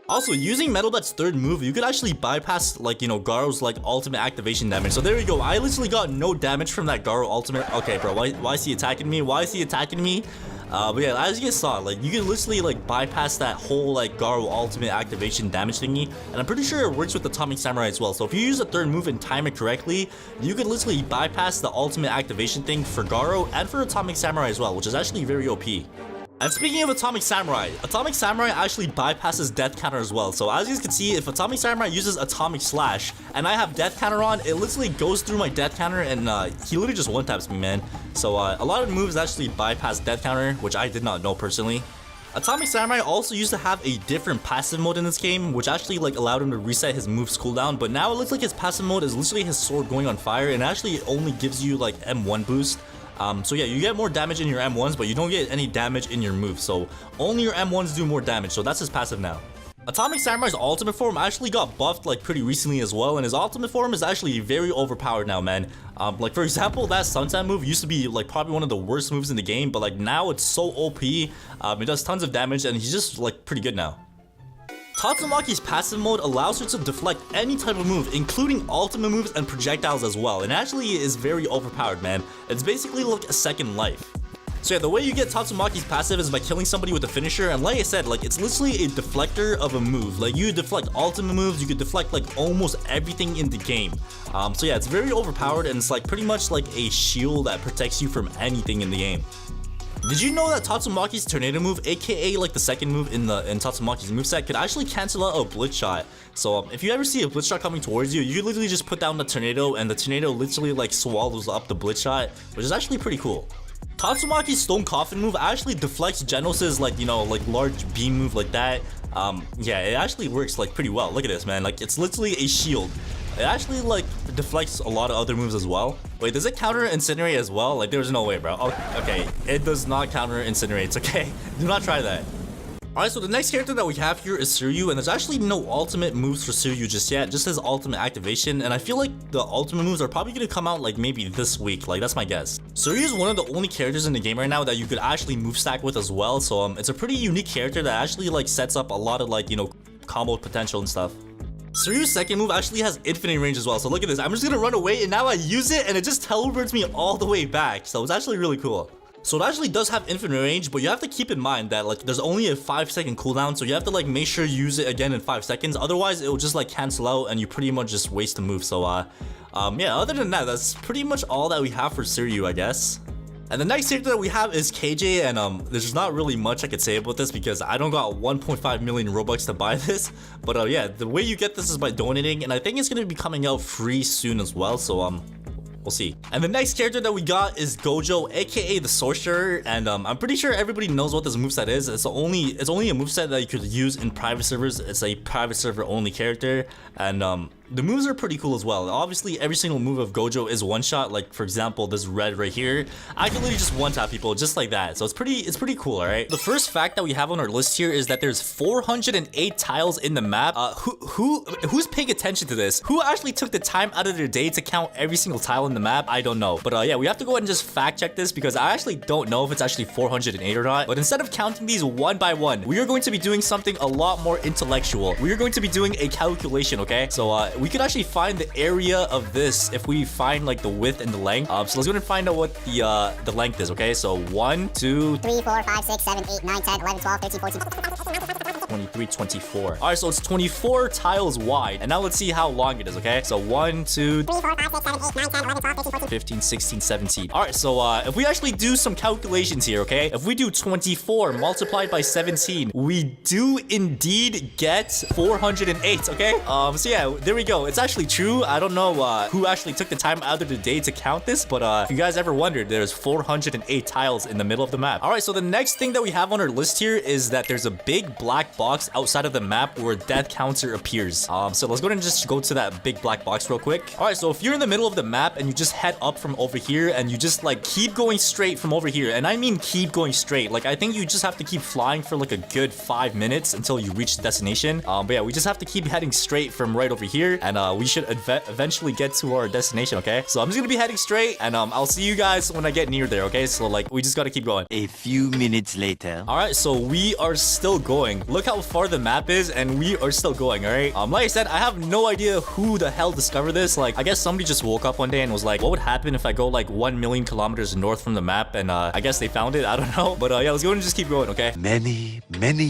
Also, using Metal Bat's third move, you could actually bypass, like, you know, Garo's like ultimate activation damage. So there we go. I literally got no damage from that Garo ultimate. Okay, bro, why is he attacking me? Why is he attacking me? But yeah, as you guys saw, like, you can literally like bypass that whole like Garo ultimate activation damage thingy, and I'm pretty sure it works with Atomic Samurai as well. So if you use the third move and time it correctly, you can literally bypass the ultimate activation thing for Garo and for Atomic Samurai as well, which is actually very OP. And speaking of Atomic Samurai actually bypasses Death Counter as well. So as you guys can see, if Atomic Samurai uses Atomic Slash and I have Death Counter on, it literally goes through my Death Counter, and he literally just one-taps me, man. So a lot of moves actually bypass Death Counter, which I did not know personally. Atomic Samurai also used to have a different passive mode in this game, which actually like allowed him to reset his moves cooldown, but now it looks like his passive mode is literally his sword going on fire, and actually it only gives you like M1 boost. So yeah, you get more damage in your M1s, but you don't get any damage in your moves, so only your M1s do more damage, so that's his passive now. Atomic Samurai's ultimate form actually got buffed like pretty recently as well, and his ultimate form is actually very overpowered now, man. Like for example, that sunset move used to be like probably one of the worst moves in the game, but like now it's so OP, it does tons of damage, and he's just like pretty good now. Tatsumaki's passive mode allows her to deflect any type of move, including ultimate moves and projectiles as well, and actually is very overpowered, man. It's basically like a second life. So yeah, the way you get Tatsumaki's passive is by killing somebody with a finisher, and like I said, like it's literally a deflector of a move. Like you deflect ultimate moves, you could deflect like almost everything in the game. So yeah, it's very overpowered, and it's like pretty much like a shield that protects you from anything in the game. Did you know that Tatsumaki's tornado move, aka like the second move in Tatsumaki's moveset, could actually cancel out a blitz shot? So if you ever see a blitz shot coming towards you, you literally just put down the tornado, and the tornado literally like swallows up the blitz shot, which is actually pretty cool. Tatsumaki's stone coffin move actually deflects Genos's like, you know, like large beam move like that. Yeah, it actually works like pretty well. Look at this, man. Like it's literally a shield. It actually like deflects a lot of other moves as well. Wait, does it counter incinerate as well? Like there's no way, bro. Oh, okay, it does not counter incinerate. Okay, do not try that. Alright, so the next character that we have here is Suryu, and there's actually no ultimate moves for Suryu just yet, just his ultimate activation, and I feel like the ultimate moves are probably gonna come out like maybe this week, like that's my guess. Suryu is one of the only characters in the game right now that you could actually move stack with as well, so it's a pretty unique character that actually like sets up a lot of like, you know, combo potential and stuff. Suryu's second move actually has infinite range as well, so look at this. I'm just gonna run away, and now I use it, and it just teleports me all the way back, so it's actually really cool. So it actually does have infinite range, but you have to keep in mind that like there's only a 5-second cooldown, so you have to like make sure you use it again in 5 seconds. Otherwise, it will just like cancel out and you pretty much just waste the move. So yeah, other than that, that's pretty much all that we have for Suryu, I guess. And the next character that we have is KJ, and there's not really much I could say about this because I don't got 1.5 million Robux to buy this. But yeah, the way you get this is by donating, and I think it's gonna be coming out free soon as well. So we'll see. And the next character that we got is Gojo, aka the Sorcerer, and I'm pretty sure everybody knows what this moveset is. It's only a moveset that you could use in private servers. It's a private server only character, and the moves are pretty cool as well. Obviously, every single move of Gojo is one shot. Like for example, this red right here, I can literally just one tap people just like that. So it's pretty cool, all right? The first fact that we have on our list here is that there's 408 tiles in the map. Who's paying attention to this? Who actually took the time out of their day to count every single tile in the map? I don't know. But yeah, we have to go ahead and just fact check this because I actually don't know if it's actually 408 or not. But instead of counting these one by one, we are going to be doing something a lot more intellectual. We are going to be doing a calculation, okay? So we could actually find the area of this if we find like the width and the length. So let's go ahead and find out what the length is, okay? So 1, 2, 3, 4, 5, 6, 7, 8, 9, 10, 11, 12, 13, 14, 23, 24. All right, so it's 24 tiles wide. And now let's see how long it is, okay? So 1, 2, 3, 4, 5, 6, 7, 8, 9, 10, 11, 12, 13, 14, 15, 16, 17. All right, so if we actually do some calculations here, okay? If we do 24 multiplied by 17, we do indeed get 408, okay? So yeah, there we go. It's actually true. I don't know who actually took the time out of the day to count this, but if you guys ever wondered, there's 408 tiles in the middle of the map. All right, so the next thing that we have on our list here is that there's a big black box outside of the map where a death counter appears. So let's go ahead and just go to that big black box real quick. All right, so if you're in the middle of the map and you just head up from over here and you just like keep going straight from over here, and I mean keep going straight, like I think you just have to keep flying for like a good 5 minutes until you reach the destination. But yeah, we just have to keep heading straight from right over here, and we should eventually get to our destination, okay? So I'm just gonna be heading straight, and I'll see you guys when I get near there, okay? So like we just gotta keep going. A few minutes later. All right, so we are still going. Look how far the map is, and we are still going, all right? Like I said, I have no idea who the hell discovered this. Like I guess somebody just woke up one day and was like, what would happen if I go like 1 million kilometers north from the map? And I guess they found it. I don't know, but yeah, let's go and just keep going, okay? Many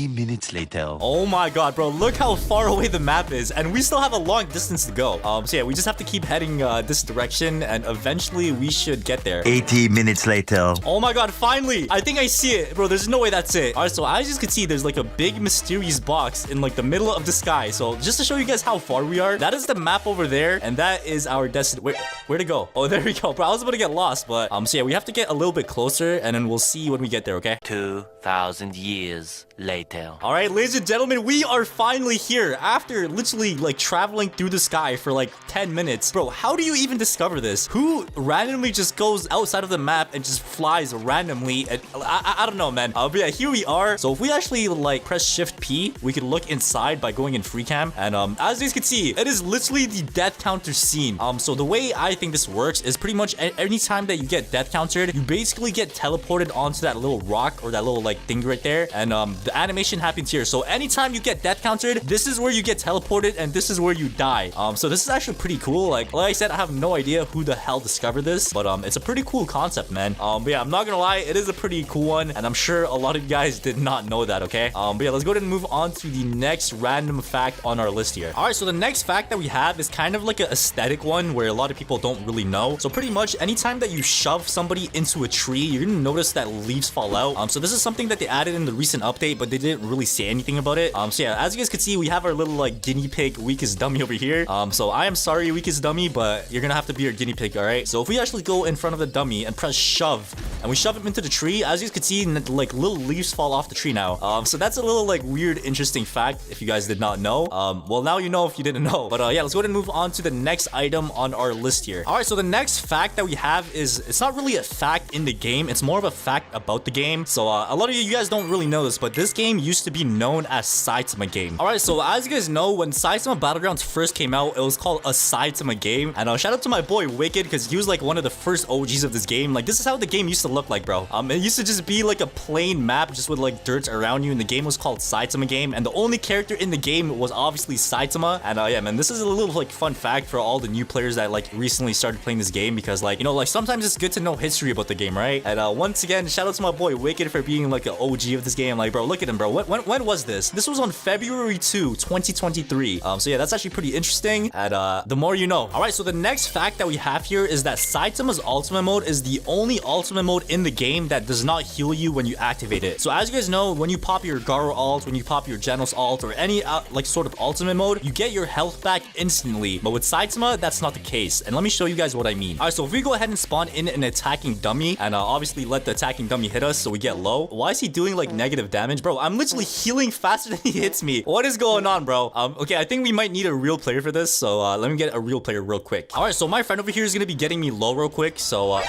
minutes later. Oh my god, bro, look how far away the map is, and we still have a long distance to go. So yeah, we just have to keep heading this direction, and eventually we should get there. 80 minutes later. Oh my god, finally! I think I see it, bro. There's no way that's it. All right, so as you can see, there's like a big mysterious box in like the middle of the sky. So just to show you guys how far we are, that is the map over there, and that is our destination. Wait, where to go? Oh, there we go, bro. I was about to get lost, but so yeah, we have to get a little bit closer, and then we'll see when we get there, okay? 2,000 years later. All right, ladies and gentlemen, we are finally here after literally like traveling through the sky for like 10 minutes. Bro, how do you even discover this? Who randomly just goes outside of the map and just flies randomly? And I don't know, man. But yeah, here we are. So if we actually like press Shift P, we can look inside by going in free cam. And as you can see, it is literally the death counter scene. So the way I think this works is pretty much any time that you get death countered, you basically get teleported onto that little rock or that little like thing right there. And the animation happens here. So anytime you get death countered, this is where you get teleported, and this is where you die. So this is actually pretty cool. Like I said, I have no idea who the hell discovered this, but it's a pretty cool concept, man. But yeah, I'm not gonna lie, it is a pretty cool one, and I'm sure a lot of you guys did not know that, okay? But yeah, let's go ahead and move on to the next random fact on our list here. All right, so the next fact that we have is kind of like an aesthetic one where a lot of people don't really know. So pretty much anytime that you shove somebody into a tree, you're gonna notice that leaves fall out. So this is something that they added in the recent update, but they didn't really say anything about it. So yeah, as you guys can see, we have our little like guinea pig weakest dummy over here. So I am sorry, weakest dummy, but you're gonna have to be our guinea pig, all right? So if we actually go in front of the dummy and press shove, and we shove him into the tree, as you can see, like little leaves fall off the tree now. So that's a little like weird, interesting fact if you guys did not know. Well, now you know if you didn't know. But yeah, let's go ahead and move on to the next item on our list here. All right, so the next fact that we have is, it's not really a fact in the game, it's more of a fact about the game. So a lot of you guys don't really know this, but this game used to be known as Saitama game. All right, so as you guys know, when Saitama Battlegrounds first came out, it was called a Saitama game. And shout out to my boy Wicked, because he was like one of the first OGs of this game. Like this is how the game used to look like, bro. It used to just be like a plain map just with like dirt around you, and the game was called Saitama game, and the only character in the game was obviously Saitama. And yeah, man, this is a little like fun fact for all the new players that like recently started playing this game, because like, you know, like sometimes it's good to know history about the game, right? And once again, shout out to my boy Wicked for being like an OG of this game. Like, bro, look at him, bro. When was this? This was on February 2, 2023. So yeah, that's actually pretty interesting. And the more you know. All right, so the next fact that we have here is that Saitama's ultimate mode is the only ultimate mode in the game that does not heal you when you activate it. So as you guys know, when you pop your Garo ult, when you pop your Genos ult, or any like sort of ultimate mode, you get your health back instantly. But with Saitama, that's not the case. And let me show you guys what I mean. All right, so if we go ahead and spawn in an attacking dummy, and obviously let the attacking dummy hit us so we get low. Why is he doing like negative damage? Bro, I'm literally healing faster than he hits me. What is going on, bro? Okay, I think we might need a real player for this. So let me get a real player real quick. All right, so my friend over here is going to be getting me low real quick. So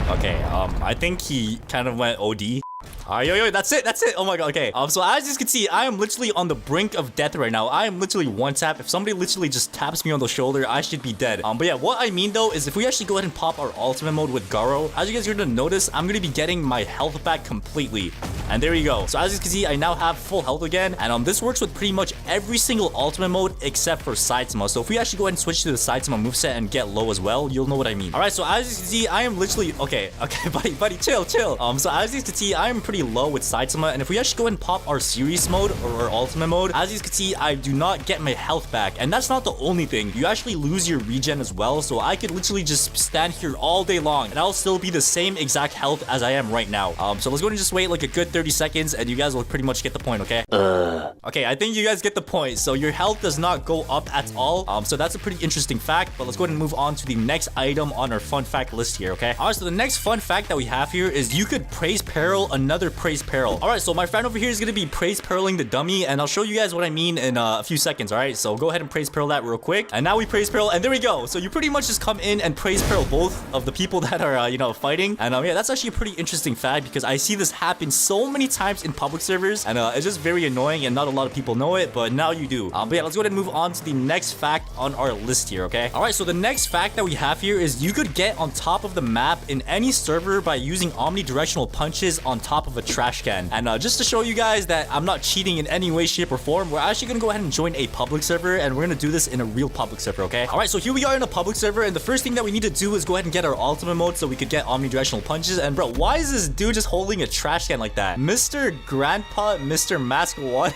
okay, I think he kind of went OD. Alright, yo, that's it. Oh my god, okay. So as you can see, I am literally on the brink of death right now. I am literally one tap. If somebody literally just taps me on the shoulder, I should be dead. But yeah, what I mean though is if we actually go ahead and pop our ultimate mode with Garo, as you guys are gonna notice, I'm gonna be getting my health back completely. And there you go. So as you can see, I now have full health again. And this works with pretty much every single ultimate mode except for Saitama. So if we actually go ahead and switch to the Saitama moveset and get low as well, you'll know what I mean. Alright, so as you can see, I am literally okay, buddy, chill. So as you can see, I am pretty low with Saitama, and if we actually go ahead and pop our series mode or our ultimate mode, as you can see, I do not get my health back. And that's not the only thing. You actually lose your regen as well, so I could literally just stand here all day long and I'll still be the same exact health as I am right now. So let's go and just wait like a good 30 seconds and you guys will pretty much get the point, okay? Okay, I think you guys get the point. So your health does not go up at all. So that's a pretty interesting fact, but let's go ahead and move on to the next item on our fun fact list here, okay? Alright, so the next fun fact that we have here is you could praise peril another praise peril. Alright, so my friend over here is going to be praise pearling the dummy, and I'll show you guys what I mean in a few seconds, alright? So go ahead and praise peril that real quick. And now we praise peril, and there we go. So you pretty much just come in and praise peril both of the people that are, you know, fighting. And yeah, that's actually a pretty interesting fact because I see this happen so many times in public servers, and it's just very annoying and not a lot of people know it, but now you do. But yeah, let's go ahead and move on to the next fact on our list here, okay? Alright, so the next fact that we have here is you could get on top of the map in any server by using omnidirectional punches on top of a trash can. And just to show you guys that I'm not cheating in any way, shape, or form, we're actually gonna go ahead and join a public server, and we're gonna do this in a real public server, okay? Alright, so here we are in a public server, and the first thing that we need to do is go ahead and get our ultimate mode so we could get omnidirectional punches. And bro, why is this dude just holding a trash can like that? Mr. Grandpa, Mr. Mask 1.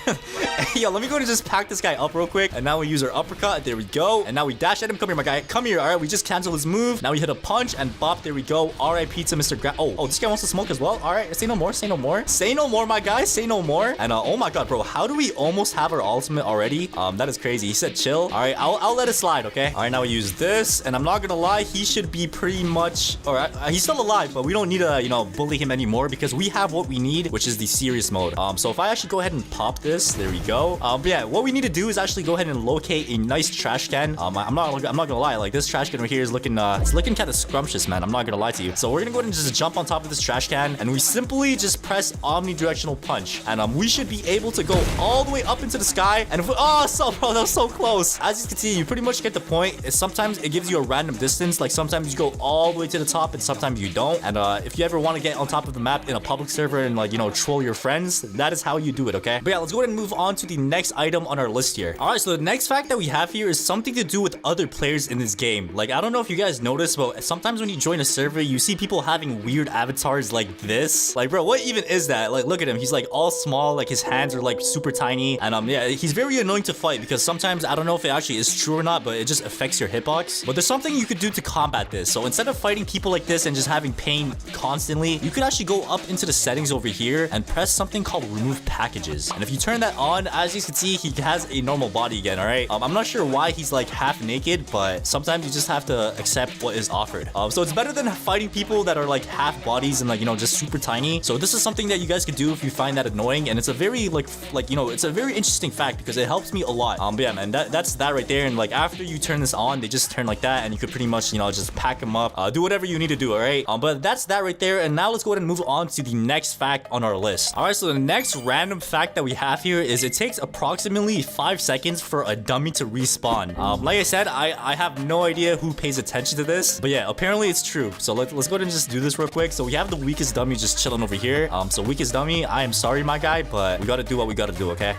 Yo, let me go and just pack this guy up real quick. And now we use our uppercut. There we go. And now we dash at him. Come here, my guy. Come here. Alright, we just cancel his move. Now we hit a punch and bop. There we go. RIP to Mr. Oh, this guy wants to smoke as well. Alright, say no more. Say no more. Say no more, my guy. Say no more. And oh my god, bro, how do we almost have our ultimate already? That is crazy. He said chill. Alright, I'll let it slide, okay? Alright, now we use this, and I'm not gonna lie, he should be pretty much alright. He's still alive, but we don't need to, you know, bully him anymore because we have what we need, which is the serious mode. So if I actually go ahead and pop this, there we go. But yeah, what we need to do is actually go ahead and locate a nice trash can. I'm not gonna lie, like this trash can right here is looking it's looking kind of scrumptious, man. I'm not gonna lie to you. So we're gonna go ahead and just jump on top of this trash can, and we simply just press omnidirectional punch, and we should be able to go all the way up into the sky. And if we, bro, that was so close. As you can see, you pretty much get the point. Sometimes it gives you a random distance, like sometimes you go all the way to the top and sometimes you don't. And if you ever want to get on top of the map in a public server and, like, you know, troll your friends, that is how you do it, okay? But yeah, let's go ahead and move on to the next item on our list here. All right, so the next fact that we have here is something to do with other players in this game. Like, I don't know if you guys notice, but sometimes when you join a server, you see people having weird avatars like this. Like, bro, what even is that? Like, look at him. He's like all small, like his hands are like super tiny. And yeah, he's very annoying to fight because sometimes, I don't know if it actually is true or not, but it just affects your hitbox. But there's something you could do to combat this. So instead of fighting people like this and just having pain constantly, you could actually go up into the settings over here and press something called remove packages. And if you turn that on, as you can see, he has a normal body again, all right? I'm not sure why he's like half naked, but sometimes you just have to accept what is offered. So it's better than fighting people that are like half bodies and, like, you know, just super tiny. So this is something that you guys could do if you find that annoying, and it's a very like you know, it's a very interesting fact because it helps me a lot. But yeah, man, that's that right there. And like after you turn this on, they just turn like that, and you could pretty much, you know, just pack them up, do whatever you need to do, all right? But that's that right there. And now let's go ahead and move on to the next fact on on our list. All right, so the next random fact that we have here is it takes approximately 5 seconds for a dummy to respawn. Like I said, I have no idea who pays attention to this, but yeah, apparently it's true. So let's go ahead and just do this real quick. So we have the weakest dummy just chilling over here. So weakest dummy, I am sorry, my guy, but we gotta do what we gotta do, okay?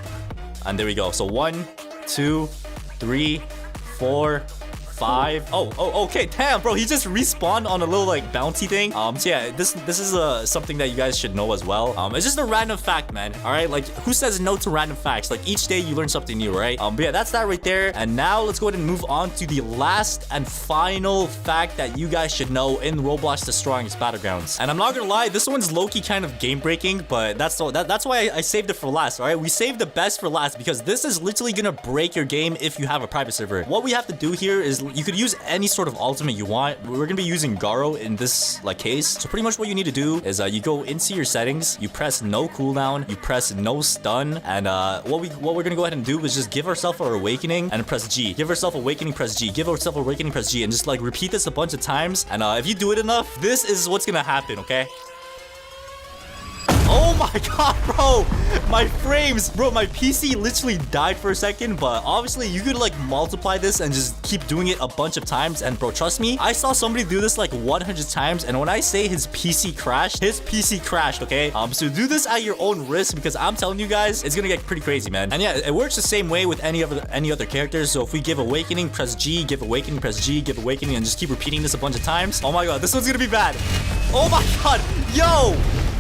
And there we go. So 1, 2, 3, 4, 5. Oh, okay. Damn, bro. He just respawned on a little like bounty thing. So yeah, this is something that you guys should know as well. It's just a random fact, man. All right, like who says no to random facts? Like each day you learn something new, right? But yeah, that's that right there. And now let's go ahead and move on to the last and final fact that you guys should know in Roblox The Strongest Battlegrounds. And I'm not gonna lie, this one's low-key kind of game breaking, but that's why I saved it for last. All right, we saved the best for last because this is literally gonna break your game if you have a private server. What we have to do here is you could use any sort of ultimate you want. We're gonna be using Garo in this like case. So pretty much what you need to do is you go into your settings, you press no cooldown, you press no stun, and what we're gonna go ahead and do is just give ourselves our awakening and press G. Give ourselves awakening, press G. Give ourselves awakening, press G, and just like repeat this a bunch of times. And if you do it enough, this is what's gonna happen, okay? Oh my god, bro, my frames, bro, my PC literally died for a second, but obviously you could like multiply this and just keep doing it a bunch of times. And bro, trust me, I saw somebody do this like 100 times, and when I say his PC crashed, okay? So do this at your own risk because I'm telling you guys, it's gonna get pretty crazy, man. And yeah, it works the same way with any other characters. So if we give awakening, press G, give awakening, press G, give awakening, and just keep repeating this a bunch of times. Oh my god, this one's gonna be bad. Oh my god, yo.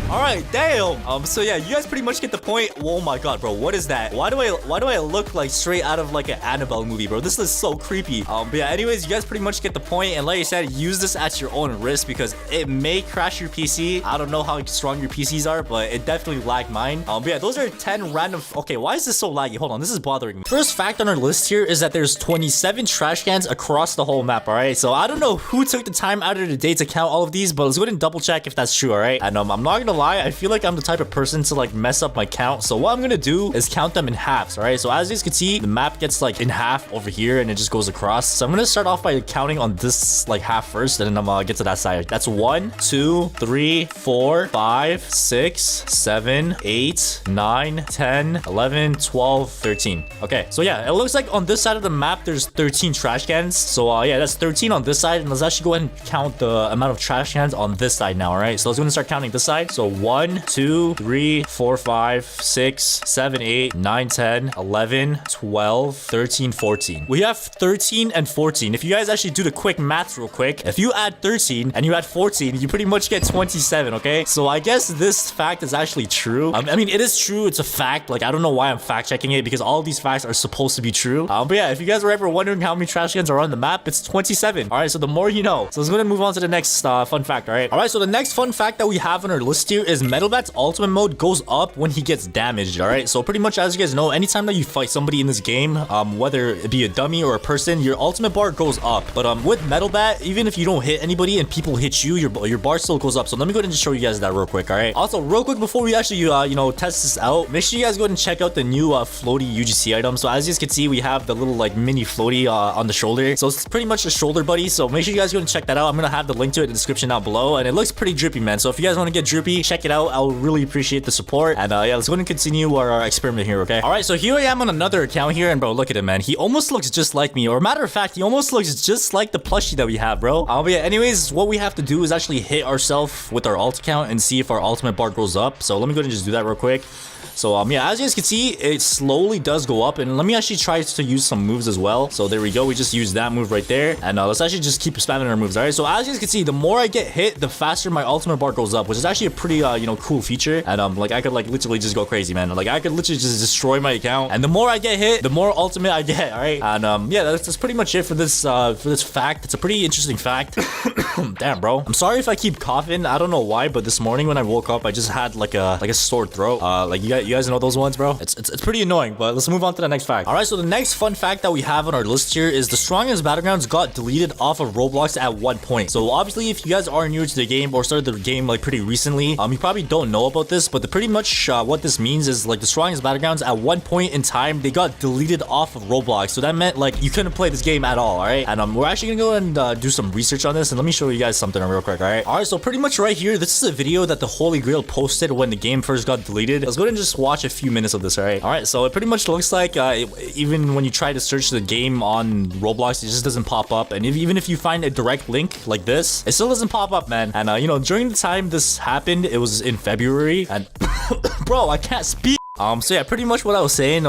All right, damn. So yeah, you guys pretty much get the point. Oh my god, bro, what is that? Why do I look like straight out of like an Annabelle movie, bro? This is so creepy. But yeah, anyways, you guys pretty much get the point. And like I said, use this at your own risk because it may crash your PC. I don't know how strong your PCs are, but it definitely lagged mine. But yeah, those are 10 random. Okay, why is this so laggy? Hold on, this is bothering me. First fact on our list here is that there's 27 trash cans across the whole map. All right, so I don't know who took the time out of the day to count all of these, but let's go ahead and double check if that's true. All right, and I'm not gonna lie, I feel like I'm the type of person to like mess up my count. So what I'm gonna do is count them in halves. All right, so as you guys can see, the map gets like in half over here and it just goes across. So I'm gonna start off by counting on this like half first, and then I'm gonna get to that side. That's 1, 2, 3, 4, 5, 6, 7, 8, 9, 10, 11, 12, 13. Okay, so yeah, it looks like on this side of the map there's 13 trash cans. So yeah, that's 13 on this side, and let's actually go ahead and count the amount of trash cans on this side now. All right, so let's go and start counting this side. So 1, 2, 3, 4, 5, 6, 7, 8, 9, 10, 11, 12, 13, 14. We have 13 and 14. If you guys actually do the quick math real quick, if you add 13 and you add 14, you pretty much get 27, okay? So I guess this fact is actually true. I mean, it is true. It's a fact. Like, I don't know why I'm fact checking it because all of these facts are supposed to be true. But yeah, if you guys were ever wondering how many trash cans are on the map, it's 27. All right, so the more you know. So let's go ahead and move on to the next fun fact, all right? All right, so the next fun fact that we have on our list here is Metalbat's ultimate mode goes up when he gets damaged. All right, so pretty much as you guys know, anytime that you fight somebody in this game, whether it be a dummy or a person, your ultimate bar goes up. But with Metalbat, even if you don't hit anybody and people hit you, your bar still goes up. So let me go ahead and just show you guys that real quick. All right, also real quick before we actually test this out, make sure you guys go ahead and check out the new floaty UGC item. So as you guys can see, we have the little like mini floaty on the shoulder. So it's pretty much a shoulder buddy. So make sure you guys go and check that out. I'm gonna have the link to it in the description down below, and it looks pretty drippy, man. So if you guys want to get drippy, check it out. I'll really appreciate the support. And yeah, let's go ahead and continue our experiment here, okay? All right, so here I am on another account here, and bro, look at him, man. He almost looks just like me, or matter of fact, he almost looks just like the plushie that we have, bro. But yeah, anyways, what we have to do is actually hit ourselves with our ult count and see if our ultimate bar goes up. So let me go ahead and just do that real quick. So yeah, as you guys can see, it slowly does go up, and let me actually try to use some moves as well. So there we go, we just used that move right there, and let's actually just keep spamming our moves. All right, so as you guys can see, the more I get hit, the faster my ultimate bar goes up, which is actually a pretty cool feature. And like I could like literally just go crazy, man. Like I could literally just destroy my account, and the more I get hit, the more ultimate I get. All right, and yeah, that's pretty much it for this fact. It's a pretty interesting fact. Damn, bro, I'm sorry if I keep coughing. I don't know why, but this morning when I woke up, I just had like a sore throat. Like you guys know those ones, bro. It's pretty annoying, but let's move on to the next fact. All right, so the next fun fact that we have on our list here is the strongest Battlegrounds got deleted off of Roblox at one point. So obviously, if you guys are new to the game or started the game like pretty recently, You probably don't know about this, but pretty much what this means is like the strongest battlegrounds at one point in time, they got deleted off of Roblox. So that meant like you couldn't play this game at all, all right? And we're actually gonna go and do some research on this, and let me show you guys something real quick, all right? All right, so pretty much right here, this is a video that the Holy Grail posted when the game first got deleted. Let's go ahead and just watch a few minutes of this, all right? All right, so it pretty much looks like even when you try to search the game on Roblox, it just doesn't pop up. And even if you find a direct link like this, it still doesn't pop up, man. And you know, during the time this happened, it was in February, and bro, I can't speak. So yeah, pretty much what I was saying,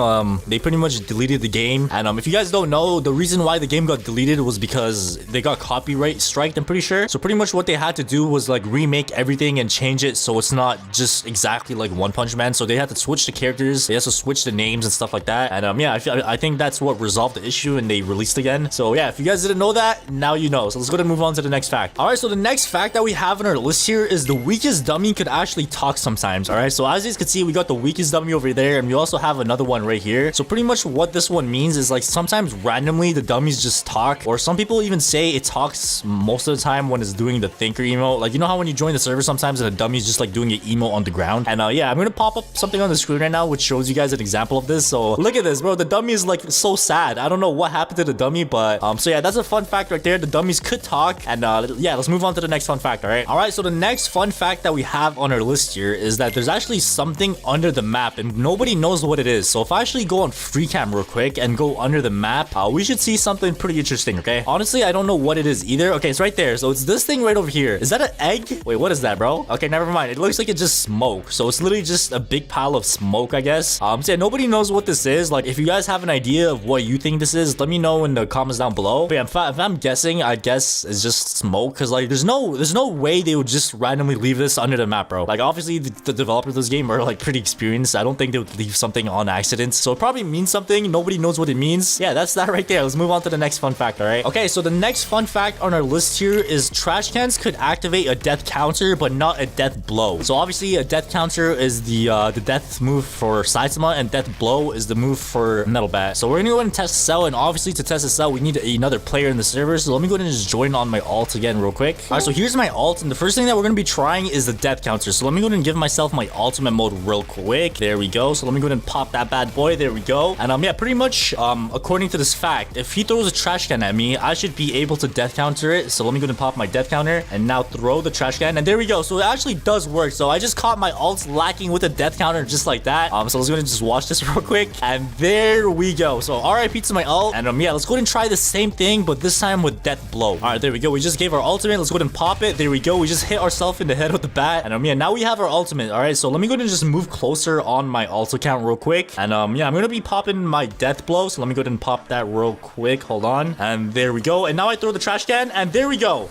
they pretty much deleted the game. And if you guys don't know, the reason why the game got deleted was because they got copyright striked, I'm pretty sure. So pretty much what they had to do was like remake everything and change it so it's not just exactly like One Punch Man. So they had to switch the characters, they had to switch the names and stuff like that. And yeah, I think that's what resolved the issue and they released again. So yeah, if you guys didn't know that, now you know. So let's go ahead and move on to the next fact. All right, so the next fact that we have on our list here is the weakest dummy could actually talk sometimes. All right, so as you guys can see, we got the weakest dummy over there, and we also have another one right here. So pretty much what this one means is like sometimes randomly the dummies just talk, or some people even say it talks most of the time when it's doing the thinker emote. Like, you know how when you join the server sometimes the dummy's just like doing an emote on the ground. And yeah, I'm gonna pop up something on the screen right now which shows you guys an example of this. So look at this, bro. The dummy is like so sad. I don't know what happened to the dummy, but so yeah, that's a fun fact right there. The dummies could talk. And yeah, let's move on to the next fun fact. All right, so the next fun fact that we have on our list here is that there's actually something under the map and nobody knows what it is. So if I actually go on free cam real quick and go under the map, we should see something pretty interesting. Okay, honestly, I don't know what it is either. Okay, it's right there. So it's this thing right over here. Is that an egg? Wait, what is that, bro? Okay, never mind. It looks like it's just smoke. So it's literally just a big pile of smoke, I guess. So yeah, nobody knows what this is. Like, if you guys have an idea of what you think this is, let me know in the comments down below. But yeah, if I'm guessing, I guess it's just smoke, because like there's no way they would just randomly leave this under the map, bro. Like, obviously the developers of this game are like pretty experienced. I don't think they would leave something on accident. So it probably means something. Nobody knows what it means. Yeah, that's that right there. Let's move on to the next fun fact, all right? Okay, so the next fun fact on our list here is trash cans could activate a death counter, but not a death blow. So obviously a death counter is the death move for Saitama, and death blow is the move for Metal Bat. So we're gonna go ahead and test the cell, and obviously to test this out, we need another player in the server. So let me go ahead and just join on my alt again real quick. All right, so here's my alt, and the first thing that we're gonna be trying is the death counter. So let me go ahead and give myself my ultimate mode real quick. There we go. So let me go ahead and pop that bad boy. There we go. And yeah, pretty much according to this fact, if he throws a trash can at me, I should be able to death counter it. So let me go ahead and pop my death counter and now throw the trash can, and there we go. So it actually does work. So I just caught my ults lacking with a death counter just like that. So let's go ahead and just watch this real quick, and there we go. So RIP to my ult, and yeah, let's go ahead and try the same thing, but this time with death blow. All right, there we go. We just gave our ultimate. Let's go ahead and pop it. There we go. We just hit ourselves in the head with the bat, and yeah, now we have our ultimate. All right, so let me go ahead and just move closer on my ult account real quick, and yeah, I'm gonna be popping my death blow. So let me go ahead and pop that real quick. Hold on, and there we go. And now I throw the trash can, and there we go.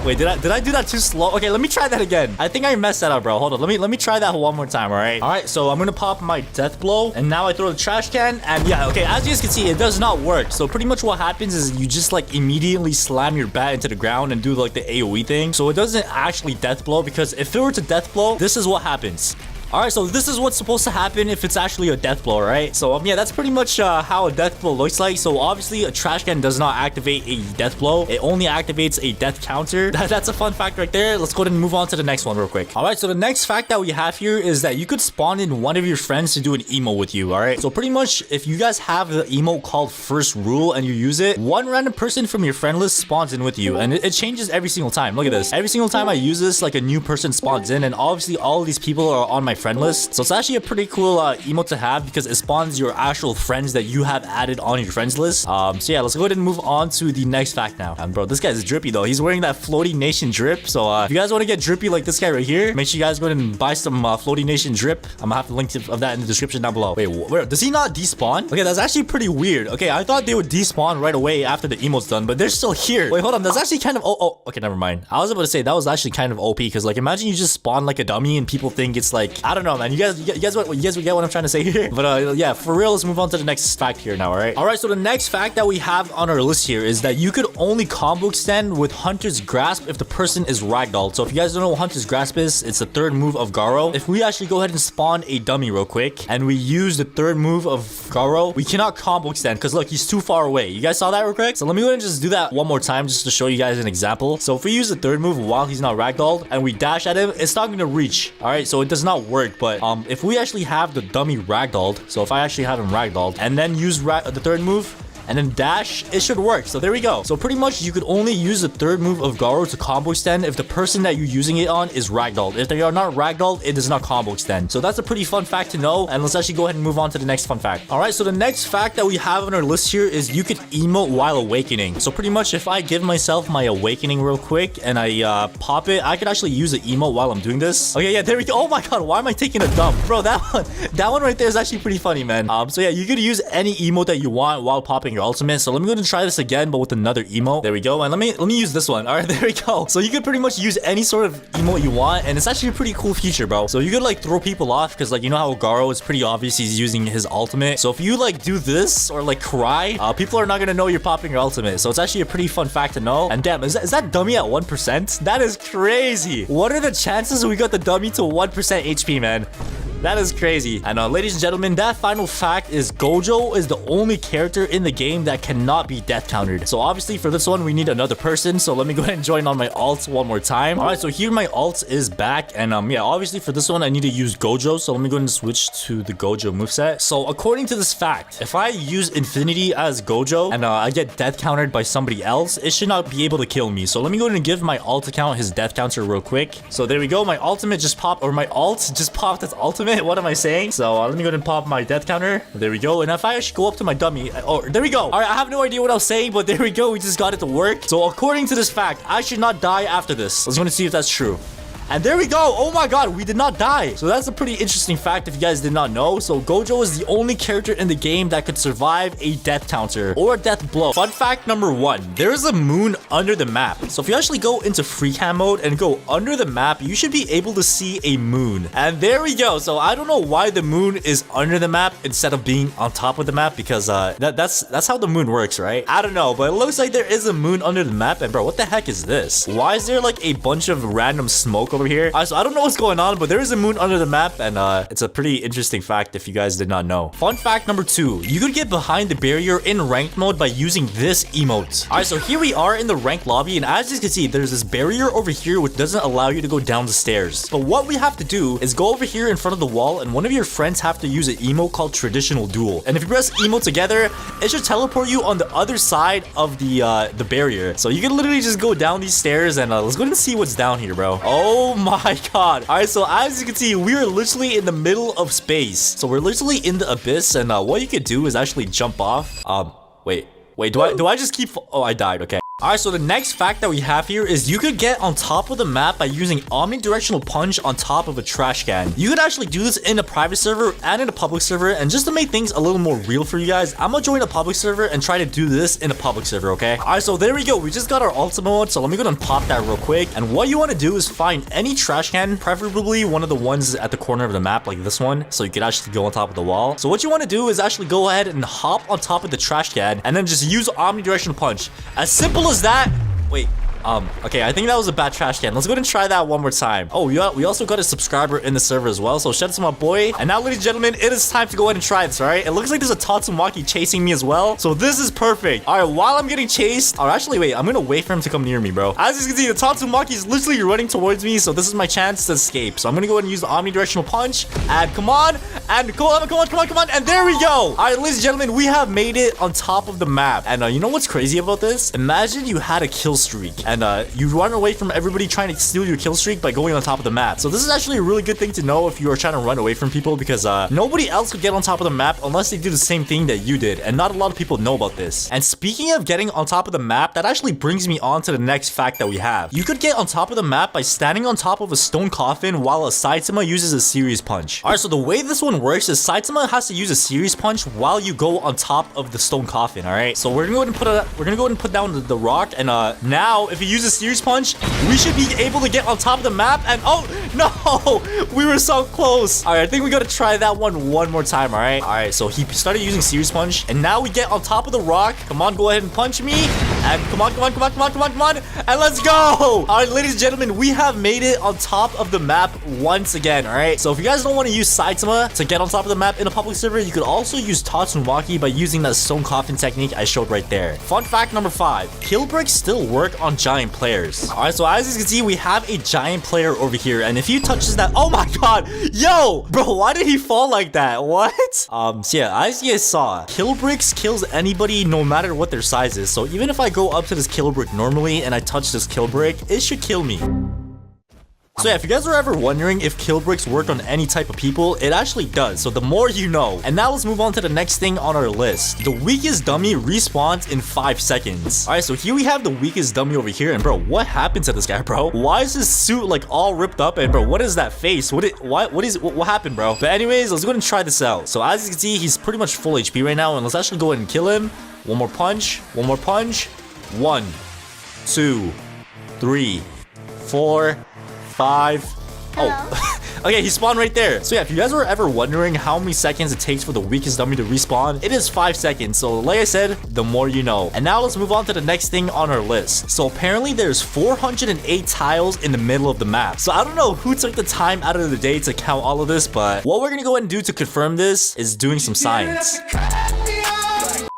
Wait, did I do that too slow? Okay, let me try that again. I think I messed that up, bro. Hold on, let me try that one more time. All right, so I'm gonna pop my death blow, and now I throw the trash can, and yeah, okay, as you guys can see, it does not work. So pretty much what happens is you just like immediately slam your bat into the ground and do like the AoE thing. So it doesn't actually death blow, because if it were to death blow, this is what happens. All right, so this is what's supposed to happen if it's actually a death blow, right? So yeah, that's pretty much how a death blow looks like. So obviously a trash can does not activate a death blow. It only activates a death counter. That's a fun fact right there. Let's go ahead and move on to the next one real quick. All right, so the next fact that we have here is that you could spawn in one of your friends to do an emote with you, all right? So pretty much if you guys have the emote called First Rule and you use it, one random person from your friend list spawns in with you, and it changes every single time. Look at this. Every single time I use this, like a new person spawns in, and obviously all of these people are on my friend list. So it's actually a pretty cool emote to have, because it spawns your actual friends that you have added on your friends list. So yeah, let's go ahead and move on to the next fact now. And bro, this guy's drippy though. He's wearing that Floaty Nation drip. So if you guys want to get drippy like this guy right here, make sure you guys go ahead and buy some Floaty Nation drip. I'm gonna have the link of that in the description down below. Wait, where does he not despawn? Okay, that's actually pretty weird. Okay, I thought they would despawn right away after the emote's done, but they're still here. Wait, hold on. That's actually kind of okay, never mind. I was about to say that was actually kind of OP, because like imagine you just spawn like a dummy and people think it's like I don't know, man. You guys get what I'm trying to say here. But yeah, for real, let's move on to the next fact here now, alright? Alright, so the next fact that we have on our list here is that you could only combo extend with Hunter's Grasp if the person is ragdolled. So if you guys don't know what Hunter's Grasp is, it's the third move of Garo. If we actually go ahead and spawn a dummy real quick, and we use the third move of Garo, we cannot combo extend, because look, he's too far away. You guys saw that real quick? So let me go ahead and just do that one more time just to show you guys an example. So if we use the third move while he's not ragdolled, and we dash at him, it's not going to reach. Alright, so it does not work. But if we actually have the dummy ragdolled, so if I actually have him ragdolled, and then use the third move, and then dash, it should work. So there we go. So pretty much you could only use the third move of Garo to combo extend if the person that you're using it on is ragdolled. If they are not ragdolled, it does not combo extend. So that's a pretty fun fact to know. And let's actually go ahead and move on to the next fun fact. All right, so the next fact that we have on our list here is you could emote while awakening. So pretty much if I give myself my awakening real quick and I pop it, I could actually use an emote while I'm doing this. Okay, yeah, there we go. Oh my god, why am I taking a dump? Bro, that one right there is actually pretty funny, man. So yeah, you could use any emote that you want while popping your ultimate. So let me go and try this again, but with another emote. There we go. And let me use this one. All right, there we go. So you could pretty much use any sort of emote you want, and it's actually a pretty cool feature, bro. So you could like throw people off because like you know how Garo is pretty obvious he's using his ultimate. So if you like do this or like cry, people are not gonna know you're popping your ultimate. So it's actually a pretty fun fact to know. And damn, is that dummy at 1%? That is crazy. What are the chances we got the dummy to 1% HP, man? That is crazy. And ladies and gentlemen, that final fact is Gojo is the only character in the game that cannot be death countered. So obviously for this one, we need another person. So let me go ahead and join on my ult one more time. All right, so here my ult is back. And yeah, obviously for this one, I need to use Gojo. So let me go ahead and switch to the Gojo moveset. So according to this fact, if I use Infinity as Gojo and I get death countered by somebody else, it should not be able to kill me. So let me go ahead and give my ult account his death counter real quick. So there we go. My ultimate just popped, or my ult just popped its ultimate. What am I saying? So let me go ahead and pop my death counter. There we go. And if I actually go up to my dummy, oh, there we go. All right, I have no idea what I was saying, but there we go. We just got it to work. So according to this fact, I should not die after this. Let's go and see if that's true. And there we go. Oh my god, we did not die. So that's a pretty interesting fact if you guys did not know. So Gojo is the only character in the game that could survive a death counter or a death blow. Fun fact number 1, there is a moon under the map. So if you actually go into free cam mode and go under the map, you should be able to see a moon. And there we go. So I don't know why the moon is under the map instead of being on top of the map, because that's how the moon works, right? I don't know, but it looks like there is a moon under the map. And bro, what the heck is this? Why is there like a bunch of random smoke over here? So I don't know what's going on, but there is a moon under the map, and it's a pretty interesting fact if you guys did not know. Fun fact number 2, you could get behind the barrier in ranked mode by using this emote. All right, so here we are in the ranked lobby, and as you can see, there's this barrier over here which doesn't allow you to go down the stairs. But what we have to do is go over here in front of the wall, and one of your friends have to use an emote called traditional duel. And if you press emote together, it should teleport you on the other side of the barrier. So you can literally just go down these stairs, and let's go and see what's down here, bro. Oh my god. All right, so as you can see, we are literally in the middle of space. So we're literally in the abyss, and what you could do is actually jump off. Wait, do I just keep... Oh, I died. Okay. Alright, so the next fact that we have here is you could get on top of the map by using omnidirectional punch on top of a trash can. You could actually do this in a private server and in a public server, and just to make things a little more real for you guys, I'm gonna join a public server and try to do this in a public server, okay? Alright, so there we go. We just got our ultimate mode, so let me go and pop that real quick. And what you want to do is find any trash can, preferably one of the ones at the corner of the map, like this one, so you could actually go on top of the wall. So what you want to do is actually go ahead and hop on top of the trash can, and then just use omnidirectional punch. As simple as that. Wait. Okay, I think that was a bad trash can. Let's go ahead and try that one more time. Oh, we also got a subscriber in the server as well, so shout out to my boy. And now, ladies and gentlemen, it is time to go ahead and try this, all right? It looks like there's a Tatsumaki chasing me as well, so this is perfect. All right, while I'm getting chased, or actually, wait, I'm gonna wait for him to come near me, bro. As you can see, the Tatsumaki is literally running towards me, so this is my chance to escape. So I'm gonna go ahead and use the omnidirectional punch, and come on, and come on, and there we go. All right, ladies and gentlemen, we have made it on top of the map. And you know what's crazy about this? Imagine you had a kill streak, and you run away from everybody trying to steal your kill streak by going on top of the map. So this is actually a really good thing to know if you are trying to run away from people, because nobody else could get on top of the map unless they do the same thing that you did, and not a lot of people know about this. And speaking of getting on top of the map, that actually brings me on to the next fact that we have. You could get on top of the map by standing on top of a stone coffin while a saitama uses a series punch. All right, so the way this one works is saitama has to use a series punch while you go on top of the stone coffin. All right, so we're gonna go ahead and put down the rock, and now if he uses Series Punch, we should be able to get on top of the map. And oh, no, we were so close. All right, I think we got to try that one more time, all right? All right, so he started using Series Punch, and now we get on top of the rock. Come on, go ahead and punch me. And come on. And let's go. All right, ladies and gentlemen, we have made it on top of the map once again, all right? So if you guys don't want to use Saitama to get on top of the map in a public server, you could also use Tatsunwaki by using that stone coffin technique I showed right there. Fun fact number 5, kill bricks still work on giant players. All right, so as you can see, we have a giant player over here, and if he touches that, oh my god, yo, bro, why did he fall like that? What? So yeah, as you guys saw, kill bricks kills anybody no matter what their size is. So even if I go up to this kill brick normally and I touch this kill brick, it should kill me. So yeah, if you guys are ever wondering if kill bricks work on any type of people, it actually does. So the more you know. And now let's move on to the next thing on our list. The weakest dummy respawns in 5 seconds. All right, so here we have the weakest dummy over here. And bro, what happened to this guy, bro? Why is his suit like all ripped up? And bro, what is that face? What happened, bro? But anyways, let's go ahead and try this out. So as you can see, he's pretty much full HP right now. And let's actually go ahead and kill him. One more punch. 1, 2, 3, 4, 5. Oh, okay, he spawned right there. So yeah, if you guys were ever wondering how many seconds it takes for the weakest dummy to respawn, it is 5 seconds. So like I said, the more you know. And now let's move on to the next thing on our list. So apparently there's 408 tiles in the middle of the map. So I don't know who took the time out of the day to count all of this, but what we're gonna go ahead and do to confirm this is doing some science.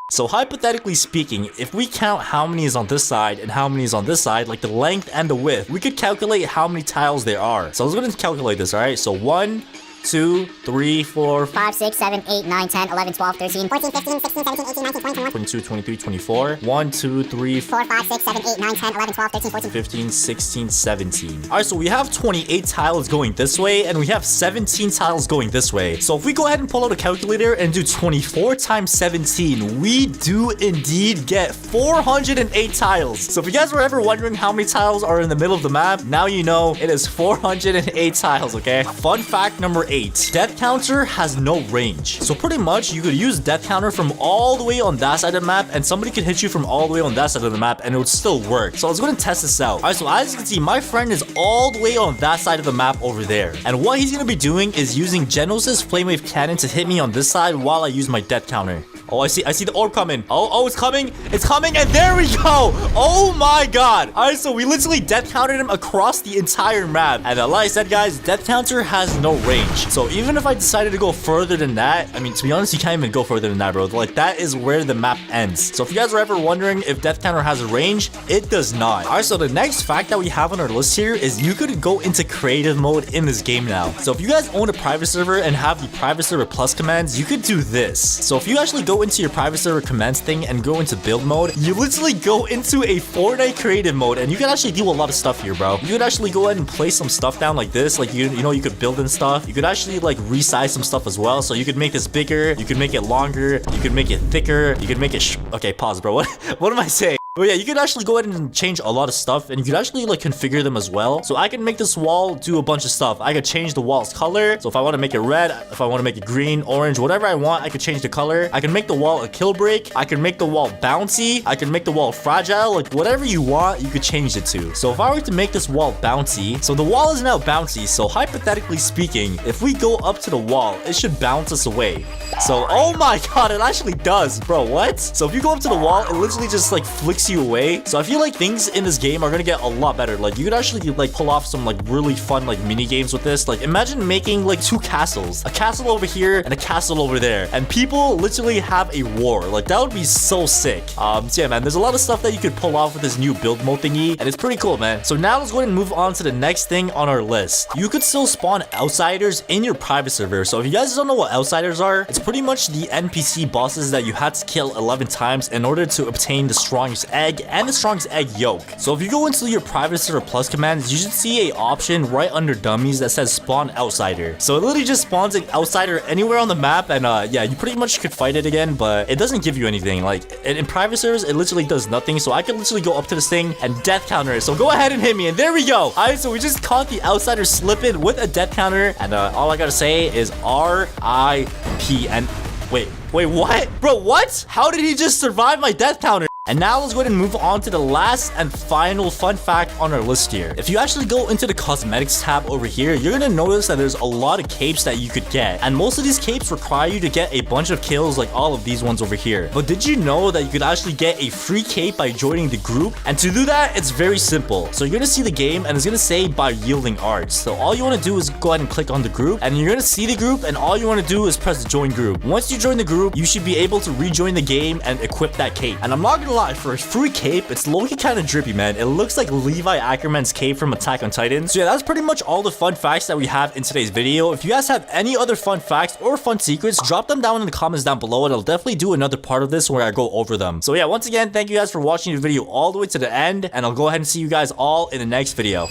So hypothetically speaking, if we count how many is on this side and how many is on this side, like the length and the width, we could calculate how many tiles there are. So I was going to calculate this, all right? So 1, 2, 3, 4, 5, 6, 7, 8, 9, 10, 11, 12, 13, 14, 15, 16, 17, 18, 19, 20, 21, 22, 23, 24. 1, 2, 3, 4, 5, 6, 7, 8, 9, 10, 11, 12, 13, 14, 15, 16, 17. All right, so we have 28 tiles going this way, and we have 17 tiles going this way. So if we go ahead and pull out a calculator and do 24 times 17, we do indeed get 408 tiles. So if you guys were ever wondering how many tiles are in the middle of the map, now you know it is 408 tiles, okay? Fun fact number 8. Death counter has no range. So pretty much you could use death counter from all the way on that side of the map, and somebody could hit you from all the way on that side of the map, and it would still work. So I was going to test this out. All right, so as you can see, my friend is all the way on that side of the map over there. And what he's going to be doing is using Genos' flame wave cannon to hit me on this side while I use my death counter. Oh, I see the orb coming. Oh, it's coming, and there we go. Oh my god. All right, so we literally death countered him across the entire map. And like I said, guys, death counter has no range. So even if I decided to go further than that, I mean, to be honest, you can't even go further than that, bro. Like, that is where the map ends. So if you guys are ever wondering if death counter has a range, it does not. All right, so the next fact that we have on our list here is you could go into creative mode in this game now. So if you guys own a private server and have the private server plus commands, you could do this. So if you actually go into your private server commands thing and go into build mode, you literally go into a Fortnite creative mode, and you can actually do a lot of stuff here, bro. You could actually go ahead and place some stuff down like this, like you know, you could build and stuff. You could actually like resize some stuff as well. So you could make this bigger, you could make it longer, you could make it thicker, you could make it okay, pause, bro. What am I saying? But yeah, you can actually go ahead and change a lot of stuff, and you can actually like configure them as well. So I can make this wall do a bunch of stuff. I could change the wall's color. So if I want to make it red, if I want to make it green, orange, whatever I want, I could change the color. I can make the wall a kill break. I can make the wall bouncy. I can make the wall fragile. Like whatever you want, you could change it to. So if I were to make this wall bouncy, so the wall is now bouncy. So hypothetically speaking, if we go up to the wall, it should bounce us away. So, oh my god, it actually does, bro. What? So if you go up to the wall, it literally just like flicks you away. So I feel like things in this game are gonna get a lot better. Like you could actually like pull off some like really fun like mini games with this. Like imagine making like 2 castles, a castle over here and a castle over there, and people literally have a war. Like that would be so sick. So yeah, man, there's a lot of stuff that you could pull off with this new build mode thingy, and it's pretty cool, man. So now let's go ahead and move on to the next thing on our list. You could still spawn outsiders in your private server. So if you guys don't know what outsiders are, it's pretty much the NPC bosses that you had to kill 11 times in order to obtain the strongest egg and the strongest egg yolk. So if you go into your private server plus commands, you should see a option right under dummies that says spawn outsider. So it literally just spawns an outsider anywhere on the map, and yeah, you pretty much could fight it again, but it doesn't give you anything. Like in private servers, it literally does nothing. So I can literally go up to this thing and death counter it. So go ahead and hit me, and there we go. All right, so we just caught the outsider slipping with a death counter, and all I gotta say is RIP. And wait, what? Bro, what? How did he just survive my death counter? And now let's go ahead and move on to the last and final fun fact on our list here. If you actually go into the cosmetics tab over here, you're gonna notice that there's a lot of capes that you could get. And most of these capes require you to get a bunch of kills like all of these ones over here. But did you know that you could actually get a free cape by joining the group? And to do that, it's very simple. So you're gonna see the game and it's gonna say by yielding arts. So all you wanna do is go ahead and click on the group and you're gonna see the group and all you wanna do is press join group. Once you join the group, you should be able to rejoin the game and equip that cape. And I'm not gonna lie, for a free cape, it's low-key kind of drippy, man. It looks like Levi Ackerman's cape from Attack on Titan. So yeah, that's pretty much all the fun facts that we have in today's video. If you guys have any other fun facts or fun secrets, drop them down in the comments down below and I'll definitely do another part of this where I go over them. So yeah, once again, thank you guys for watching the video all the way to the end and I'll go ahead and see you guys all in the next video.